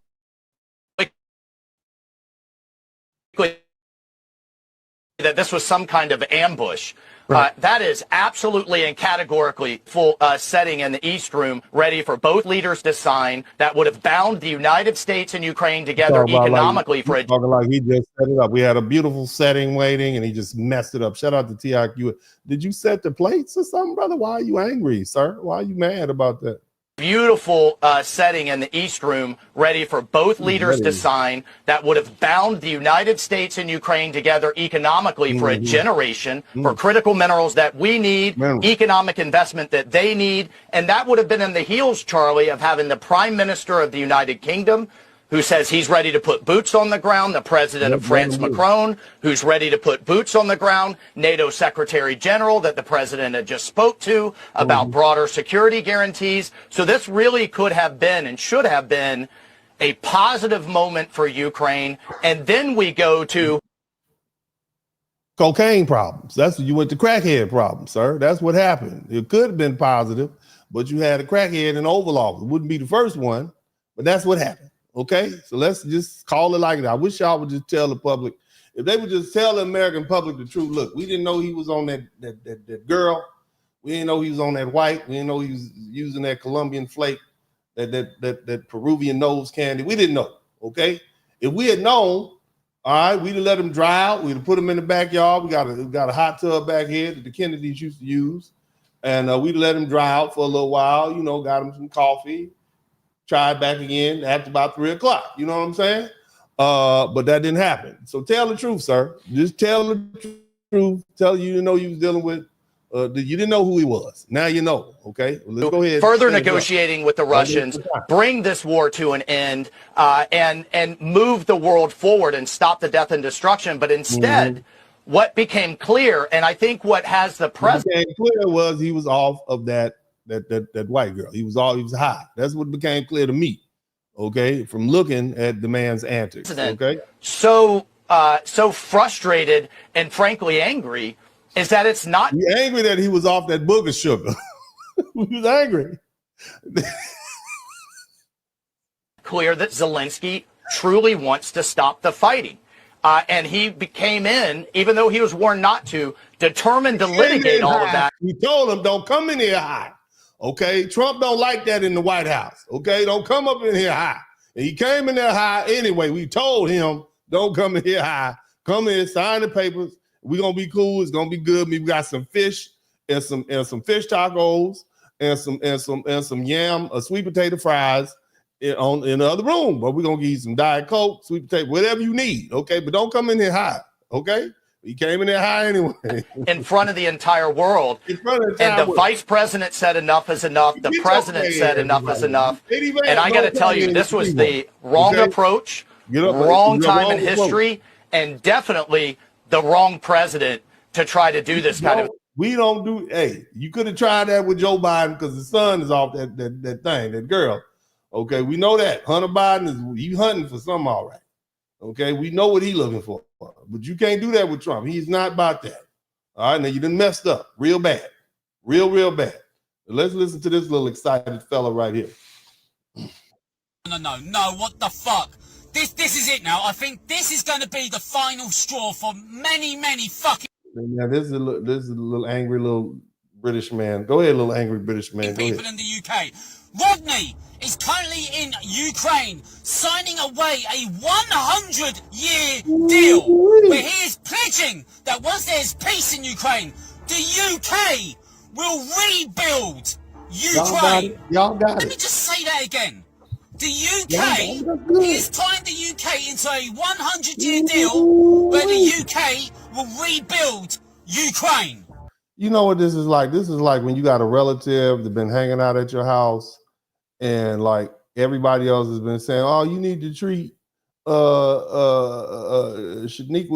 That this was some kind of ambush. Right. That is absolutely and categorically full setting in the East Room, ready for both leaders to sign. That would have bound the United States and Ukraine together economically for a. Talking like he just set it up. We had a beautiful setting waiting, and he just messed it up. Shout out to TIQ. Did you set the plates or something, brother? Why are you angry, sir? Why are you mad about that? Beautiful setting in the East Room, ready for both leaders to sign. That would have bound the United States and Ukraine together economically for a generation, for critical minerals that we need, economic investment that they need. And that would have been in the heels, Charlie, of having the Prime Minister of the United Kingdom, who says he's ready to put boots on the ground, the president of France, Macron, who's ready to put boots on the ground, NATO Secretary General that the president had just spoke to about broader security guarantees. So this really could have been and should have been a positive moment for Ukraine. And then we go to cocaine problems. That's what you went to crackhead problems, sir. That's what happened. It could have been positive, but you had a crackhead in the Oval Office. It wouldn't be the first one, but that's what happened. Okay, so let's just call it like that. I wish y'all would just tell the public. If they would just tell the American public the truth. Look, we didn't know he was on that girl. We didn't know he was on that white. We didn't know he was using that Colombian flake, that Peruvian nose candy. We didn't know. Okay, if we had known, all right, we'd have let him dry out. We'd have put him in the backyard. We got a hot tub back here that the Kennedys used to use, and we'd let him dry out for a little while. Got him some coffee. Tried back again after about 3 o'clock. You know what I'm saying? But that didn't happen. So tell the truth, sir. Just tell the truth. Tell you know you was dealing with. You didn't know who he was. Now you know. Okay. Well, let's go ahead. Further negotiating with the Russians, bring this war to an end, and move the world forward and stop the death and destruction. But instead, what became clear, and I think what has the president became clear was he was off of that white girl. He was high. That's what became clear to me. Okay, from looking at the man's antics. Okay, so frustrated and frankly angry is that it's not. He's angry that he was off that booger sugar. He was angry. clear that Zelenskyy truly wants to stop the fighting. And he came in, even though he was warned not to, determined to litigate all of that. We told him, don't come in here high. Okay? Trump don't like that in the White House. Okay? Don't come up in here high. And he came in there high anyway. We told him, don't come in here high. Come in, sign the papers. We're going to be cool. It's going to be good. We got some fish and some fish tacos and some yam, sweet potato fries in the other room. But we're going to give you some Diet Coke, sweet potato, whatever you need. Okay? But don't come in here high. Okay? He came in there high anyway. In front of the entire world. In front of the and the vice president said enough is enough. The president said enough is enough. And I got to tell you, this was the wrong approach, wrong time in history, and definitely the wrong president to try to do this kind of. We don't do. Hey, you could have tried that with Joe Biden because the son is off that thing, that girl. Okay, we know that Hunter Biden is hunting for something, all right. Okay, we know what he's looking for, but you can't do that with Trump. He's not about that. All right, now you done messed up real bad, real bad. Let's listen to this little excited fella right here. No, what the fuck? This is it now. I think this is going to be the final straw for many fucking. Now this is a little angry little British man. Go ahead, little angry British man. Go people ahead. in the UK. Rodney is currently in Ukraine signing away a 100-year deal where he is pledging that once there's peace in Ukraine, the UK will rebuild Ukraine. Y'all got it. Let me just say that again. The UK, he is tying the UK into a 100-year deal where the UK will rebuild Ukraine. You know what this is like? This is like when you got a relative that's been hanging out at your house and like everybody else has been saying, oh, you need to treat Shaniqua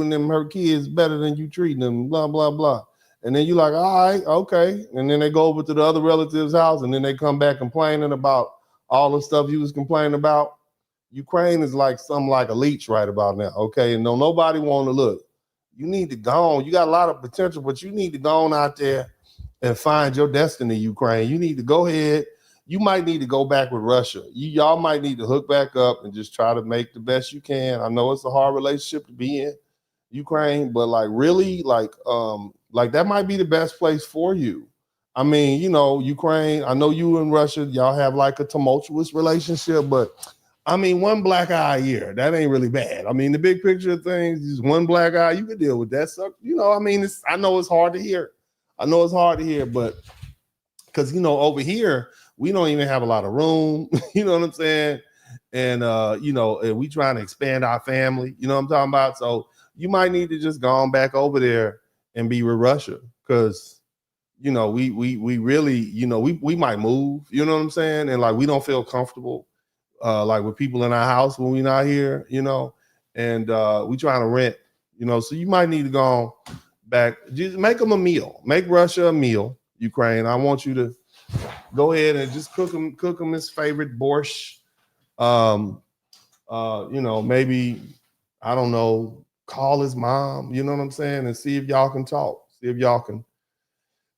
and them, her kids better than you treating them, blah, blah, blah. And then you're like, all right, okay. And then they go over to the other relative's house and then they come back complaining about all the stuff you was complaining about. Ukraine is like something like a leech right about now, okay? And nobody want to look. You need to go on. You got a lot of potential, but you need to go on out there and find your destiny, Ukraine. You need to go ahead. You might need to go back with Russia. Y'all might need to hook back up and just try to make the best you can. I know it's a hard relationship to be in, Ukraine, but like really, like that might be the best place for you. I mean, you know, Ukraine, I know you and Russia, y'all have like a tumultuous relationship, but I mean, one black eye a year, that ain't really bad. I mean, the big picture of things, just one black eye, you could deal with that stuff. You know, I mean, I know it's hard to hear. But because, you know, over here, we don't even have a lot of room, you know what I'm saying? And, you know, and we trying to expand our family, you know what I'm talking about? So you might need to just go on back over there and be with Russia because, you know, we really, you know, we might move, you know what I'm saying? And like, we don't feel comfortable, like with people in our house when we're not here, you know, and we trying to rent, you know, so you might need to go back, just make them a meal, make Russia a meal, Ukraine. I want you to go ahead and just cook him his favorite borscht. You know, maybe, I don't know, call his mom, you know what I'm saying? And see if y'all can talk, see if y'all can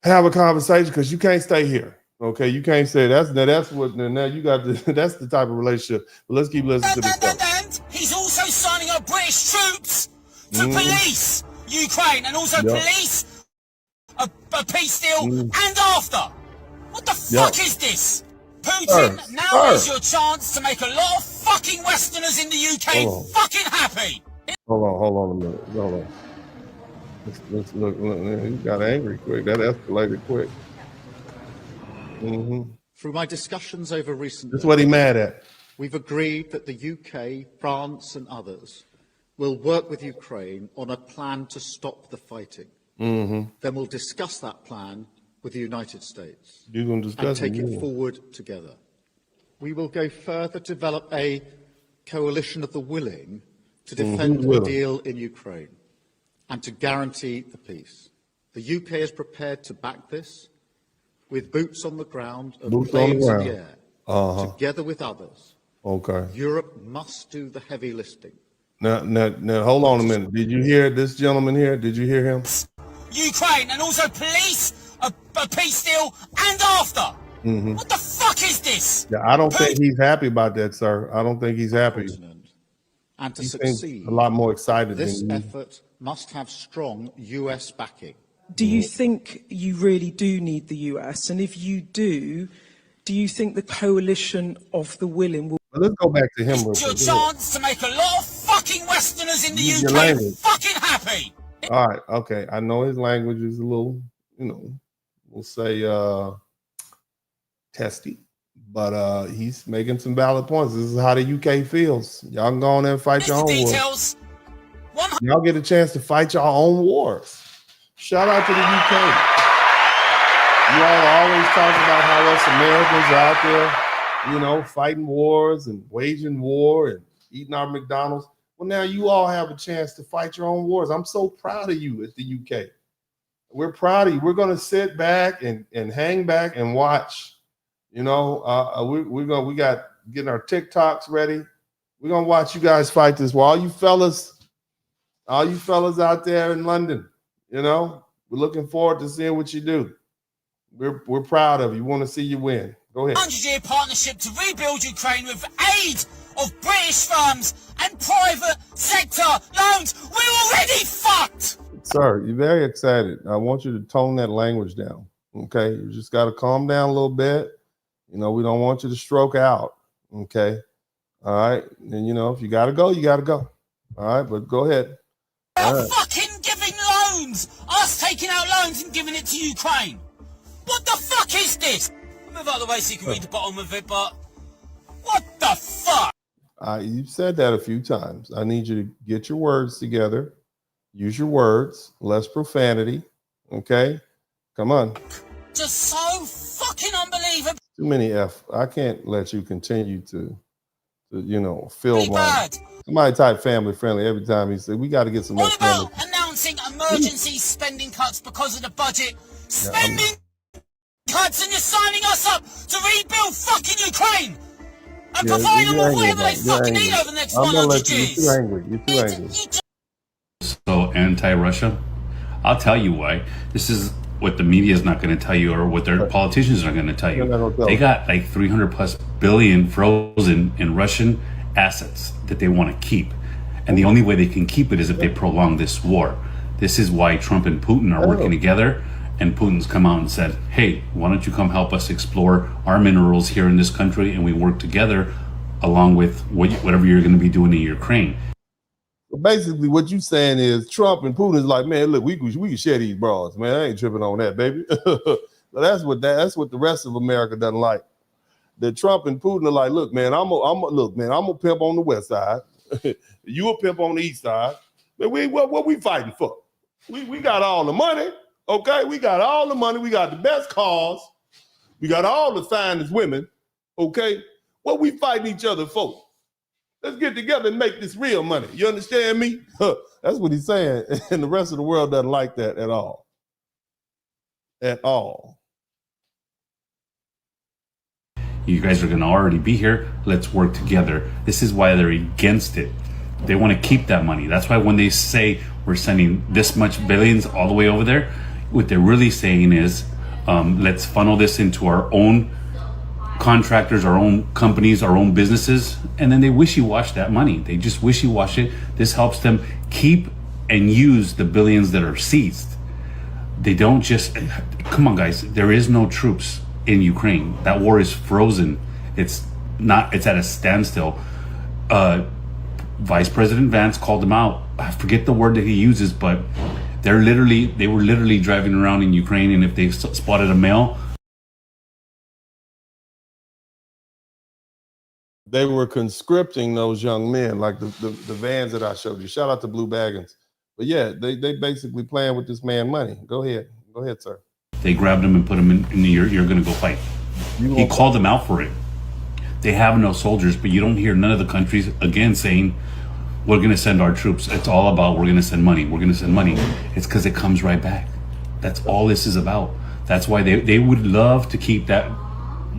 have a conversation, because you can't stay here. Okay, you can't say that's what now you got that's the type of relationship. But let's keep listening to this stuff. And he's also signing up British troops to police Ukraine and also police a peace deal and after. What the fuck is this? Putin, now is your chance to make a lot of fucking Westerners in the UK fucking happy. Hold on a minute. Hold on. Let's look. He got angry quick. That escalated quick. Through my discussions over recent That's what he mad at. We've agreed that the UK, France and others will work with Ukraine on a plan to stop the fighting. Then we'll discuss that plan with the United States and take it forward together. We will go further to develop a coalition of the willing to defend the deal in Ukraine and to guarantee the peace. The UK is prepared to back this with boots on the ground and planes in the air, together with others. Okay. Europe must do the heavy lifting. Now, hold on a minute. Did you hear this gentleman here? Did you hear him? Ukraine and also police a peace deal and after. What the fuck is this? Yeah, I don't think he's happy about that, sir. I don't think he's happy. And to He seems succeed, a lot more excited this than you. effort must have strong US backing. Do you think you really do need the US? And if you do you think the coalition of the willing will... Well, let's go back to him. It's your chance to make a lot of fucking Westerners in the UK fucking happy. All right, okay. I know his language is a little, we'll say testy, but he's making some valid points. This is how the UK feels. Y'all can go on there and fight your own wars. Y'all get a chance to fight your own wars. Shout out to the UK. You all are always talking about how us Americans are out there, fighting wars and waging war and eating our McDonald's. Well, now you all have a chance to fight your own wars. I'm so proud of you at the UK. We're proud of you. We're going to sit back and hang back and watch. We got getting our TikToks ready. We're going to watch you guys fight this war. All you fellas out there in London, we're looking forward to seeing what you do. We're proud of you. We want to see you win. Go ahead. 100-year partnership to rebuild Ukraine with aid of British firms and private sector loans. We're already fucked. Sir, you're very excited. I want you to tone that language down. Okay, you just got to calm down a little bit. We don't want you to stroke out. Okay, all right. And if you got to go, you got to go. All right, but go ahead. All right. Fucking giving loans. Us taking out loans and giving it to Ukraine. What the fuck is this? Move out of the way so you can read the bottom of it, but what the fuck? You've said that a few times. I need you to get your words together. Use your words, less profanity. Okay? Come on. Just so fucking unbelievable. Too many F. I can't let you continue to fill my. Somebody type family friendly every time he said, we got to get some more family. What about announcing emergency spending cuts because of the budget? Spending cuts, and you're signing us up to rebuild fucking Ukraine and provide them with whatever they fucking need over the next 100 years. You're too angry. You're too angry. So anti-Russia? I'll tell you why. This is what the media is not going to tell you, or what their politicians are going to tell you. They got like 300 plus billion frozen in Russian assets that they want to keep. And the only way they can keep it is if they prolong this war. This is why Trump and Putin are working together. And Putin's come out and said, hey, why don't you come help us explore our minerals here in this country, and we work together along with whatever you're going to be doing in Ukraine. Well, basically, what you're saying is Trump and Putin is like, man, look, we can share these broads, man. I ain't tripping on that, baby. That's what the rest of America doesn't like. That Trump and Putin are like, look, man, I'm a pimp on the west side. You a pimp on the east side. Man, what we fighting for? We got all the money. Okay, we got all the money. We got the best cars. We got all the finest women. Okay, what we fighting each other for? Let's get together and make this real money. You understand me? That's what he's saying. And the rest of the world doesn't like that at all. At all. You guys are going to already be here. Let's work together. This is why they're against it. They want to keep that money. That's why when they say we're sending this much billions all the way over there, what they're really saying is, let's funnel this into our own contractors, our own companies, our own businesses, and then they wishy-wash that money. They just wishy-wash it. This helps them keep and use the billions that are seized. They don't just, come on guys, there is no troops in Ukraine. That war is frozen. It's at a standstill. Vice President Vance called them out. I forget the word that he uses, but they were literally driving around in Ukraine, and if they spotted a male, they were conscripting those young men, like the vans that I showed you. Shout out to Blue Baggins. But yeah, they basically playing with this man money. Go ahead, sir. They grabbed him and put him in you're going to go fight. He called them out for it. They have no soldiers, but you don't hear none of the countries again saying, we're going to send our troops. It's all about, we're going to send money. We're going to send money. It's because it comes right back. That's all this is about. That's why they would love to keep that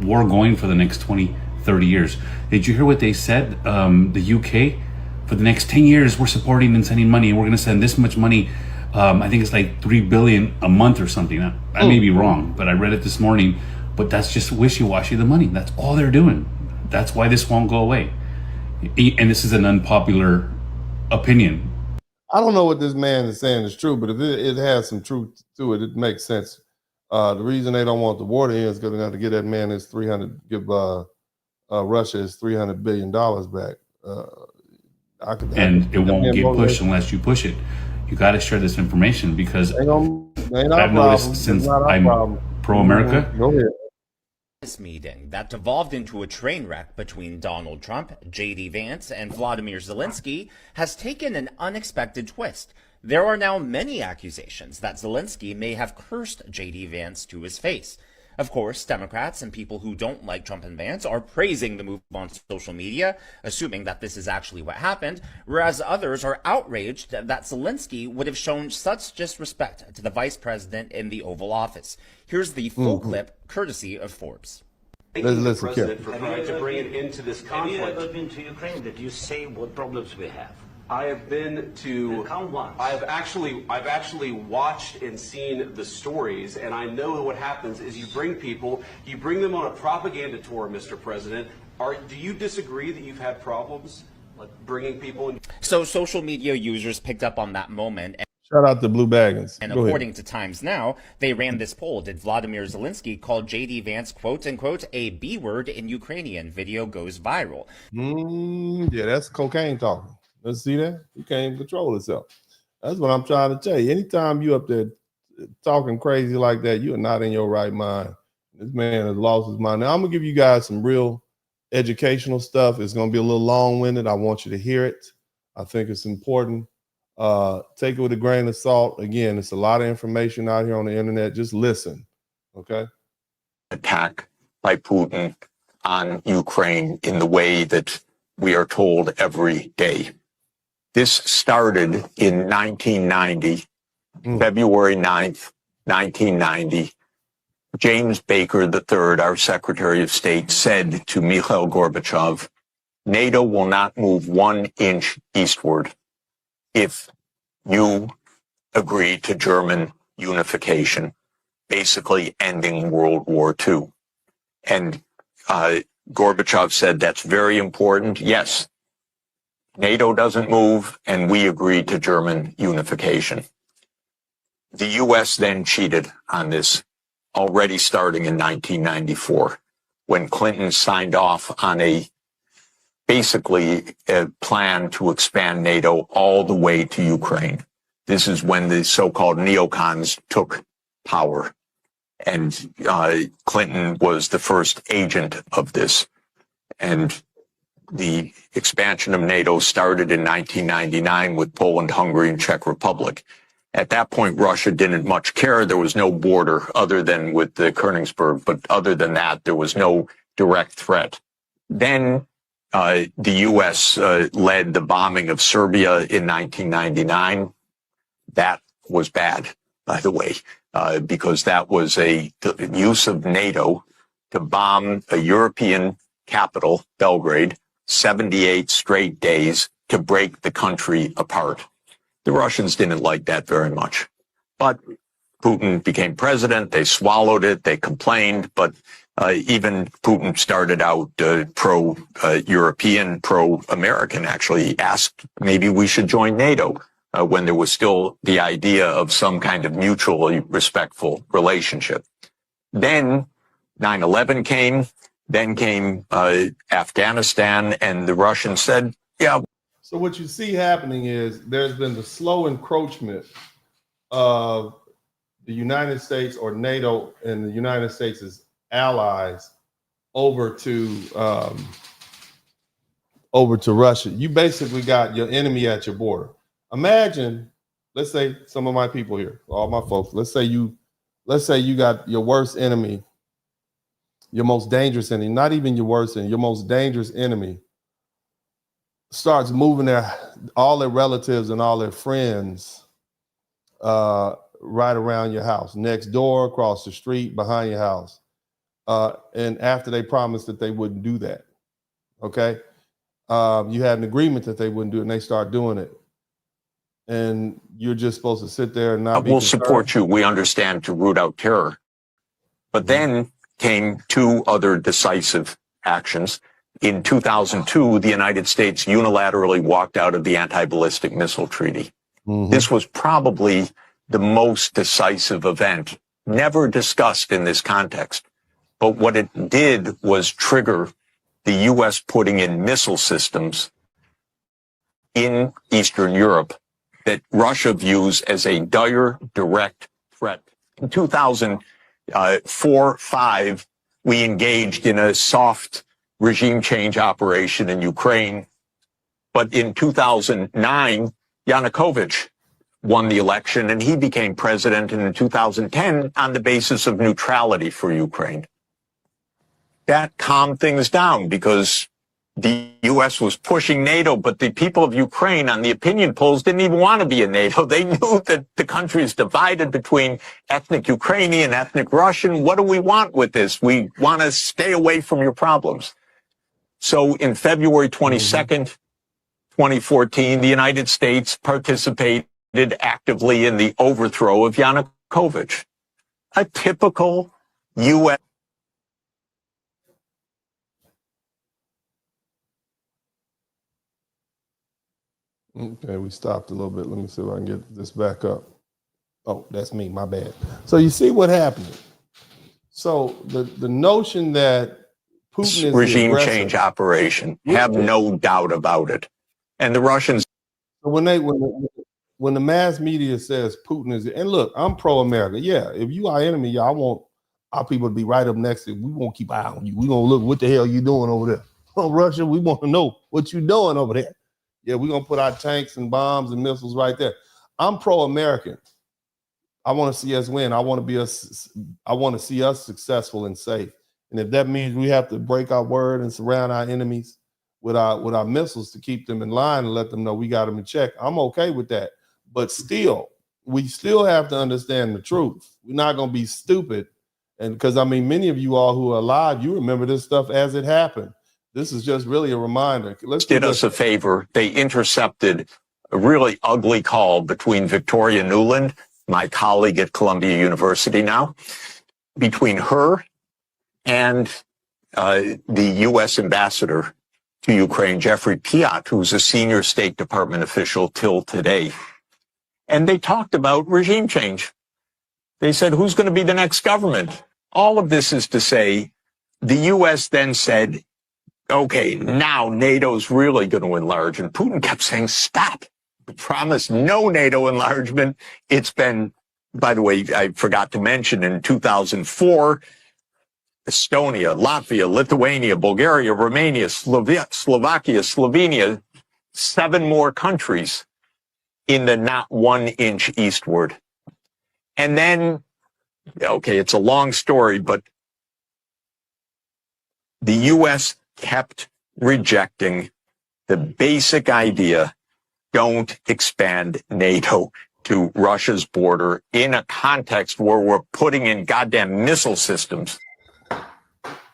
war going for the next 20, 30 years. Did you hear what they said? The UK, for the next 10 years, we're supporting and sending money. And we're going to send this much money. I think it's like $3 billion a month or something. I may be wrong, but I read it this morning. But that's just wishy-washy, the money. That's all they're doing. That's why this won't go away. And this is an unpopular opinion. I don't know what this man is saying is true, but if it has some truth to it, it makes sense. The reason they don't want the war to end is because they're going to give that man his Russia his $300 billion back. And it won't get pushed unless you push it. You got to share this information because I've noticed since I'm pro-America. Go ahead. This meeting that devolved into a train wreck between Donald Trump, J.D. Vance, and Vladimir Zelenskyy has taken an unexpected twist. There are now many accusations that Zelenskyy may have cursed J.D. Vance to his face. Of course, Democrats and people who don't like Trump and Vance are praising the move on social media, assuming that this is actually what happened, whereas others are outraged that Zelenskyy would have shown such disrespect to the vice president in the Oval Office. Here's the full clip, courtesy of Forbes. Let's President for trying to bring it into this conflict. Have you ever been to Ukraine? Did you say what problems we have? I have been to. Count once. I've actually watched and seen the stories, and I know what happens is you bring them on a propaganda tour, Mr. President. Do you disagree that you've had problems like bringing people in? So social media users picked up on that moment. Shout out to Blue Baggins. And according to Times Now, they ran this poll. Did Vladimir Zelenskyy call J.D. Vance, quote unquote, a B word in Ukrainian? Video goes viral. Yeah, that's cocaine talking. Let's see that. You can't even control yourself. That's what I'm trying to tell you. Anytime you up there talking crazy like that, you are not in your right mind. This man has lost his mind. Now, I'm going to give you guys some real educational stuff. It's going to be a little long-winded. I want you to hear it. I think it's important. Take it with a grain of salt. Again, it's a lot of information out here on the internet. Just listen, okay? Attack by Putin on Ukraine in the way that we are told every day. This started in 1990, February 9th, 1990. James Baker III, our Secretary of State, said to Mikhail Gorbachev, NATO will not move 1 inch eastward if you agree to German unification, basically ending World War II. And Gorbachev said, that's very important. Yes, NATO doesn't move, and we agreed to German unification. The U.S. then cheated on this, already starting in 1994, when Clinton signed off on basically a plan to expand NATO all the way to Ukraine. This is when the so-called neocons took power. And Clinton was the first agent of this. And the expansion of NATO started in 1999 with Poland, Hungary, and Czech Republic. At that point, Russia didn't much care. There was no border other than with the Königsberg. But other than that, there was no direct threat. Then the U.S. led the bombing of Serbia in 1999. That was bad, by the way, because that was the use of NATO to bomb a European capital, Belgrade, 78 straight days to break the country apart. The Russians didn't like that very much. But Putin became president. They swallowed it. They complained. But even Putin started out pro-European, pro-American, actually asked maybe we should join NATO when there was still the idea of some kind of mutually respectful relationship. Then 9/11 came. Then came Afghanistan, and the Russians said, yeah. So what you see happening is there's been the slow encroachment of the United States or NATO and the United States' allies over to Russia. You basically got your enemy at your border. Imagine, let's say some of my people here, all my folks, let's say you got your worst enemy, your most dangerous enemy, not even your worst enemy, your most dangerous enemy starts moving all their relatives and all their friends right around your house, next door, across the street, behind your house. And after they promised that they wouldn't do that, okay? You had an agreement that they wouldn't do it, and they start doing it. And you're just supposed to sit there and not be We'll concerned. support you. We understand to root out terror. But then came two other decisive actions. In 2002, the United States unilaterally walked out of the Anti-Ballistic Missile Treaty. This was probably the most decisive event, never discussed in this context. But what it did was trigger the U.S. putting in missile systems in Eastern Europe that Russia views as a dire, direct threat. In 2004-5, we engaged in a soft regime change operation in Ukraine. But in 2009, Yanukovych won the election and he became president in 2010 on the basis of neutrality for Ukraine. That calmed things down because the U.S. was pushing NATO, but the people of Ukraine on the opinion polls didn't even want to be in NATO. They knew that the country is divided between ethnic Ukrainian, ethnic Russian. What do we want with this? We want to stay away from your problems. So in February 22nd, 2014, the United States participated actively in the overthrow of Yanukovych, a typical U.S. Okay, we stopped a little bit. Let me see if I can get this back up. Oh, that's me, my bad. So you see what happened. So the notion that Putin is regime change operation, have no doubt about it. And the Russians, when the mass media says Putin is, and look, I'm pro-America. Yeah, if you our enemy, I want our people to be right up next to you. We won't keep an eye on you. We gonna look what the hell you doing over there. Oh, Russia, we want to know what you doing over there. Yeah, we're gonna put our tanks and bombs and missiles right there. I'm pro-American. I want to see us win. I want to see us successful and safe. And if that means we have to break our word and surround our enemies with our missiles to keep them in line and let them know we got them in check, I'm okay with that. But still, we still have to understand the truth. We're not gonna be stupid. And because I mean, many of you all who are alive, you remember this stuff as it happened. This is just really a reminder. Let's did us a favor. They intercepted a really ugly call between Victoria Nuland, my colleague at Columbia University now, between her and the U.S. ambassador to Ukraine, Jeffrey Piat, who's a senior State Department official till today. And they talked about regime change. They said, who's going to be the next government? All of this is to say, the U.S. then said, okay, now NATO's really going to enlarge. And Putin kept saying, stop. We promise no NATO enlargement. It's been, by the way, I forgot to mention in 2004, Estonia, Latvia, Lithuania, Bulgaria, Romania, Slovakia, Slovenia, 7 more countries in the not 1 inch eastward. And then, okay, it's a long story, but the U.S. kept rejecting the basic idea, don't expand NATO to Russia's border in a context where we're putting in goddamn missile systems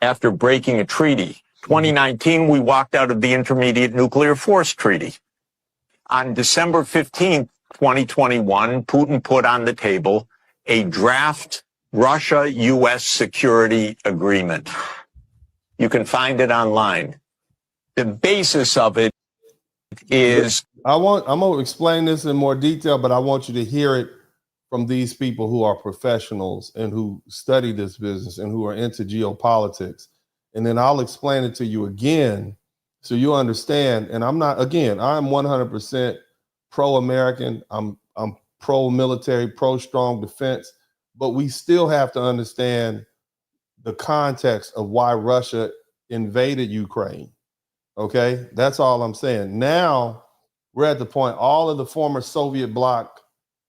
after breaking a treaty. 2019, we walked out of the Intermediate Nuclear Force Treaty. On December 15th, 2021, Putin put on the table a draft Russia-U.S. security agreement. You can find it online. The basis of it is... I'm going to explain this in more detail, but I want you to hear it from these people who are professionals and who study this business and who are into geopolitics. And then I'll explain it to you again so you understand. And I'm 100% pro-American. I'm pro-military, pro-strong defense. But we still have to understand the context of why Russia invaded Ukraine. Okay, that's all I'm saying. Now we're at the point, all of the former Soviet bloc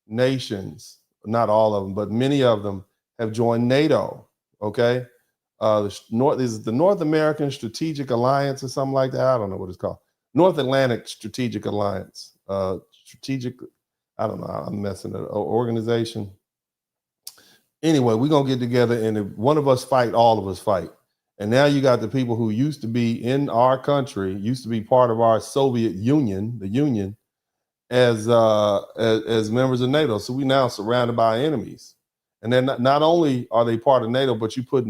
nations, not all of them, but many of them have joined NATO. Okay, is the North American Strategic Alliance or something like that? I don't know what it's called. North Atlantic Strategic Alliance, I don't know. I'm messing it up. Organization. Anyway, we're going to get together, and if one of us fight, all of us fight. And now you got the people who used to be in our country, used to be part of our Soviet Union, the Union, as members of NATO. So we now surrounded by enemies. And then not only are they part of NATO, but you put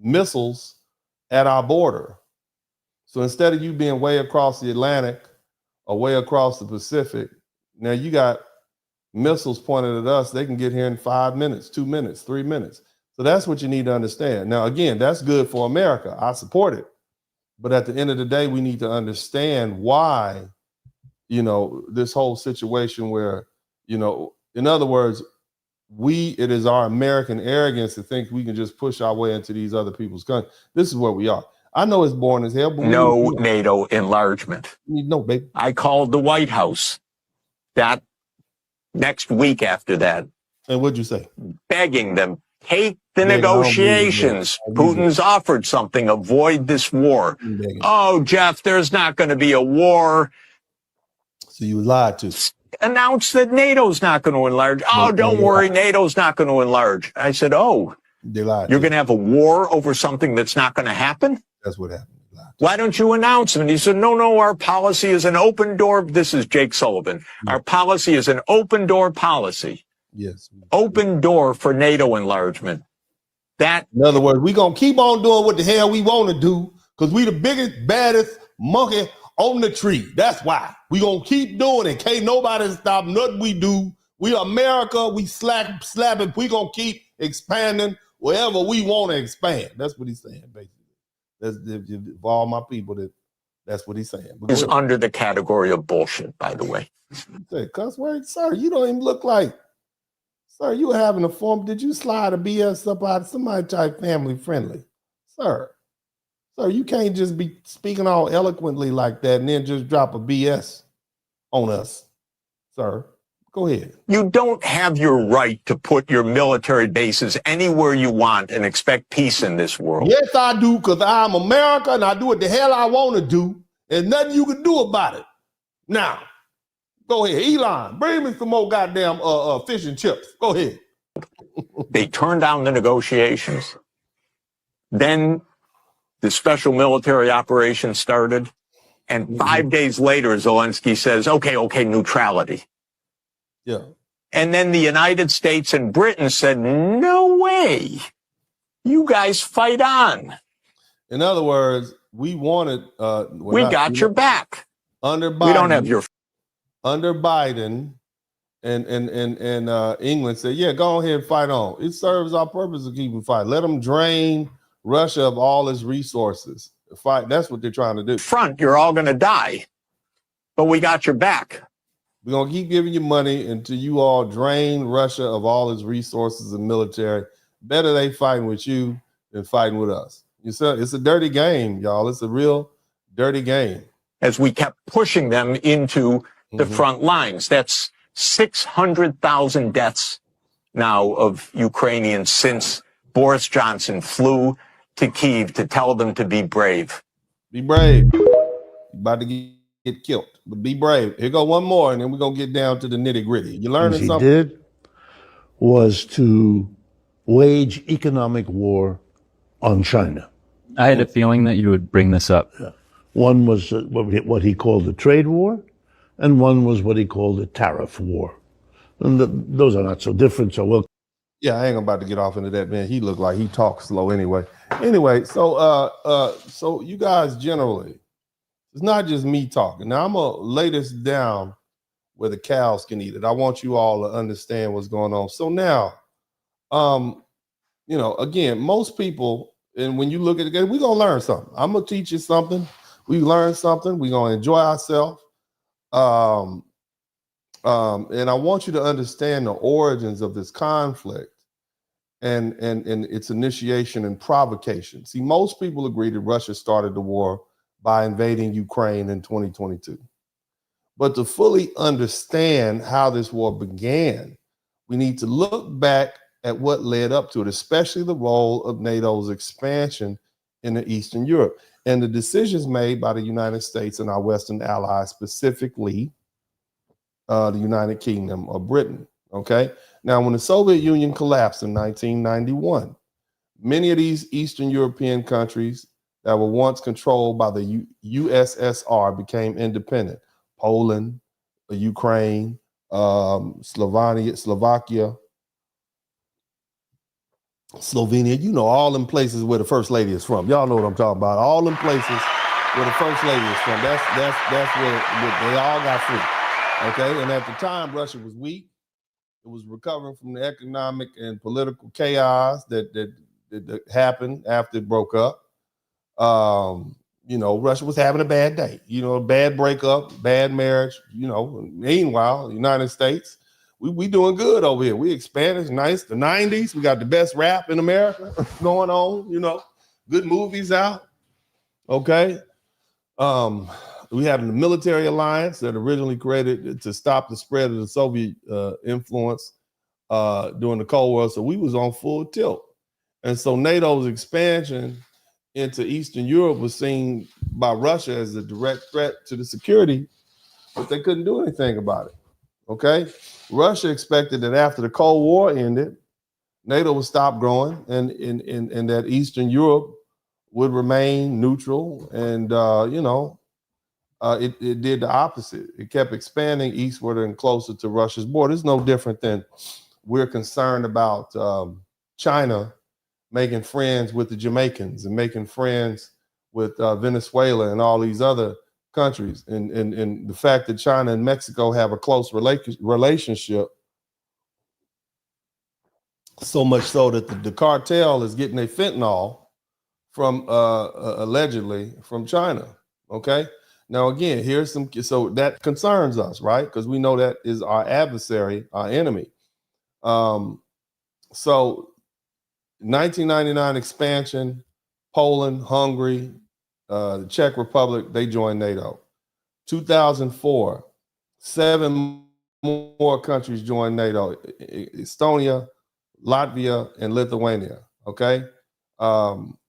missiles at our border. So instead of you being way across the Atlantic or way across the Pacific, now you got missiles pointed at us. They can get here in 5 minutes, 2 minutes, 3 minutes. So that's what you need to understand. Now, again, that's good for America. I support it. But at the end of the day, we need to understand why, this whole situation where, in other words, it is our American arrogance to think we can just push our way into these other people's countries. This is where we are. I know it's boring as hell, but no NATO enlargement. No, baby. I called the White House that next week after that. And what'd you say? Begging them, take the negotiations. Putin's offered something. Avoid this war. Oh, Jeff, there's not going to be a war. So you lied to. Announce that NATO's not going to enlarge. Oh, don't worry, NATO's not going to enlarge. I said, oh, they lied. You're going to have a war over something that's not going to happen? That's what happened. Why don't you announce them? And he said, no, our policy is an open door. This is Jake Sullivan. Our policy is an open door policy. Yes. Open door for NATO enlargement. That, in other words, we're going to keep on doing what the hell we want to do because we the biggest, baddest monkey on the tree. That's why. We're going to keep doing it. Can't nobody stop nothing we do. We America. We slapping. We're going to keep expanding wherever we want to expand. That's what he's saying, basically. That's for all my people. That's what he's saying. is under the category of bullshit, by the way. Say, cuss word, sir. You don't even look like, sir. You were having a form. Did you slide a BS up out of somebody type family friendly, sir? Sir, you can't just be speaking all eloquently like that and then just drop a BS on us, sir. Go ahead. You don't have your right to put your military bases anywhere you want and expect peace in this world. Yes, I do, because I'm America and I do what the hell I want to do, and nothing you can do about it. Now, go ahead. Elon, bring me some more goddamn fish and chips. Go ahead. They turned down the negotiations. Then the special military operation started. And 5 days later, Zelenskyy says, okay, neutrality. Yeah. And then the United States and Britain said, no way. You guys fight on. In other words, we wanted... we got your back. Under Biden, we don't have your... Under Biden and England said, yeah, go ahead and fight on. It serves our purpose of keeping fight. Let them drain Russia of all its resources. Fight. That's what they're trying to do. Front, you're all going to die. But we got your back. We're going to keep giving you money until you all drain Russia of all its resources and military. Better they fighting with you than fighting with us. You said it's a dirty game, y'all. It's a real dirty game. As we kept pushing them into the front lines. That's 600,000 deaths now of Ukrainians since Boris Johnson flew to Kyiv to tell them to be brave. Be brave. You're about to get killed. But be brave. Here go one more, and then we're going to get down to the nitty-gritty. You learning something? He did was to wage economic war on China. I had a feeling that you would bring this up. Yeah. One was what he called the trade war, and one was what he called the tariff war. And those are not so different, so we'll... Yeah, I ain't about to get off into that, man. He looked like he talks slow anyway. Anyway, so you guys generally, it's not just me talking. Now, I'm going to lay this down where the cows can eat it. I want you all to understand what's going on. So now, again, most people, and when you look at it again, we're going to learn something. I'm going to teach you something. We learn something. We're going to enjoy ourselves. And I want you to understand the origins of this conflict and its initiation and provocation. See, most people agree that Russia started the war by invading Ukraine in 2022. But to fully understand how this war began, we need to look back at what led up to it, especially the role of NATO's expansion into Eastern Europe and the decisions made by the United States and our Western allies, specifically the United Kingdom or Britain. Okay. Now, when the Soviet Union collapsed in 1991, many of these Eastern European countries that were once controlled by the USSR became independent. Poland, Ukraine, Slovakia, Slovenia, you know, all them places where the first lady is from. Y'all know what I'm talking about. All them places where the first lady is from. That's where they all got free. Okay, and at the time, Russia was weak. It was recovering from the economic and political chaos that happened after it broke up. You know, Russia was having a bad day. You know, a bad breakup, bad marriage. You know, meanwhile, the United States, we doing good over here. We expanded, it's nice. The 90s, we got the best rap in America going on. You know, good movies out. Okay. We had a military alliance that originally created to stop the spread of the Soviet influence during the Cold War. So we was on full tilt. And so NATO's expansion into Eastern Europe was seen by Russia as a direct threat to the security, but they couldn't do anything about it. Okay. Russia expected that after the Cold War ended, NATO would stop growing and that Eastern Europe would remain neutral. And, you know, it did the opposite. It kept expanding eastward and closer to Russia's border. It's no different than we're concerned about China making friends with the Jamaicans and making friends with Venezuela and all these other countries. And the fact that China and Mexico have a close relationship, so much so that the cartel is getting their fentanyl from allegedly from China. Okay. Now, again, here's some, so that concerns us, right? Because we know that is our adversary, our enemy. So 1999 expansion, Poland, Hungary, the Czech Republic, they joined NATO. 2004, 7 more countries joined NATO, Estonia, Latvia, and Lithuania, okay?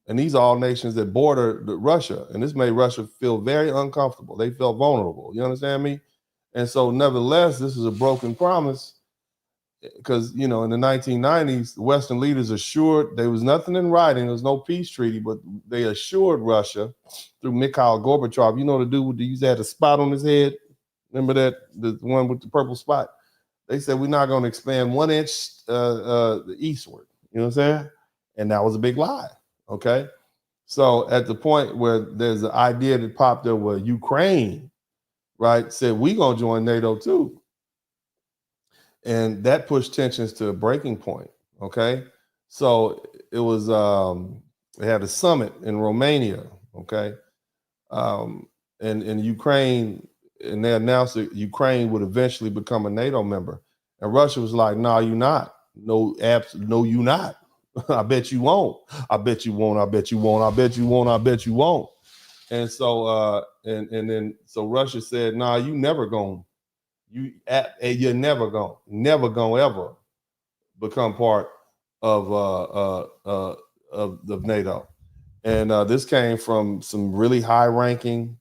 And these are all nations that border Russia, and this made Russia feel very uncomfortable. They felt vulnerable, you understand me? And so nevertheless, this is a broken promise because, you know, in the 1990s, the Western leaders assured, there was nothing in writing, there was no peace treaty, but they assured Russia through Mikhail Gorbachev, you know, the dude who had a spot on his head? Remember that, the one with the purple spot? They said, we're not going to expand 1 inch eastward, you know what I'm saying? And that was a big lie. Okay, so at the point where there's an idea that popped up where Ukraine, right, said we gonna join NATO too, and that pushed tensions to a breaking point. Okay, so it was they had a summit in Romania. Okay, and Ukraine, and they announced that Ukraine would eventually become a NATO member, and Russia was like, "No, you're not. No, no, you're not." I bet you won't. I bet you won't. I bet you won't. I bet you won't. I bet you won't. And so and then so Russia said, "Nah, you never gonna. You're never gonna ever become part of NATO." And this came from some really high-ranking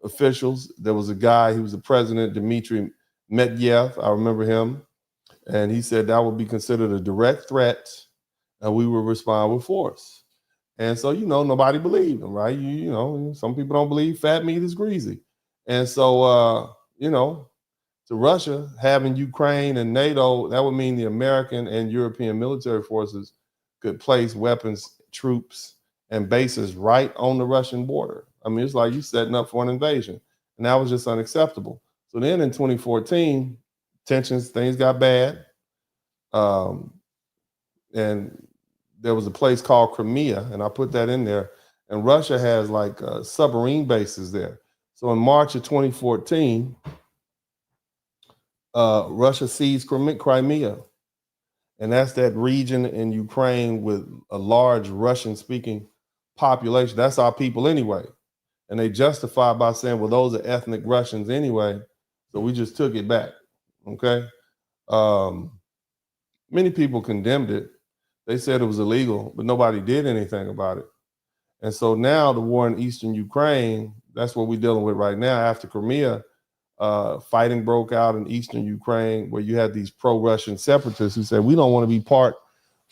officials. There was a guy, he was the president, Dmitry Medvedev. I remember him. And he said that would be considered a direct threat and we would respond with force. And so, you know, nobody believed him, right? You know, some people don't believe fat meat is greasy. And so, you know, to Russia, having Ukraine and NATO, that would mean the American and European military forces could place weapons, troops, and bases right on the Russian border. I mean, it's like you setting up for an invasion. And that was just unacceptable. So then in 2014, things got bad. And there was a place called Crimea, and I put that in there. And Russia has like submarine bases there. So in March of 2014, Russia seized Crimea. And that's that region in Ukraine with a large Russian-speaking population. That's our people anyway. And they justify by saying, well, those are ethnic Russians anyway. So we just took it back. Okay. Many people condemned it. They said it was illegal, but nobody did anything about it. And so now the war in Eastern Ukraine, that's what we're dealing with right now. After Crimea, fighting broke out in Eastern Ukraine, where you had these pro-Russian separatists who said, we don't want to be part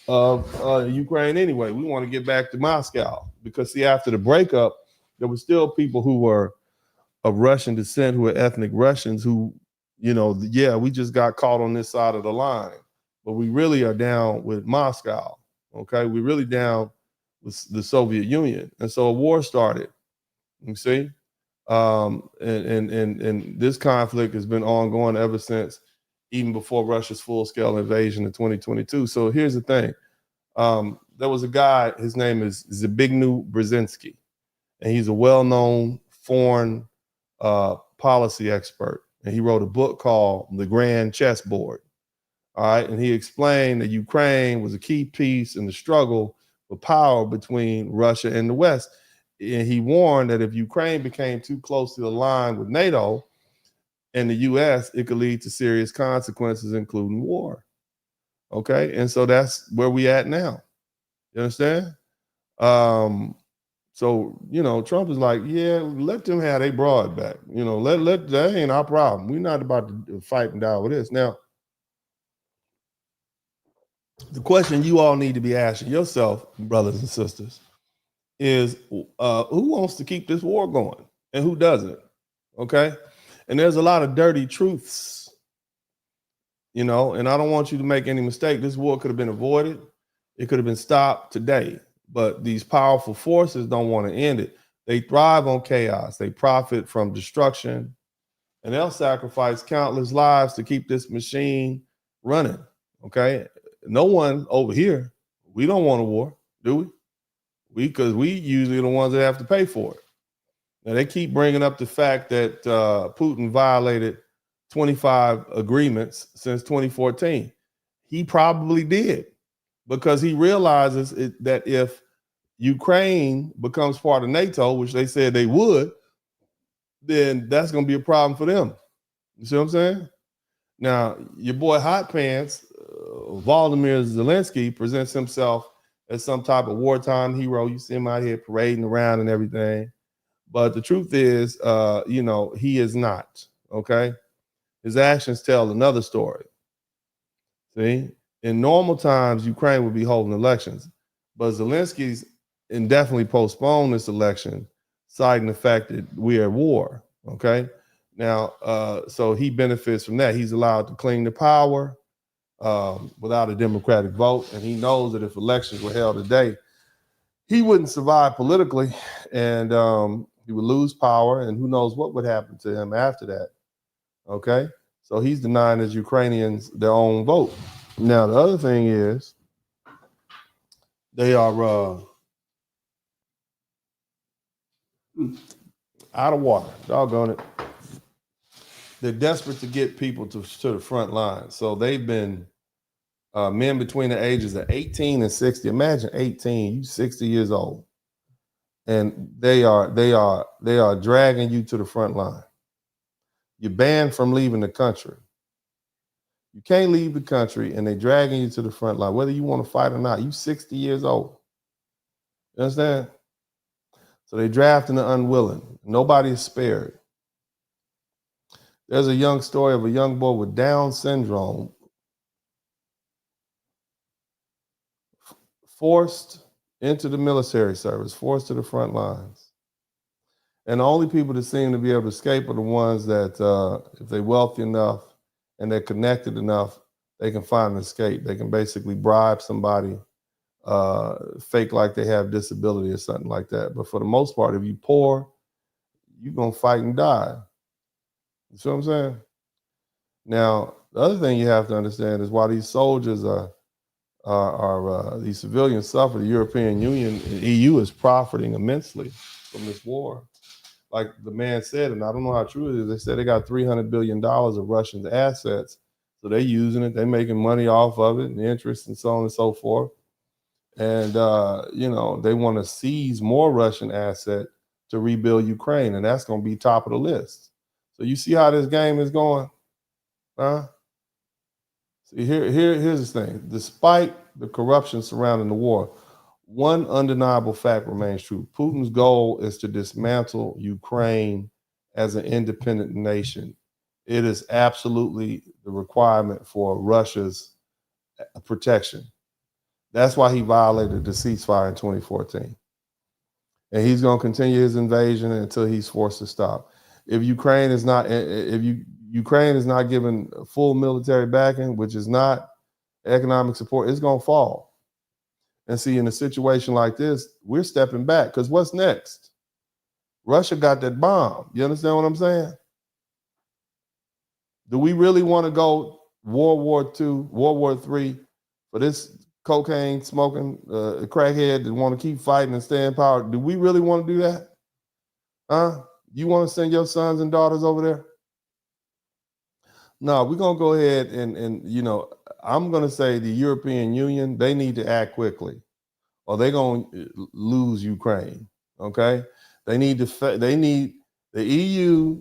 of Ukraine anyway. We want to get back to Moscow. Because see, after the breakup, there were still people who were of Russian descent, who were ethnic Russians who, you know, yeah, we just got caught on this side of the line. but we really are down with Moscow. Okay, we're really down with the Soviet Union, and so a war started. You see, and this conflict has been ongoing ever since, even before Russia's full-scale invasion in 2022. So here's the thing: there was a guy. His name is Zbigniew Brzezinski, and he's a well-known foreign policy expert. And he wrote a book called The Grand Chessboard. All right. And he explained that Ukraine was a key piece in the struggle for power between Russia and the West. And he warned that if Ukraine became too closely aligned with NATO and the US, it could lead to serious consequences, including war. Okay. And so that's where we at now. You understand? So, you know, Trump is like, yeah, let them have their broad back. You know, let that ain't our problem. We're not about to fight and die with this. Now, the question you all need to be asking yourself, brothers and sisters, is who wants to keep this war going and who doesn't? Okay. And there's a lot of dirty truths, you know, and I don't want you to make any mistake. This war could have been avoided. It could have been stopped today. But these powerful forces don't want to end it. They thrive on chaos. They profit from destruction, and they'll sacrifice countless lives to keep this machine running. Okay. No one over here, we don't want a war, do we? Because we usually are the ones that have to pay for it. Now, they keep bringing up the fact that Putin violated 25 agreements since 2014. He probably did, because he realizes that if Ukraine becomes part of NATO, which they said they would, then that's going to be a problem for them. You see what I'm saying? Now, your boy Hot Pants, Volodymyr Zelenskyy, presents himself as some type of wartime hero. You see him out here parading around and everything. But the truth is, you know, he is not, okay? His actions tell another story. See? In normal times, Ukraine would be holding elections. But Zelensky's indefinitely postponed this election, citing the fact that we are at war, okay? Now, so he benefits from that. He's allowed to cling to power without a democratic vote. And he knows that if elections were held today, he wouldn't survive politically, and he would lose power, and who knows what would happen to him after that, okay? So he's denying his Ukrainians their own vote. Now, the other thing is they are out of water, doggone it. They're desperate to get people to the front line. So they've been men between the ages of 18 and 60. Imagine 18, you 60 years old. And they are dragging you to the front line. You're banned from leaving the country. You can't leave the country, and they're dragging you to the front line, whether you want to fight or not. You 60 years old. You understand? So they drafting the unwilling. Nobody is spared. There's a young story of a young boy with Down syndrome forced into the military service, forced to the front lines. And the only people that seem to be able to escape are the ones that, if they're wealthy enough and they're connected enough, they can find an escape. They can basically bribe somebody, fake like they have disability or something like that. But for the most part, if you're poor, you're going to fight and die. You see what I'm saying? Now, the other thing you have to understand is while these soldiers these civilians suffer, the European Union and EU is profiting immensely from this war. Like the man said, and I don't know how true it is, they said they got $300 billion of Russian assets. So they're using it, they're making money off of it, and interest and so on and so forth. And, you know, they want to seize more Russian asset to rebuild Ukraine, and that's going to be top of the list. So you see how this game is going? Huh? See, here's the thing. Despite the corruption surrounding the war, one undeniable fact remains true. Putin's goal is to dismantle Ukraine as an independent nation. It is absolutely the requirement for Russia's protection. That's why he violated the ceasefire in 2014. And he's going to continue his invasion until he's forced to stop. If Ukraine is not given full military backing, which is not economic support, it's going to fall. And see, in a situation like this, we're stepping back because what's next? Russia got that bomb. You understand what I'm saying? Do we really want to go World War II, World War III for this cocaine smoking crackhead that want to keep fighting and stay in power? Do we really want to do that? Huh? You want to send your sons and daughters over there? No, we're going to go ahead and you know, I'm going to say the European Union, they need to act quickly or they're going to lose Ukraine, okay? The EU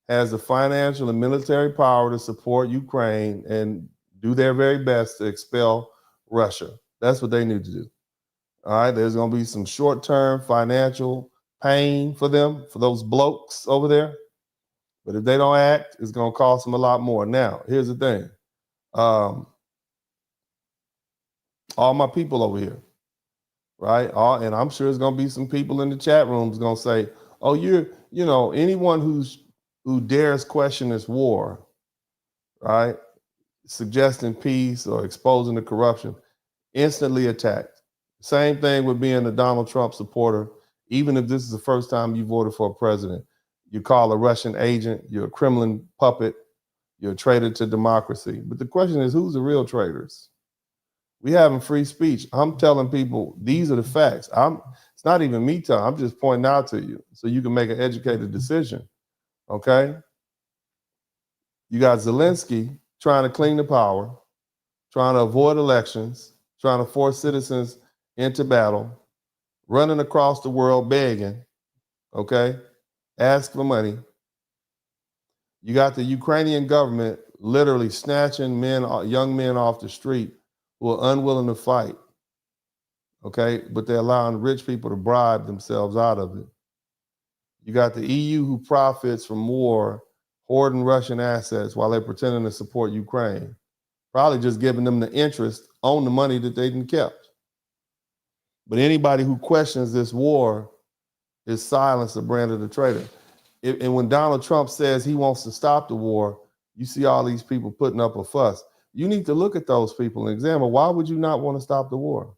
has the financial and military power to support Ukraine and do their very best to expel Russia. That's what they need to do. All right, there's going to be some short-term financial pain for them, for those blokes over there. But if they don't act, it's going to cost them a lot more. Now, here's the thing. All my people over here, right? And I'm sure there's going to be some people in the chat rooms going to say, oh, anyone who dares question this war, right? Suggesting peace or exposing the corruption, instantly attacked. Same thing with being a Donald Trump supporter. Even if this is the first time you voted for a president, you call a Russian agent, you're a Kremlin puppet, you're a traitor to democracy. But the question is, who's the real traitors? We having free speech. I'm telling people, these are the facts. It's not even me telling, I'm just pointing out to you so you can make an educated decision, okay? You got Zelenskyy trying to cling to power, trying to avoid elections, trying to force citizens into battle, running across the world begging, okay? Ask for money. You got the Ukrainian government literally snatching young men off the street who are unwilling to fight, okay? But they're allowing rich people to bribe themselves out of it. You got the EU who profits from war, hoarding Russian assets while they're pretending to support Ukraine, probably just giving them the interest on the money that they didn't kept. But anybody who questions this war is silenced or branded a traitor. And when Donald Trump says he wants to stop the war, you see all these people putting up a fuss. You need to look at those people and examine, why would you not want to stop the war?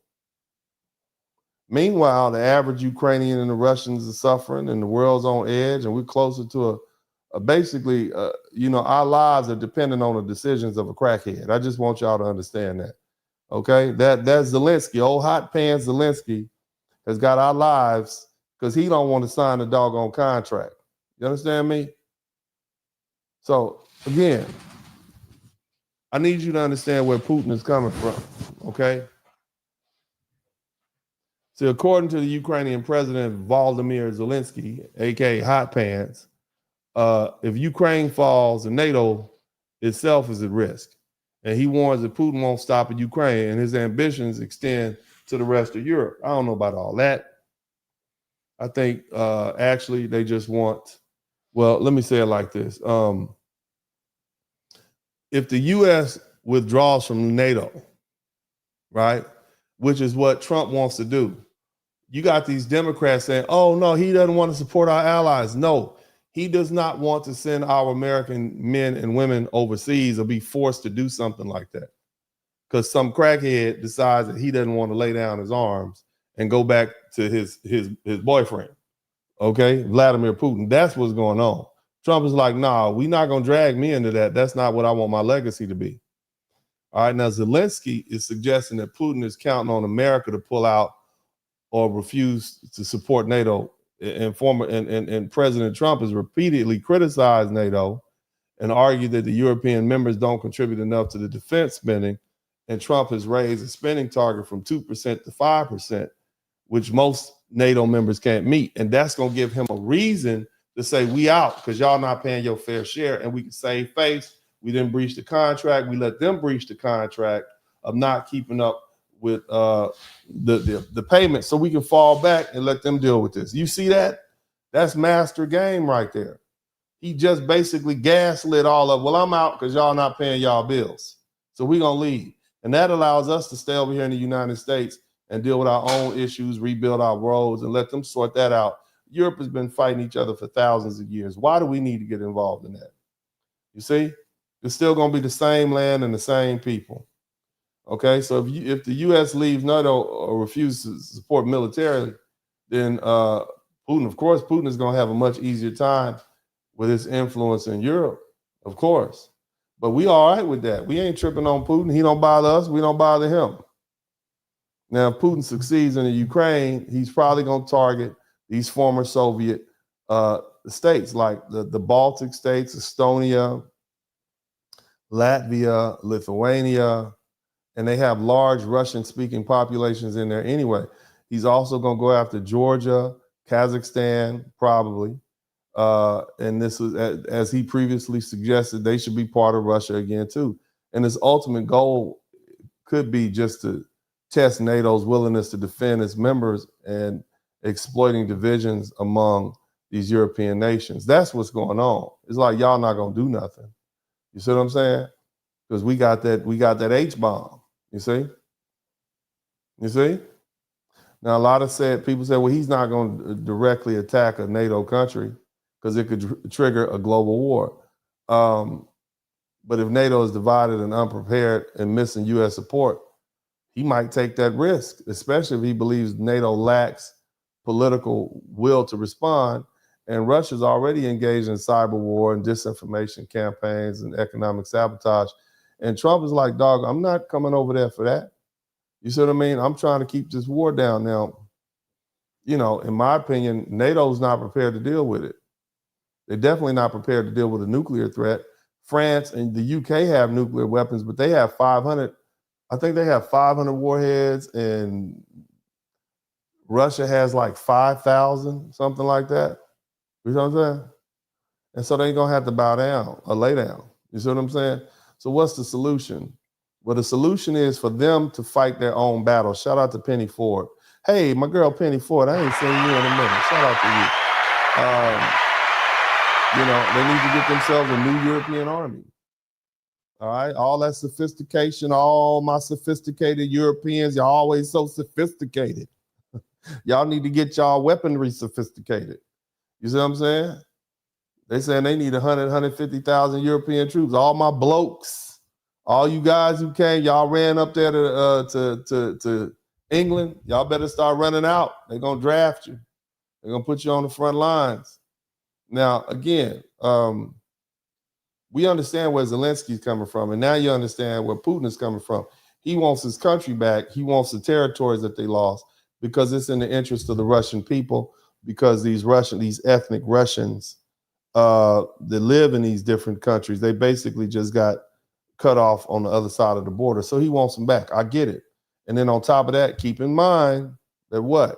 Meanwhile, the average Ukrainian and the Russians are suffering and the world's on edge and we're closer to basically, our lives are dependent on the decisions of a crackhead. I just want y'all to understand that, okay? That's Zelenskyy, old hot pants Zelenskyy has got our lives because he don't want to sign the doggone contract. You understand me? So again, I need you to understand where Putin is coming from, okay? So according to the Ukrainian president, Volodymyr Zelenskyy, aka Hot Pants, if Ukraine falls, the NATO itself is at risk. And he warns that Putin won't stop at Ukraine and his ambitions extend to the rest of Europe. I don't know about all that. I think actually they just want, well, let me say it like this. If the U.S. withdraws from NATO, right, which is what Trump wants to do, you got these Democrats saying, oh, no, he doesn't want to support our allies. No, he does not want to send our American men and women overseas or be forced to do something like that because some crackhead decides that he doesn't want to lay down his arms and go back to his boyfriend, okay, Vladimir Putin. That's what's going on. Trump is like, nah, we're not going to drag me into that. That's not what I want my legacy to be. All right, now Zelenskyy is suggesting that Putin is counting on America to pull out or refuse to support NATO. And President Trump has repeatedly criticized NATO and argued that the European members don't contribute enough to the defense spending. And Trump has raised the spending target from 2% to 5%, which most NATO members can't meet. And that's going to give him a reason to say, we out because y'all not paying your fair share and we can save face. We didn't breach the contract. We let them breach the contract of not keeping up with the payment so we can fall back and let them deal with this. You see that? That's master game right there. He just basically gaslit all of, well, I'm out because y'all not paying y'all bills. So we're going to leave. And that allows us to stay over here in the United States and deal with our own issues, rebuild our roads, and let them sort that out. Europe has been fighting each other for thousands of years. Why do we need to get involved in that? You see? It's still going to be the same land and the same people. Okay, so if the U.S. leaves NATO or refuses to support militarily, then Putin is going to have a much easier time with his influence in Europe, of course. But we all right with that. We ain't tripping on Putin. He don't bother us. We don't bother him. Now, if Putin succeeds in the Ukraine, he's probably going to target these former Soviet states like the Baltic states, Estonia, Latvia, Lithuania, and they have large Russian-speaking populations in there anyway. He's also going to go after Georgia, Kazakhstan, probably. And this is, as he previously suggested, they should be part of Russia again, too. And his ultimate goal could be just to test NATO's willingness to defend its members and exploiting divisions among these European nations. That's what's going on. It's like y'all not going to do nothing. You see what I'm saying? Because we got that H-bomb. You see? You see? Now, a lot of people say, well, he's not going to directly attack a NATO country because it could trigger a global war. But if NATO is divided and unprepared and missing U.S. support, he might take that risk, especially if he believes NATO lacks political will to respond. And Russia's already engaged in cyber war and disinformation campaigns and economic sabotage. And Trump is like, dog, I'm not coming over there for that. You see what I mean? I'm trying to keep this war down. Now, you know, in my opinion, NATO's not prepared to deal with it. They're definitely not prepared to deal with a nuclear threat. France and the UK have nuclear weapons, but they have 500. I think they have 500 warheads, and Russia has like 5,000, something like that. You know what I'm saying? And so they ain't gonna have to bow down or lay down. You see what I'm saying? So what's the solution? Well, the solution is for them to fight their own battle. Shout out to Penny Ford. Hey, my girl Penny Ford, I ain't seen you in a minute. Shout out to you. You know, they need to get themselves a new European army. All right, all that sophistication, all my sophisticated Europeans, y'all always so sophisticated. Y'all need to get y'all weaponry sophisticated. You see what I'm saying? They saying they need 100, 150,000 European troops. All my blokes, all you guys who came, y'all ran up there to England. Y'all better start running out. They're gonna draft you. They're gonna put you on the front lines. Now, again, we understand where Zelensky's coming from, and now you understand where Putin is coming from. He wants his country back. He wants the territories that they lost because it's in the interest of the Russian people, because these ethnic Russians that live in these different countries, they basically just got cut off on the other side of the border. So he wants them back. I get it. And then on top of that, keep in mind that what?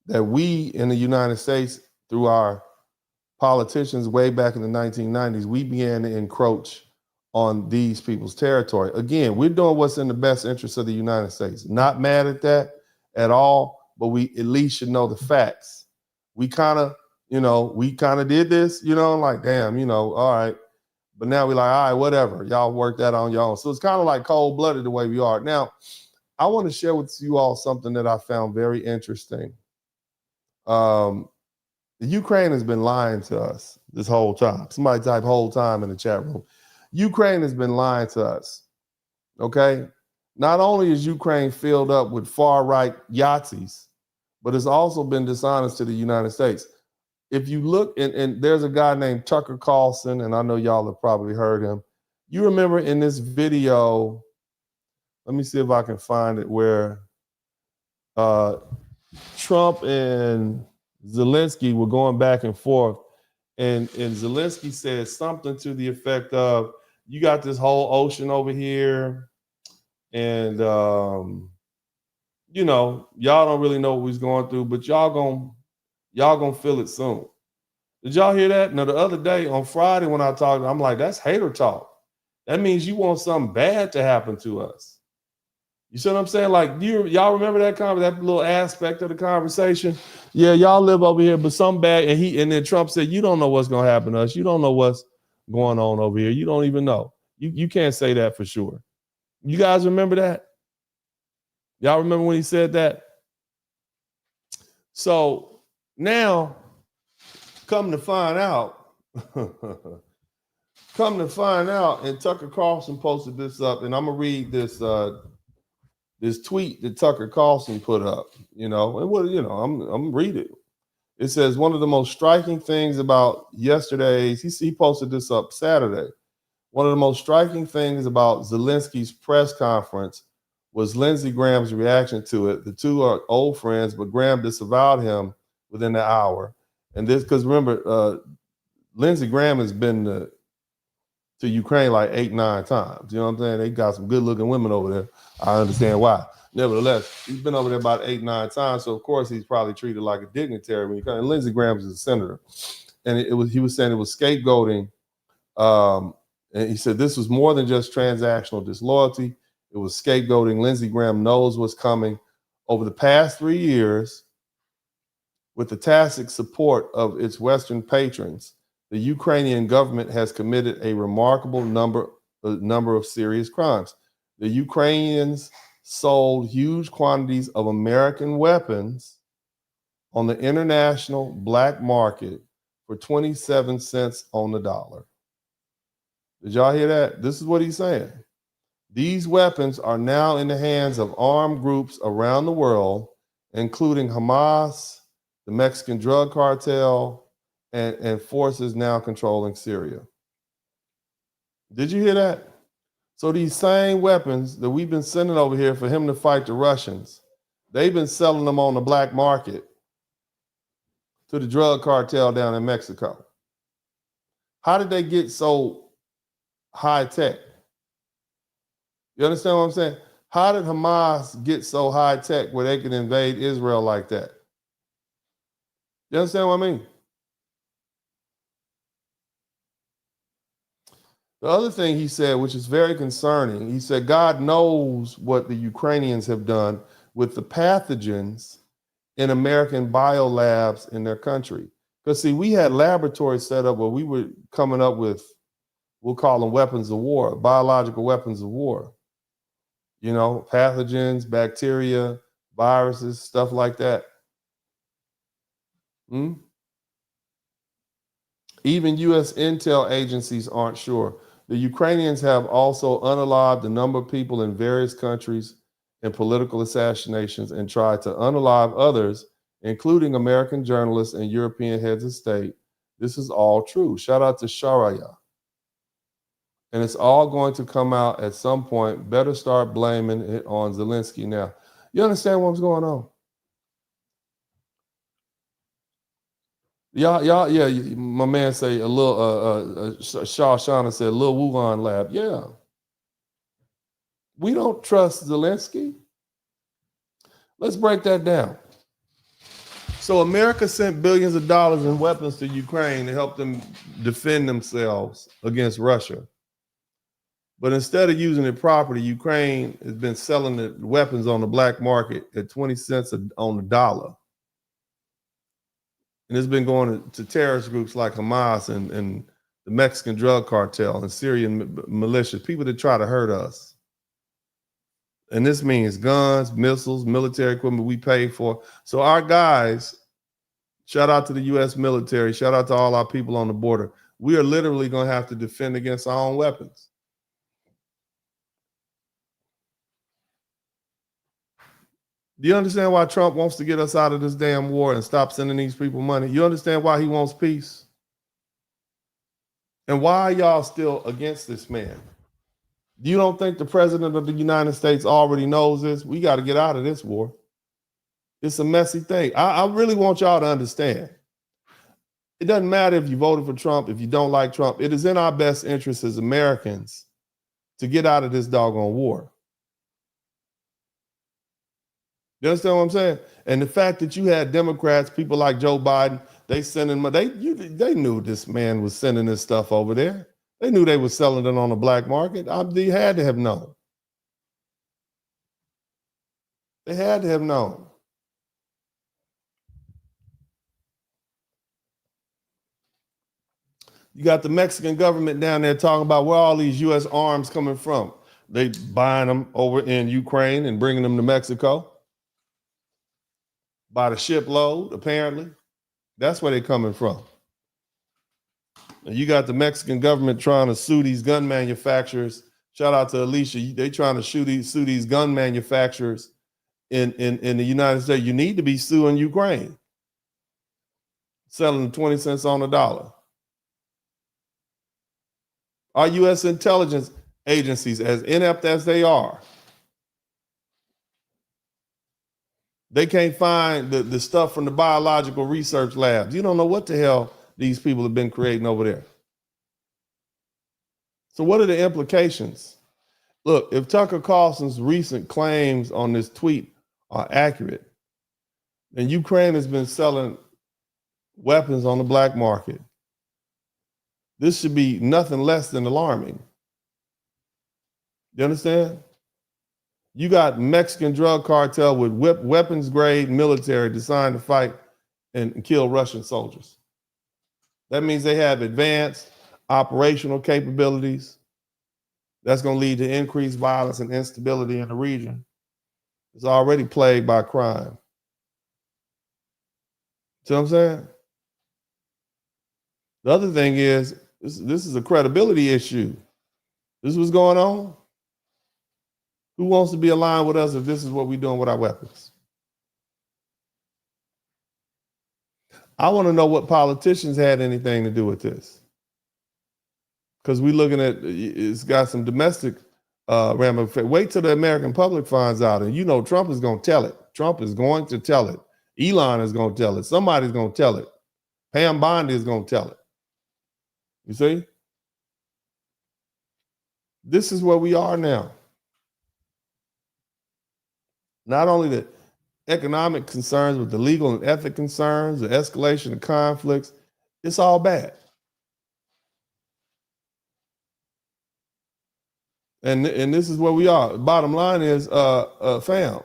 That we in the United States, through our politicians way back in the 1990s, we began to encroach on these people's territory. Again, we're doing what's in the best interest of the United States. Not mad at that at all, but we at least should know the facts. We kind of did this, like, damn, all right. But now we're like, all right, whatever. Y'all work that on your own. So it's kind of like cold-blooded the way we are. Now, I want to share with you all something that I found very interesting. The Ukraine has been lying to us this whole time. Somebody type whole time in the chat room. Ukraine has been lying to us, okay? Not only is Ukraine filled up with far-right Yahtzees, but it's also been dishonest to the United States. If you look, and there's a guy named Tucker Carlson, and I know y'all have probably heard him. You remember in this video, let me see if I can find it, where Trump and Zelenskyy were going back and forth, and Zelenskyy said something to the effect of, you got this whole ocean over here, and y'all don't really know what he's going through, but y'all gonna feel it soon. Did y'all hear that? Now, the other day on Friday when I talked, I'm like, that's hater talk. That means you want something bad to happen to us. You see what I'm saying? Like, y'all remember that little aspect of the conversation? Yeah, y'all live over here, but some bad. And then Trump said, you don't know what's gonna happen to us. You don't know what's going on over here. You don't even know. You can't say that for sure. You guys remember that? Y'all remember when he said that? So now, come to find out, come to find out, and Tucker Carlson posted this up, and I'm gonna read this this tweet that Tucker Carlson put up. And I'm read it. It says one of the most striking things about yesterday's. He posted this up Saturday. One of the most striking things about Zelensky's press conference was Lindsey Graham's reaction to it. The two are old friends, but Graham disavowed him within the hour. And this, because remember, Lindsey Graham has been to Ukraine like 8-9 times. You know what I'm saying? They got some good-looking women over there. I understand why. Nevertheless, he's been over there about 8-9 times. So of course he's probably treated like a dignitary when he comes. And Lindsey Graham is a senator, and he was saying it was scapegoating. And he said this was more than just transactional disloyalty. It was scapegoating. Lindsey Graham knows what's coming. Over the past 3 years, with the tacit support of its Western patrons, the Ukrainian government has committed a remarkable number of serious crimes. The Ukrainians sold huge quantities of American weapons on the international black market for 27 cents on the dollar. Did y'all hear that? This is what he's saying. These weapons are now in the hands of armed groups around the world, including Hamas, the Mexican drug cartel, and forces now controlling Syria. Did you hear that? So these same weapons that we've been sending over here for him to fight the Russians, they've been selling them on the black market to the drug cartel down in Mexico. How did they get so high tech? You understand what I'm saying? How did Hamas get so high tech where they can invade Israel like that? You understand what I mean? The other thing he said, which is very concerning, he said, God knows what the Ukrainians have done with the pathogens in American biolabs in their country. Because, see, we had laboratories set up where we were coming up with, we'll call them weapons of war, biological weapons of war. You know, pathogens, bacteria, viruses, stuff like that. Even U.S. intel agencies aren't sure. The Ukrainians have also unalived a number of people in various countries in political assassinations and tried to unalive others, including American journalists and European heads of state. This is all true. Shout out to Sharaya. And it's all going to come out at some point. Better start blaming it on Zelenskyy now. You understand what's going on? Y'all, yeah, my man say a little, Shauna said a little Wuhan lab. Yeah. We don't trust Zelenskyy. Let's break that down. So America sent billions of dollars in weapons to Ukraine to help them defend themselves against Russia. But instead of using it properly, Ukraine has been selling the weapons on the black market at 20 cents on the dollar. And it's been going to terrorist groups like Hamas and the Mexican drug cartel and Syrian militias, people that try to hurt us. And this means guns, missiles, military equipment we pay for. So our guys, shout out to the U.S. military, shout out to all our people on the border. We are literally going to have to defend against our own weapons. Do you understand why Trump wants to get us out of this damn war and stop sending these people money? You understand why he wants peace? And why are y'all still against this man? You don't think the president of the United States already knows this? We got to get out of this war. It's a messy thing. I really want y'all to understand. It doesn't matter if you voted for Trump, if you don't like Trump. It is in our best interest as Americans to get out of this doggone war. You understand what I'm saying? And the fact that you had Democrats, people like Joe Biden, they sending money. They knew this man was sending this stuff over there. They knew they were selling it on the black market. They had to have known. They had to have known. You got the Mexican government down there talking about where all these U.S. arms coming from. They buying them over in Ukraine and bringing them to Mexico. By the shipload, apparently. That's where they're coming from. And you got the Mexican government trying to sue these gun manufacturers. Shout out to Alicia. They trying to sue these gun manufacturers in the United States. You need to be suing Ukraine, selling 20 cents on the dollar. Our U.S. intelligence agencies, as inept as they are, they can't find the stuff from the biological research labs. You don't know what the hell these people have been creating over there. So what are the implications? Look, if Tucker Carlson's recent claims on this tweet are accurate, then Ukraine has been selling weapons on the black market. This should be nothing less than alarming. You understand? You got Mexican drug cartel with weapons grade military designed to fight and kill Russian soldiers. That means they have advanced operational capabilities. That's going to lead to increased violence and instability in the region. It's already plagued by crime. See what I'm saying? The other thing is, this is a credibility issue. This is what's going on. Who wants to be aligned with us if this is what we're doing with our weapons? I want to know what politicians had anything to do with this. Because we're looking at, it's got some domestic ramifications. Wait till the American public finds out. And you know Trump is going to tell it. Trump is going to tell it. Elon is going to tell it. Somebody's going to tell it. Pam Bondi is going to tell it. You see? This is where we are now. Not only the economic concerns, but the legal and ethic concerns, the escalation of conflicts, it's all bad. And this is where we are. Bottom line is, fam.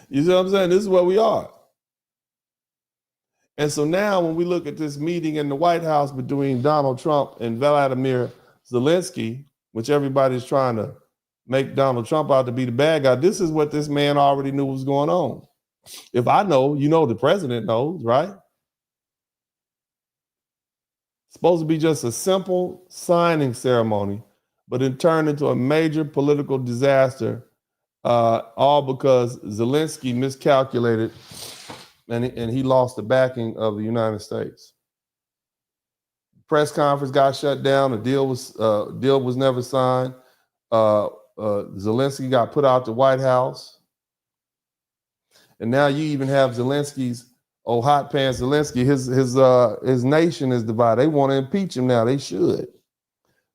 You see what I'm saying? This is where we are. And so now when we look at this meeting in the White House between Donald Trump and Vladimir Zelenskyy, which everybody's trying to make Donald Trump out to be the bad guy, this is what this man already knew was going on. If I know, you know the president knows, right? It's supposed to be just a simple signing ceremony, but it turned into a major political disaster, all because Zelenskyy miscalculated and he lost the backing of the United States. Press conference got shut down. The deal was never signed. Zelenskyy got put out the White House. And now you even have Zelensky's hot pants Zelenskyy. His nation is divided. They want to impeach him now. They should.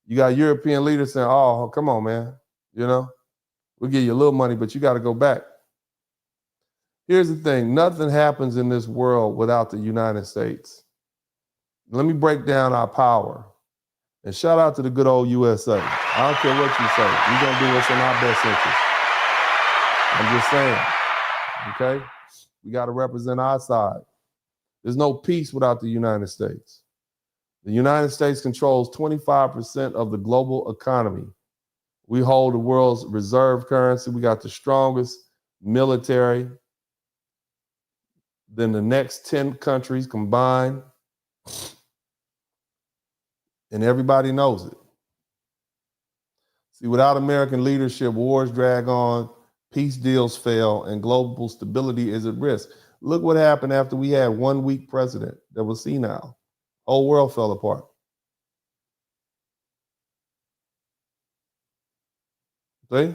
You got European leaders saying, "Oh, come on, man. You know, we'll give you a little money, but you got to go back." Here's the thing. Nothing happens in this world without the United States. Let me break down our power. And shout out to the good old USA. I don't care what you say. We're going to do what's in our best interest. I'm just saying. Okay? We got to represent our side. There's no peace without the United States. The United States controls 25% of the global economy. We hold the world's reserve currency. We got the strongest military than the next 10 countries combined. And everybody knows it. See, without American leadership, wars drag on, peace deals fail, and global stability is at risk. Look what happened after we had one weak president that was senile. Whole world fell apart. See?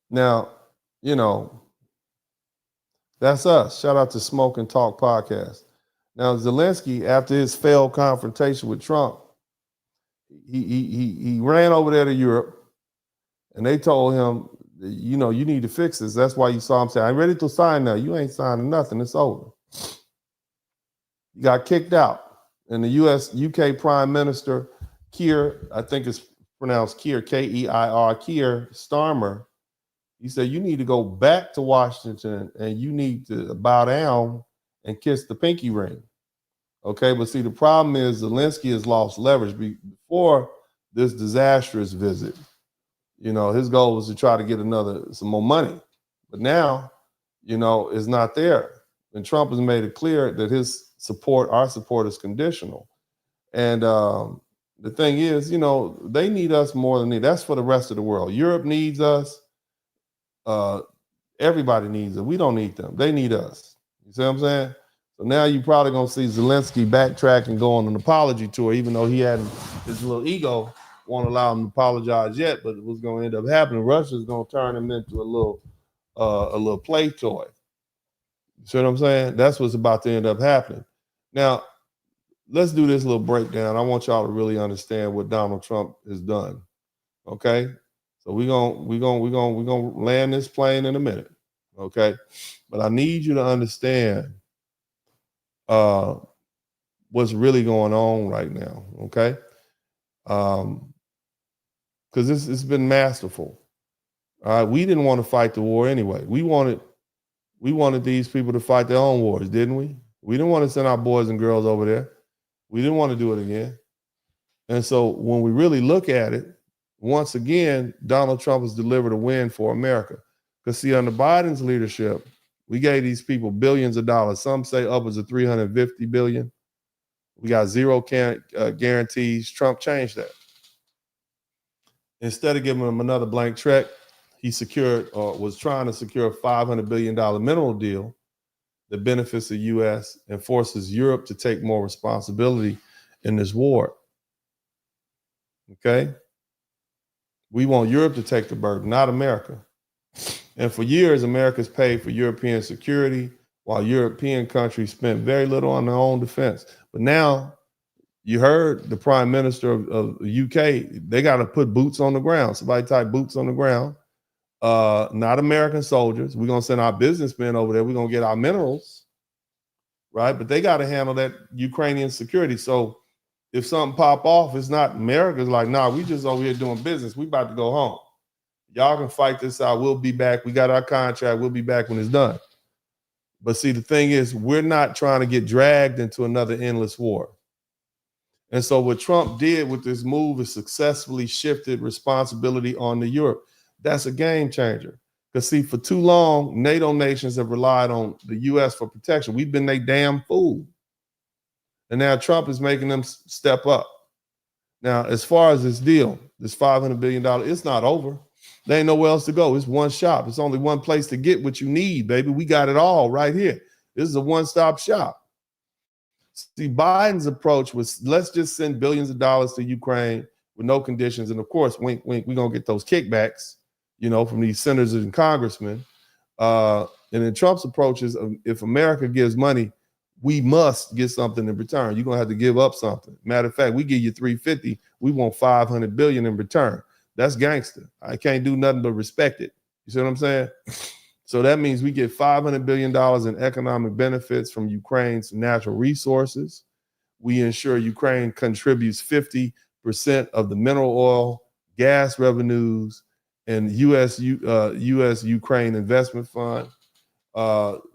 Now, you know, that's us. Shout out to Smoke and Talk podcast. Now, Zelenskyy, after his failed confrontation with Trump, he ran over there to Europe, and they told him, you know, you need to fix this. That's why you saw him say, "I'm ready to sign now." You ain't signing nothing. It's over. He got kicked out. And the UK Prime Minister, Keir, I think it's pronounced Keir, K-E-I-R, Keir Starmer, he said, you need to go back to Washington and you need to bow down and kiss the pinky ring. Okay, but see, the problem is Zelenskyy has lost leverage. Before this disastrous visit, you know, his goal was to try to get some more money. But now, you know, it's not there. And Trump has made it clear that his support, our support, is conditional. And the thing is, they need us more than that's for the rest of the world. Europe needs us. Everybody needs us. We don't need them. They need us. You see what I'm saying? So now you're probably going to see Zelensky backtrack and go on an apology tour, even though he hadn't, his little ego won't allow him to apologize yet, but what's going to end up happening, Russia's going to turn him into a little play toy. You see what I'm saying? That's what's about to end up happening. Now, let's do this little breakdown. I want y'all to really understand what Donald Trump has done. Okay? So we're gonna land this plane in a minute. Okay? But I need you to understand what's really going on right now. Okay? Because it's been masterful. All right, we didn't want to fight the war anyway. We wanted these people to fight their own wars, didn't we? We didn't want to send our boys and girls over there. We didn't want to do it again. And so when we really look at it, once again, Donald Trump has delivered a win for America. Because see, under Biden's leadership, we gave these people billions of dollars. Some say upwards of $350 billion. We got zero guarantees. Trump changed that. Instead of giving them another blank check, he secured or was trying to secure a $500 billion mineral deal that benefits the U.S. and forces Europe to take more responsibility in this war. Okay? We want Europe to take the burden, not America. And for years, America's paid for European security, while European countries spent very little on their own defense. But now, you heard the Prime Minister of the UK, they got to put boots on the ground. Somebody type boots on the ground. Not American soldiers. We're going to send our businessmen over there. We're going to get our minerals, right? But they got to handle that Ukrainian security. So if something pop off, it's not America's like, nah, we just over here doing business. We about to go home. Y'all can fight this out. We'll be back. We got our contract. We'll be back when it's done. But see, the thing is, we're not trying to get dragged into another endless war. And so what Trump did with this move is successfully shifted responsibility on the Europe. That's a game changer. Because see, for too long, NATO nations have relied on the U.S. for protection. We've been they damn fool. And now Trump is making them step up. Now, as far as this deal, this $500 billion, it's not over. There ain't nowhere else to go. It's one shop. It's only one place to get what you need, baby. We got it all right here. This is a one-stop shop. See, Biden's approach was, let's just send billions of dollars to Ukraine with no conditions. And of course, wink, wink, we're going to get those kickbacks, from these senators and congressmen. And then Trump's approach is, if America gives money, we must get something in return. You're going to have to give up something. Matter of fact, we give you $350. We want $500 billion in return. That's gangster. I can't do nothing but respect it. You see what I'm saying? So that means we get $500 billion in economic benefits from Ukraine's natural resources. We ensure Ukraine contributes 50% of the mineral oil, gas revenues, and U.S.-Ukraine investment fund.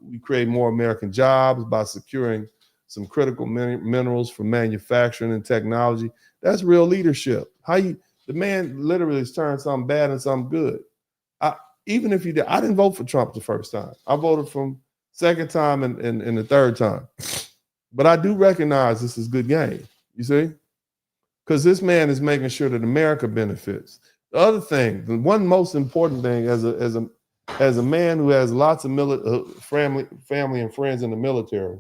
We create more American jobs by securing some critical minerals for manufacturing and technology. That's real leadership. The man literally has turned something bad into something good. Even if you did, I didn't vote for Trump the first time. I voted from second time and the third time. But I do recognize this is good game, you see? Because this man is making sure that America benefits. The other thing, the one most important thing as a man who has lots of family and friends in the military,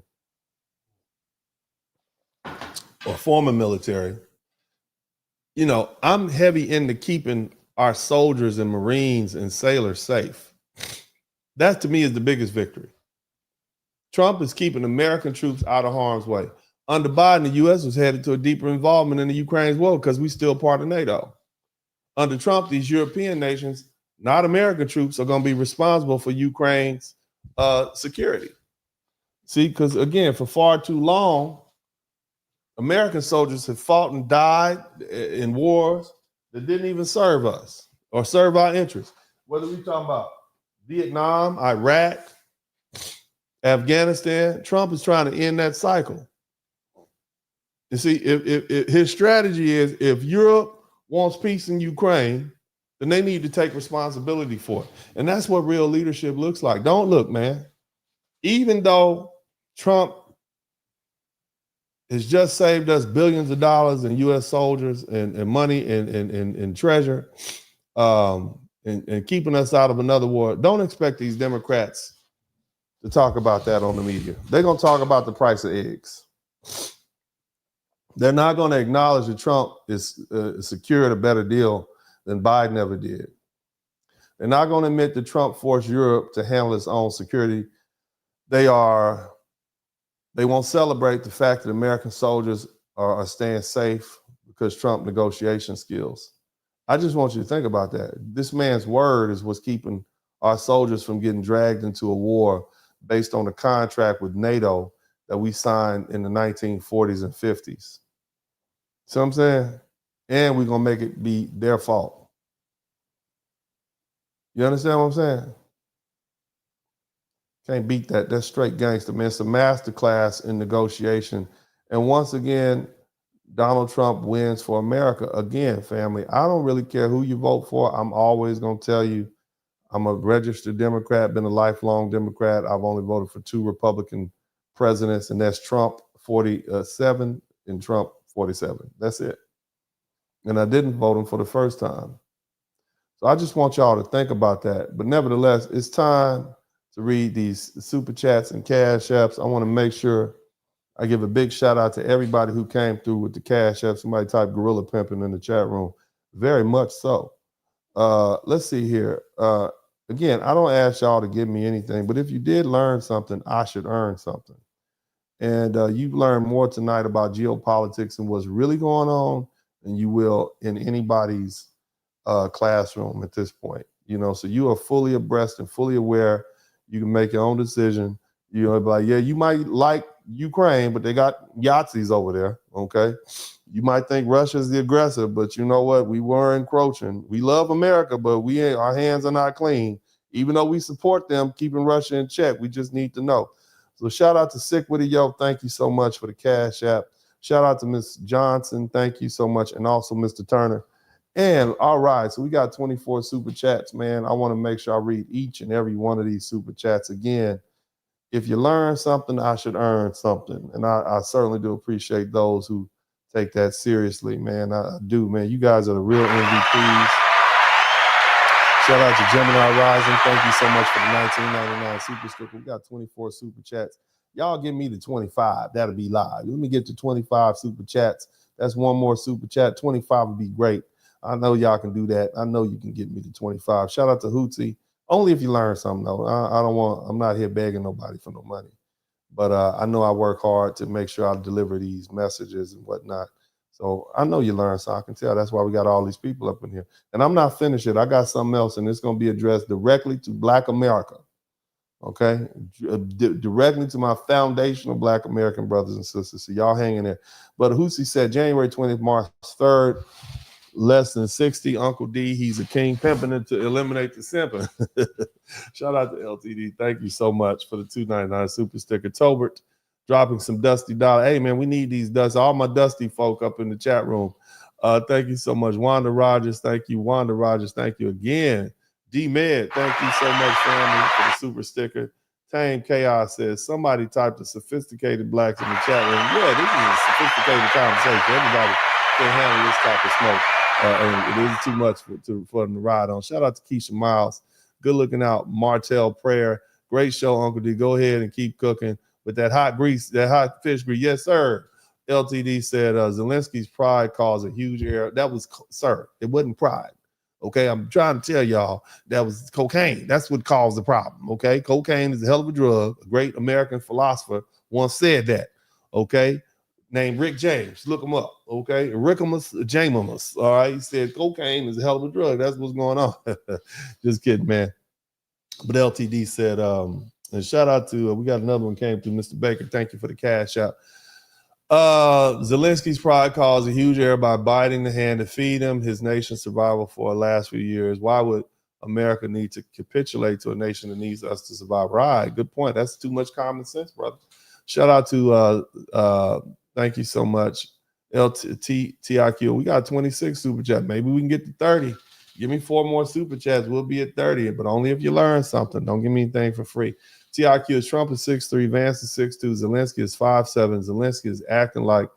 or former military, I'm heavy into keeping our soldiers and Marines and sailors safe. That to me is the biggest victory. Trump is keeping American troops out of harm's way. Under Biden, the U.S. was headed to a deeper involvement in the Ukraine's war because we're still part of NATO. Under Trump, these European nations, not American troops, are going to be responsible for Ukraine's security. See, because again, for far too long, American soldiers have fought and died in wars that didn't even serve us or serve our interests. Whether we're talking about Vietnam, Iraq, Afghanistan, Trump is trying to end that cycle. You see, if his strategy is, if Europe wants peace in Ukraine, then they need to take responsibility for it. And that's what real leadership looks like. Don't look, man. even though Trump has just saved us billions of dollars in U.S. soldiers and money and treasure, and keeping us out of another war, don't expect these Democrats to talk about that on the media. They're going to talk about the price of eggs. They're not going to acknowledge that Trump is secured a better deal than Biden ever did. They're not going to admit that Trump forced Europe to handle its own security. They won't celebrate the fact that American soldiers are staying safe because Trump negotiation skills. I just want you to think about that. This man's word is what's keeping our soldiers from getting dragged into a war based on a contract with NATO that we signed in the 1940s and 50s. See what I'm saying? And we're going to make it be their fault. You understand what I'm saying? Can't beat that. That's straight gangster, man. It's a masterclass in negotiation. And once again, Donald Trump wins for America. Again, family, I don't really care who you vote for. I'm always going to tell you, I'm a registered Democrat, been a lifelong Democrat. I've only voted for 2 Republican presidents, and that's Trump 47 and Trump 47. That's it. And I didn't vote him for the first time. So I just want y'all to think about that. But nevertheless, it's time to read these super chats and cash apps. I want to make sure I give a big shout out to everybody who came through with the cash app. Somebody typed gorilla pimping in the chat room. Very much so. Let's see here. Again, I don't ask y'all to give me anything, but if you did learn something, I should earn something. And you've learned more tonight about geopolitics and what's really going on than you will in anybody's classroom at this point. You know, so you are fully abreast and fully aware. You can make your own decision. You know, be like, yeah, you might like Ukraine, but they got Yahtzees over there, okay? You might think Russia's the aggressor, but you know what? We were encroaching. We love America, but our hands are not clean. Even though we support them keeping Russia in check, we just need to know. So shout out to Sick With It Yo. Thank you so much for the cash app. Shout out to Miss Johnson. Thank you so much. And also Mr. Turner. And all right, so we got 24 super chats, man. I want to make sure I read each and every one of these super chats again. If you learn something, I should earn something. And I certainly do appreciate those who take that seriously, man. I do, man. You guys are the real MVPs. Shout out to Gemini Rising. Thank you so much for the 1999 super sticker. We got 24 super chats. Y'all give me the 25. That'll be live. Let me get to 25 super chats. That's one more super chat. 25 would be great. I know y'all can do that. I know you can get me to 25. Shout out to Hootie. Only if you learn something, though. I'm not here begging nobody for no money. But I know I work hard to make sure I deliver these messages and whatnot. So I know you learn, so I can tell. That's why we got all these people up in here. And I'm not finished yet. I got something else, and it's going to be addressed directly to Black America. Okay? Directly to my foundational Black American brothers and sisters. So y'all hang in there. But Hootie said January 20th, March 3rd. Less than 60, Uncle D, he's a king pimping it to eliminate the simping. Shout out to LTD. Thank you so much for the $2.99 super sticker. Tobert dropping some Dusty Dollar. Hey, man, we need these Dusty. All my Dusty folk up in the chat room. Thank you so much. Wanda Rogers, thank you. Wanda Rogers, thank you again. D-Med, thank you so much, family, for the super sticker. Tame Chaos says, somebody typed the sophisticated blacks in the chat room. Yeah, this is a sophisticated conversation. Everybody can handle this type of smoke. And it is too much for them to ride on. Shout out to Keisha Miles. Good looking out. Martell Prayer. Great show, Uncle D. Go ahead and keep cooking with that hot grease, that hot fish grease. Yes, sir. LTD said Zelensky's pride caused a huge error. That was, sir, it wasn't pride. Okay, I'm trying to tell y'all that was cocaine. That's what caused the problem. Okay, cocaine is a hell of a drug. A great American philosopher once said that. Okay. Named Rick James. Look him up, okay? Rickamus Jamemus, all right? He said cocaine is a hell of a drug. That's what's going on. Just kidding, man. But LTD said, and shout out to, we got another one came through, Mr. Baker. Thank you for the cash out. Zelensky's pride caused a huge error by biting the hand to feed him his nation's survival for the last few years. Why would America need to capitulate to a nation that needs us to survive? Right, good point. That's too much common sense, brother. Shout out to thank you so much, LTIQ. We got 26 super chat. Maybe we can get to 30. Give me 4 more super chats. We'll be at 30, but only if you learn something. Don't give me anything for free. TIQ is Trump is 6'3", Vance is 6'2", Zelenskyy is 5'7". Zelenskyy is acting like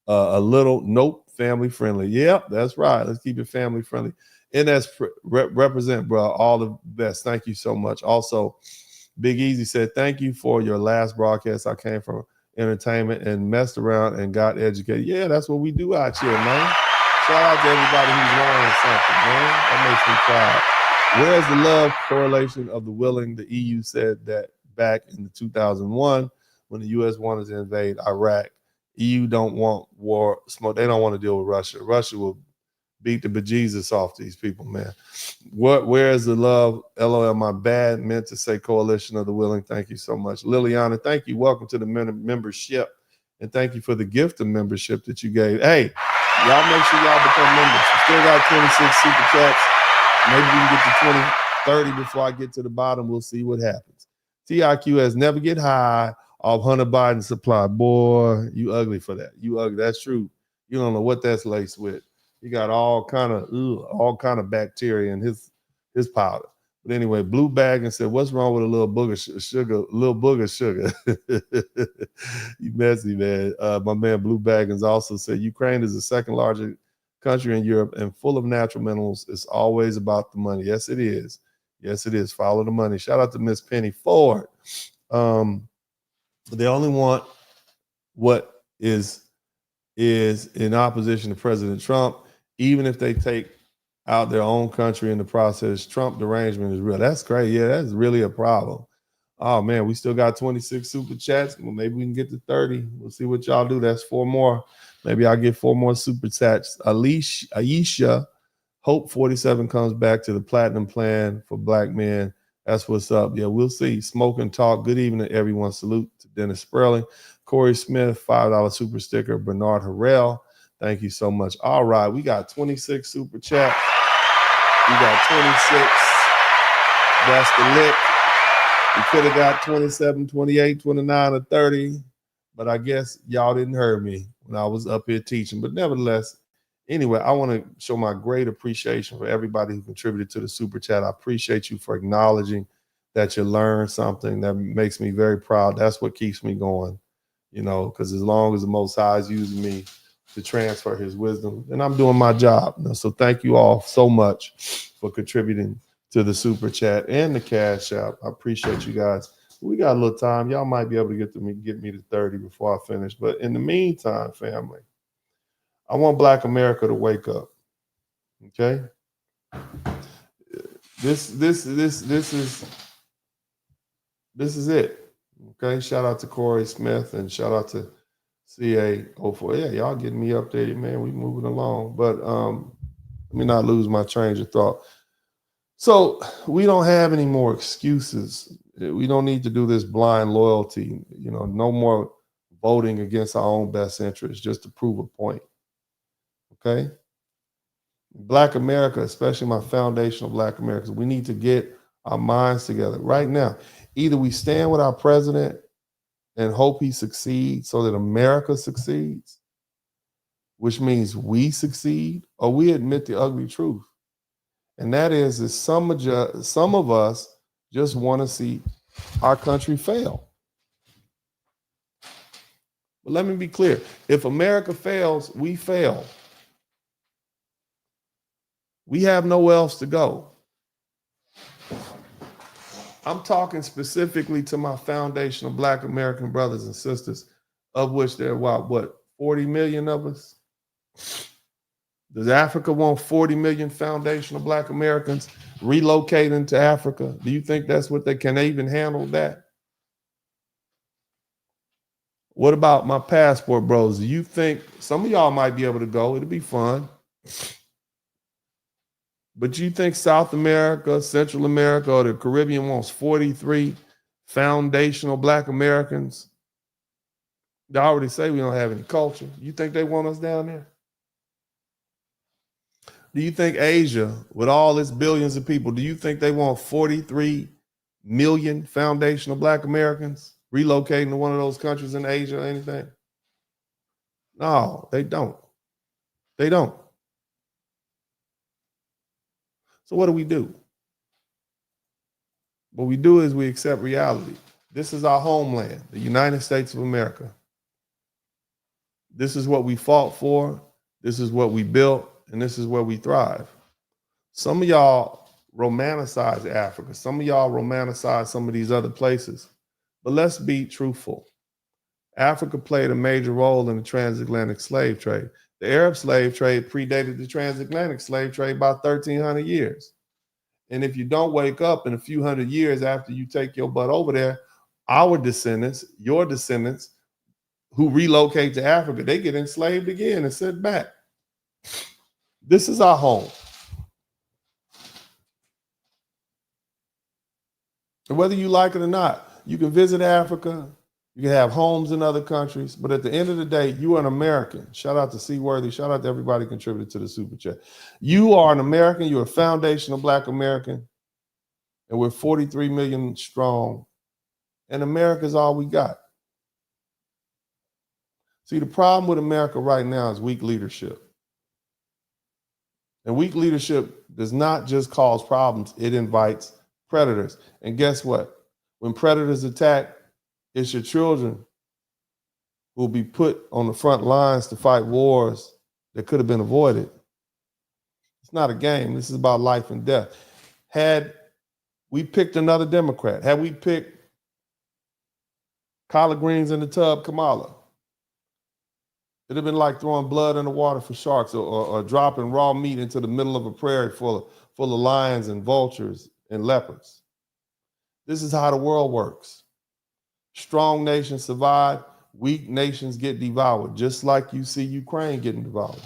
a little, family friendly. Yep, that's right. Let's keep it family friendly. And that's represent, bro, all the best. Thank you so much. Also, Big Easy said, thank you for your last broadcast. I came from entertainment and messed around and got educated. Yeah, that's what we do out here, man. Shout out to everybody who's learning something, man. That makes me proud. Where's the love correlation of the willing? The EU said that back in 2001 when the U.S. wanted to invade Iraq. EU don't want war smoke. They don't want to deal with Russia. Russia will beat the bejesus off these people, man. Where is the love? LOL, my bad. Meant to say coalition of the willing. Thank you so much. Liliana, thank you. Welcome to the membership. And thank you for the gift of membership that you gave. Hey, y'all make sure y'all become members. We still got 26 super chats. Maybe we can get to 20, 30 before I get to the bottom. We'll see what happens. TIQ has never get high off Hunter Biden supply. Boy, you ugly for that. You ugly. That's true. You don't know what that's laced with. You got all kind of bacteria in his powder. But anyway, Blue Bag and said, what's wrong with a little booger sugar? You messy, man. My man Blue Baggins also said, Ukraine is the second largest country in Europe and full of natural minerals. It's always about the money. Yes, it is. Yes, it is. Follow the money. Shout out to Miss Penny Ford. They only want what is in opposition to President Trump, even if they take out their own country in the process. Trump derangement is real. That's crazy. Yeah, that's really a problem. Oh, man, we still got 26 super chats. Well, maybe we can get to 30. We'll see what y'all do. That's 4 more. Maybe I'll get 4 more super chats. Aisha, Hope 47 comes back to the platinum plan for black men. That's what's up. Yeah, we'll see. Smoke and talk. Good evening, everyone. Salute to Dennis Sperling. Corey Smith, $5 super sticker. Bernard Harrell, thank you so much. All right, we got 26 super chats. We got 26. That's the lick. We could have got 27, 28, 29, or 30, but I guess y'all didn't hear me when I was up here teaching. But nevertheless, anyway, I want to show my great appreciation for everybody who contributed to the super chat. I appreciate you for acknowledging that you learned something. That makes me very proud. That's what keeps me going, because as long as the Most High is using me to transfer his wisdom, then I'm doing my job. So thank you all so much for contributing to the super chat and the cash app. I appreciate you guys. We got a little time. Y'all might be able to get me to 30 before I finish. But in the meantime, family, I want Black America to wake up. Okay? This is it. Okay? Shout out to Corey Smith and shout out to CA04. Yeah, y'all getting me updated, man. We moving along. But let me not lose my train of thought. So we don't have any more excuses. We don't need to do this blind loyalty. No more voting against our own best interests just to prove a point. Okay? Black America, especially my foundational Black Americans, we need to get our minds together right now. Either we stand with our president and hope he succeeds so that America succeeds, which means we succeed, or we admit the ugly truth. And that is some of us just want to see our country fail. But let me be clear. If America fails, we fail. We have nowhere else to go. I'm talking specifically to my foundational Black American brothers and sisters, of which there are, 40 million of us? Does Africa want 40 million foundational Black Americans relocating to Africa? Do you think that's what can they even handle that? What about my passport bros? Do you think some of y'all might be able to go? It'll be fun. But you think South America, Central America, or the Caribbean wants 43 foundational Black Americans? They already say we don't have any culture. You think they want us down there? Do you think Asia, with all its billions of people, do you think they want 43 million foundational Black Americans relocating to one of those countries in Asia or anything? No, they don't. They don't. So what do? What we do is we accept reality. This is our homeland, the United States of America. This is what we fought for. This is what we built, and this is where we thrive. Some of y'all romanticize Africa. Some of y'all romanticize some of these other places. But let's be truthful. Africa played a major role in the transatlantic slave trade. The Arab slave trade predated the transatlantic slave trade by 1,300 years. And if you don't wake up in a few hundred years after you take your butt over there, our descendants, your descendants, who relocate to Africa, they get enslaved again and sent back. This is our home. And whether you like it or not, you can visit Africa, you can have homes in other countries, but at the end of the day, you are an American. Shout out to Seaworthy. Shout out to everybody who contributed to the Super Chat. You are an American. You're a foundational Black American. And we're 43 million strong. And America's all we got. See, the problem with America right now is weak leadership. And weak leadership does not just cause problems, it invites predators. And guess what? When predators attack, it's your children who will be put on the front lines to fight wars that could have been avoided. It's not a game. This is about life and death. Had we picked another Democrat, had we picked collard greens in the tub, Kamala, it'd have been like throwing blood in the water for sharks or dropping raw meat into the middle of a prairie full of lions and vultures and leopards. This is how the world works. Strong nations survive, weak nations get devoured, just like you see Ukraine getting devoured.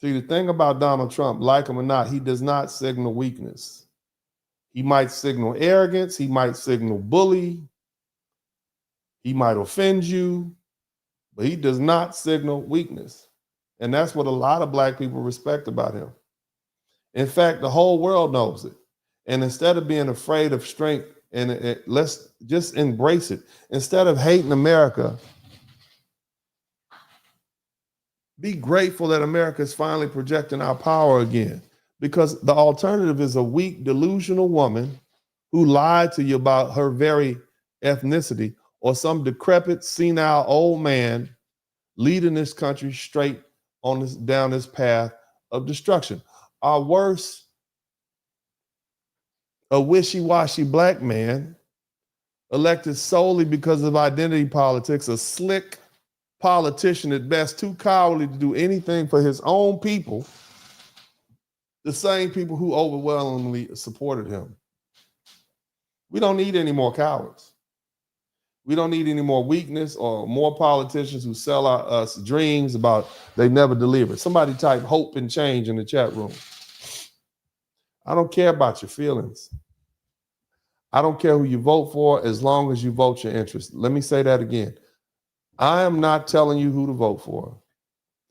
See, the thing about Donald Trump, like him or not, he does not signal weakness. He might signal arrogance, he might signal bully, he might offend you, but he does not signal weakness. And that's what a lot of Black people respect about him. In fact, the whole world knows it. And instead of being afraid of strength, and let's just embrace it. Instead of hating America, be grateful that America is finally projecting our power again. Because the alternative is a weak, delusional woman who lied to you about her very ethnicity, or some decrepit, senile old man leading this country straight on down this path of destruction. Or worse, a wishy-washy Black man elected solely because of identity politics, a slick politician at best, too cowardly to do anything for his own people, the same people who overwhelmingly supported him. We don't need any more cowards. We don't need any more weakness or more politicians who sell us dreams about they never deliver. Somebody type hope and change in the chat room. I don't care about your feelings. I don't care who you vote for as long as you vote your interest. Let me say that again. I am not telling you who to vote for.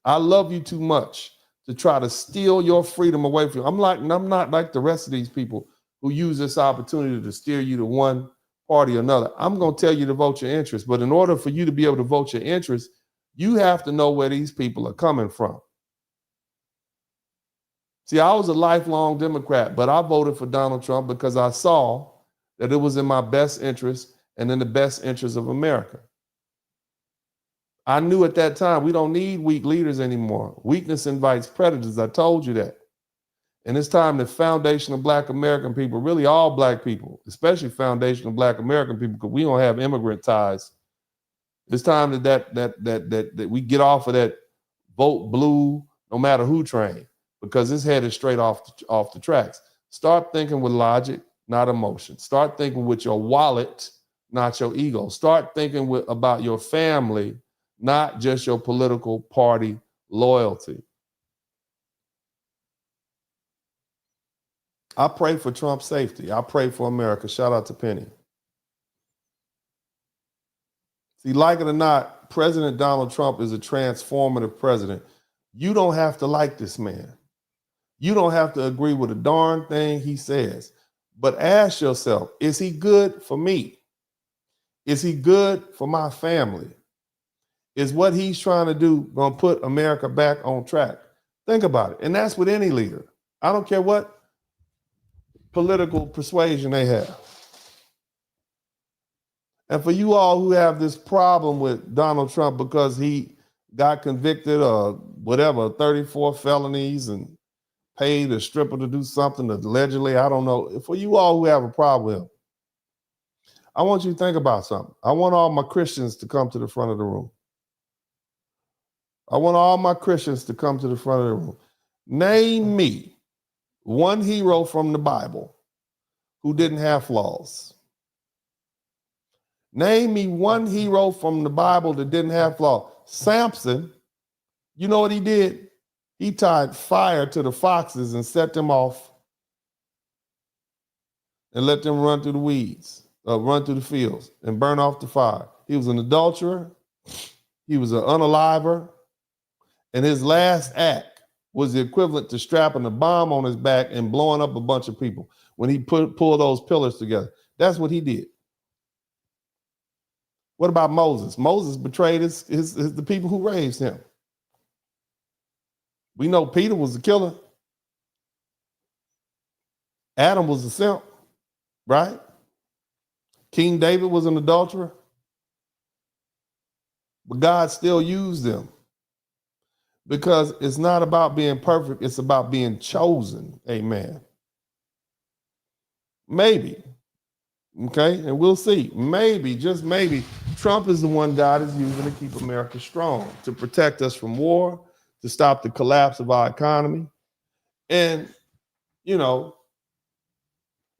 I love you too much to try to steal your freedom away from you. I'm not like the rest of these people who use this opportunity to steer you to one party or another. I'm going to tell you to vote your interest. But in order for you to be able to vote your interest, you have to know where these people are coming from. See, I was a lifelong Democrat, but I voted for Donald Trump because I saw that it was in my best interest and in the best interest of America. I knew at that time we don't need weak leaders anymore. Weakness invites predators. I told you that. And it's time that foundational Black American people, really all Black people, especially foundational Black American people, because we don't have immigrant ties. It's time that we get off of that vote blue, no matter who train, because it's headed straight off the tracks. Start thinking with logic, not emotion. Start thinking with your wallet, not your ego. Start thinking about your family, not just your political party loyalty. I pray for Trump's safety. I pray for America. Shout out to Penny. See, like it or not, President Donald Trump is a transformative president. You don't have to like this man. You don't have to agree with a darn thing he says. But ask yourself, is he good for me? Is he good for my family? Is what he's trying to do going to put America back on track? Think about it. And that's with any leader. I don't care what political persuasion they have. And for you all who have this problem with Donald Trump because he got convicted of whatever, 34 felonies and paid a stripper to do something allegedly, I don't know. For you all who have a problem with him, I want you to think about something. I want all my Christians to come to the front of the room. I want all my Christians to come to the front of the room. Name me one hero from the Bible who didn't have flaws. Name me one hero from the Bible that didn't have flaws. Samson, you know what he did? He tied fire to the foxes and set them off and let them run through the weeds, run through the fields and burn off the fire. He was an adulterer. He was an unaliver. And his last act was the equivalent to strapping a bomb on his back and blowing up a bunch of people when he pulled those pillars together. That's what he did. What about Moses? Moses betrayed the people who raised him. We know Peter was the killer. Adam was a simp, right? King David was an adulterer. But God still used them because it's not about being perfect. It's about being chosen. Amen. Maybe. Okay, and we'll see. Maybe, just maybe, Trump is the one God is using to keep America strong, to protect us from war, to stop the collapse of our economy. And, you know,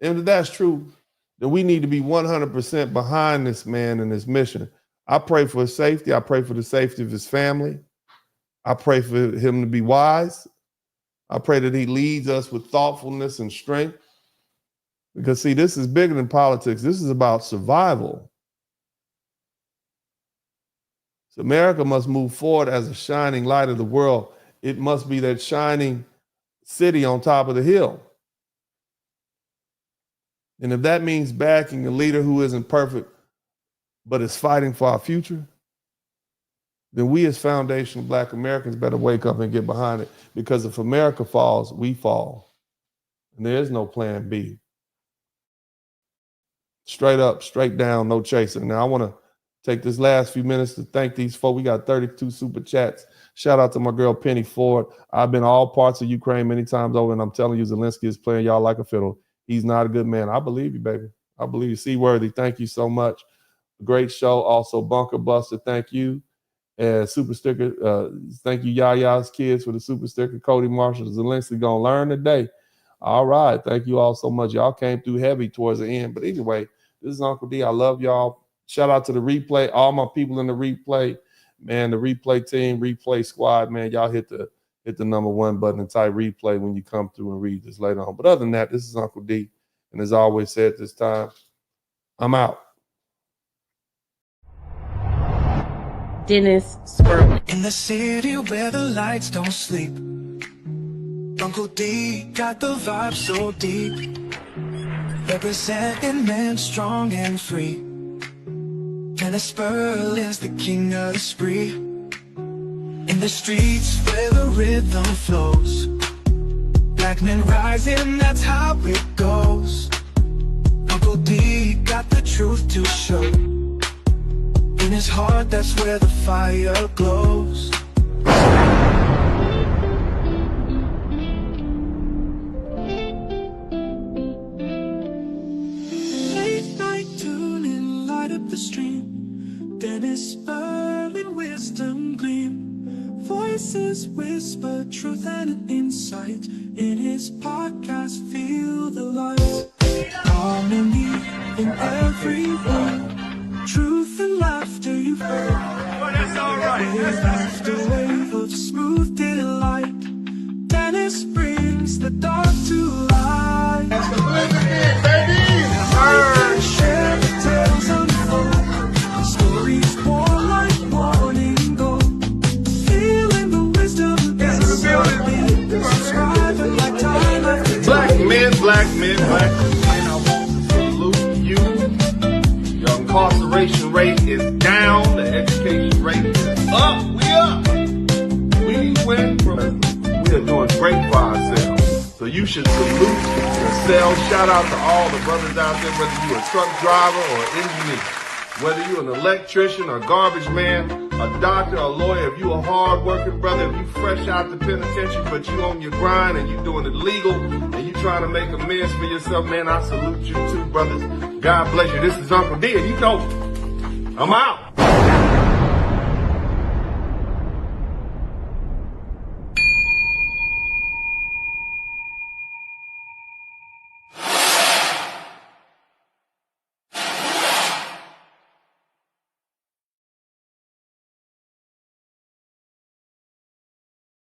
and if that's true, then we need to be 100% behind this man and his mission. I pray for his safety. I pray for the safety of his family. I pray for him to be wise. I pray that he leads us with thoughtfulness and strength. Because, see, this is bigger than politics. This is about survival. So America must move forward as a shining light of the world. It must be that shining city on top of the hill. And if that means backing a leader who isn't perfect, but is fighting for our future, then we as foundational Black Americans better wake up and get behind it. Because if America falls, we fall. And there is no plan B. Straight up, straight down, no chasing. Now, I want to take this last few minutes to thank these folks. We got 32 super chats. Shout out to my girl, Penny Ford. I've been all parts of Ukraine many times over, and I'm telling you, Zelenskyy is playing y'all like a fiddle. He's not a good man. I believe you, baby. I believe you. Seaworthy, thank you so much. Great show. Also, Bunker Buster, thank you. Super sticker, thank you, Yaya's kids, for the super sticker. Cody Marshall, Zelenskyy gonna learn today. All right. Thank you all so much. Y'all came through heavy towards the end. But anyway, this is Uncle D. I love y'all. Shout out to the replay. All my people in the replay. Man, the replay team, replay squad, man. Y'all hit the #1 button and type replay when you come through and read this later on. But other than that, this is Uncle D. And as I always said this time, I'm out. Dennis Squirrel. In the city where the lights don't sleep, Uncle D got the vibe so deep. Representing men strong and free. Dennis Squirrel is the king of the spree. In the streets where the rhythm flows, Black men rising, that's how it goes. Uncle D got the truth to show. In his heart, that's where the fire glows. Late night tuning, light up the stream. Dennis Squirrel, wisdom gleam. Voices whisper truth and insight. In his podcast, feel the light. Harmony in every word. Truth and laughter you've heard. That's all right. Wave after wave of smooth delight. Dennis brings the dark to light. That's the blizzard, baby. Share the tales unfold. The stories born like morning gold. Feeling the wisdom inside. Subscribing like time after time. Black men, I want to salute you. Your incarceration rate is down. The education rate is up. We up. We went from, we are doing great for ourselves. So you should salute yourself. Shout out to all the brothers out there, whether you're a truck driver or engineer, whether you're an electrician or garbage man, a doctor, a lawyer, if you a hard-working brother, if you fresh out the penitentiary, but you on your grind and you doing it legal and you trying to make amends for yourself, man, I salute you too, brothers. God bless you. This is Uncle D, and you know, I'm out.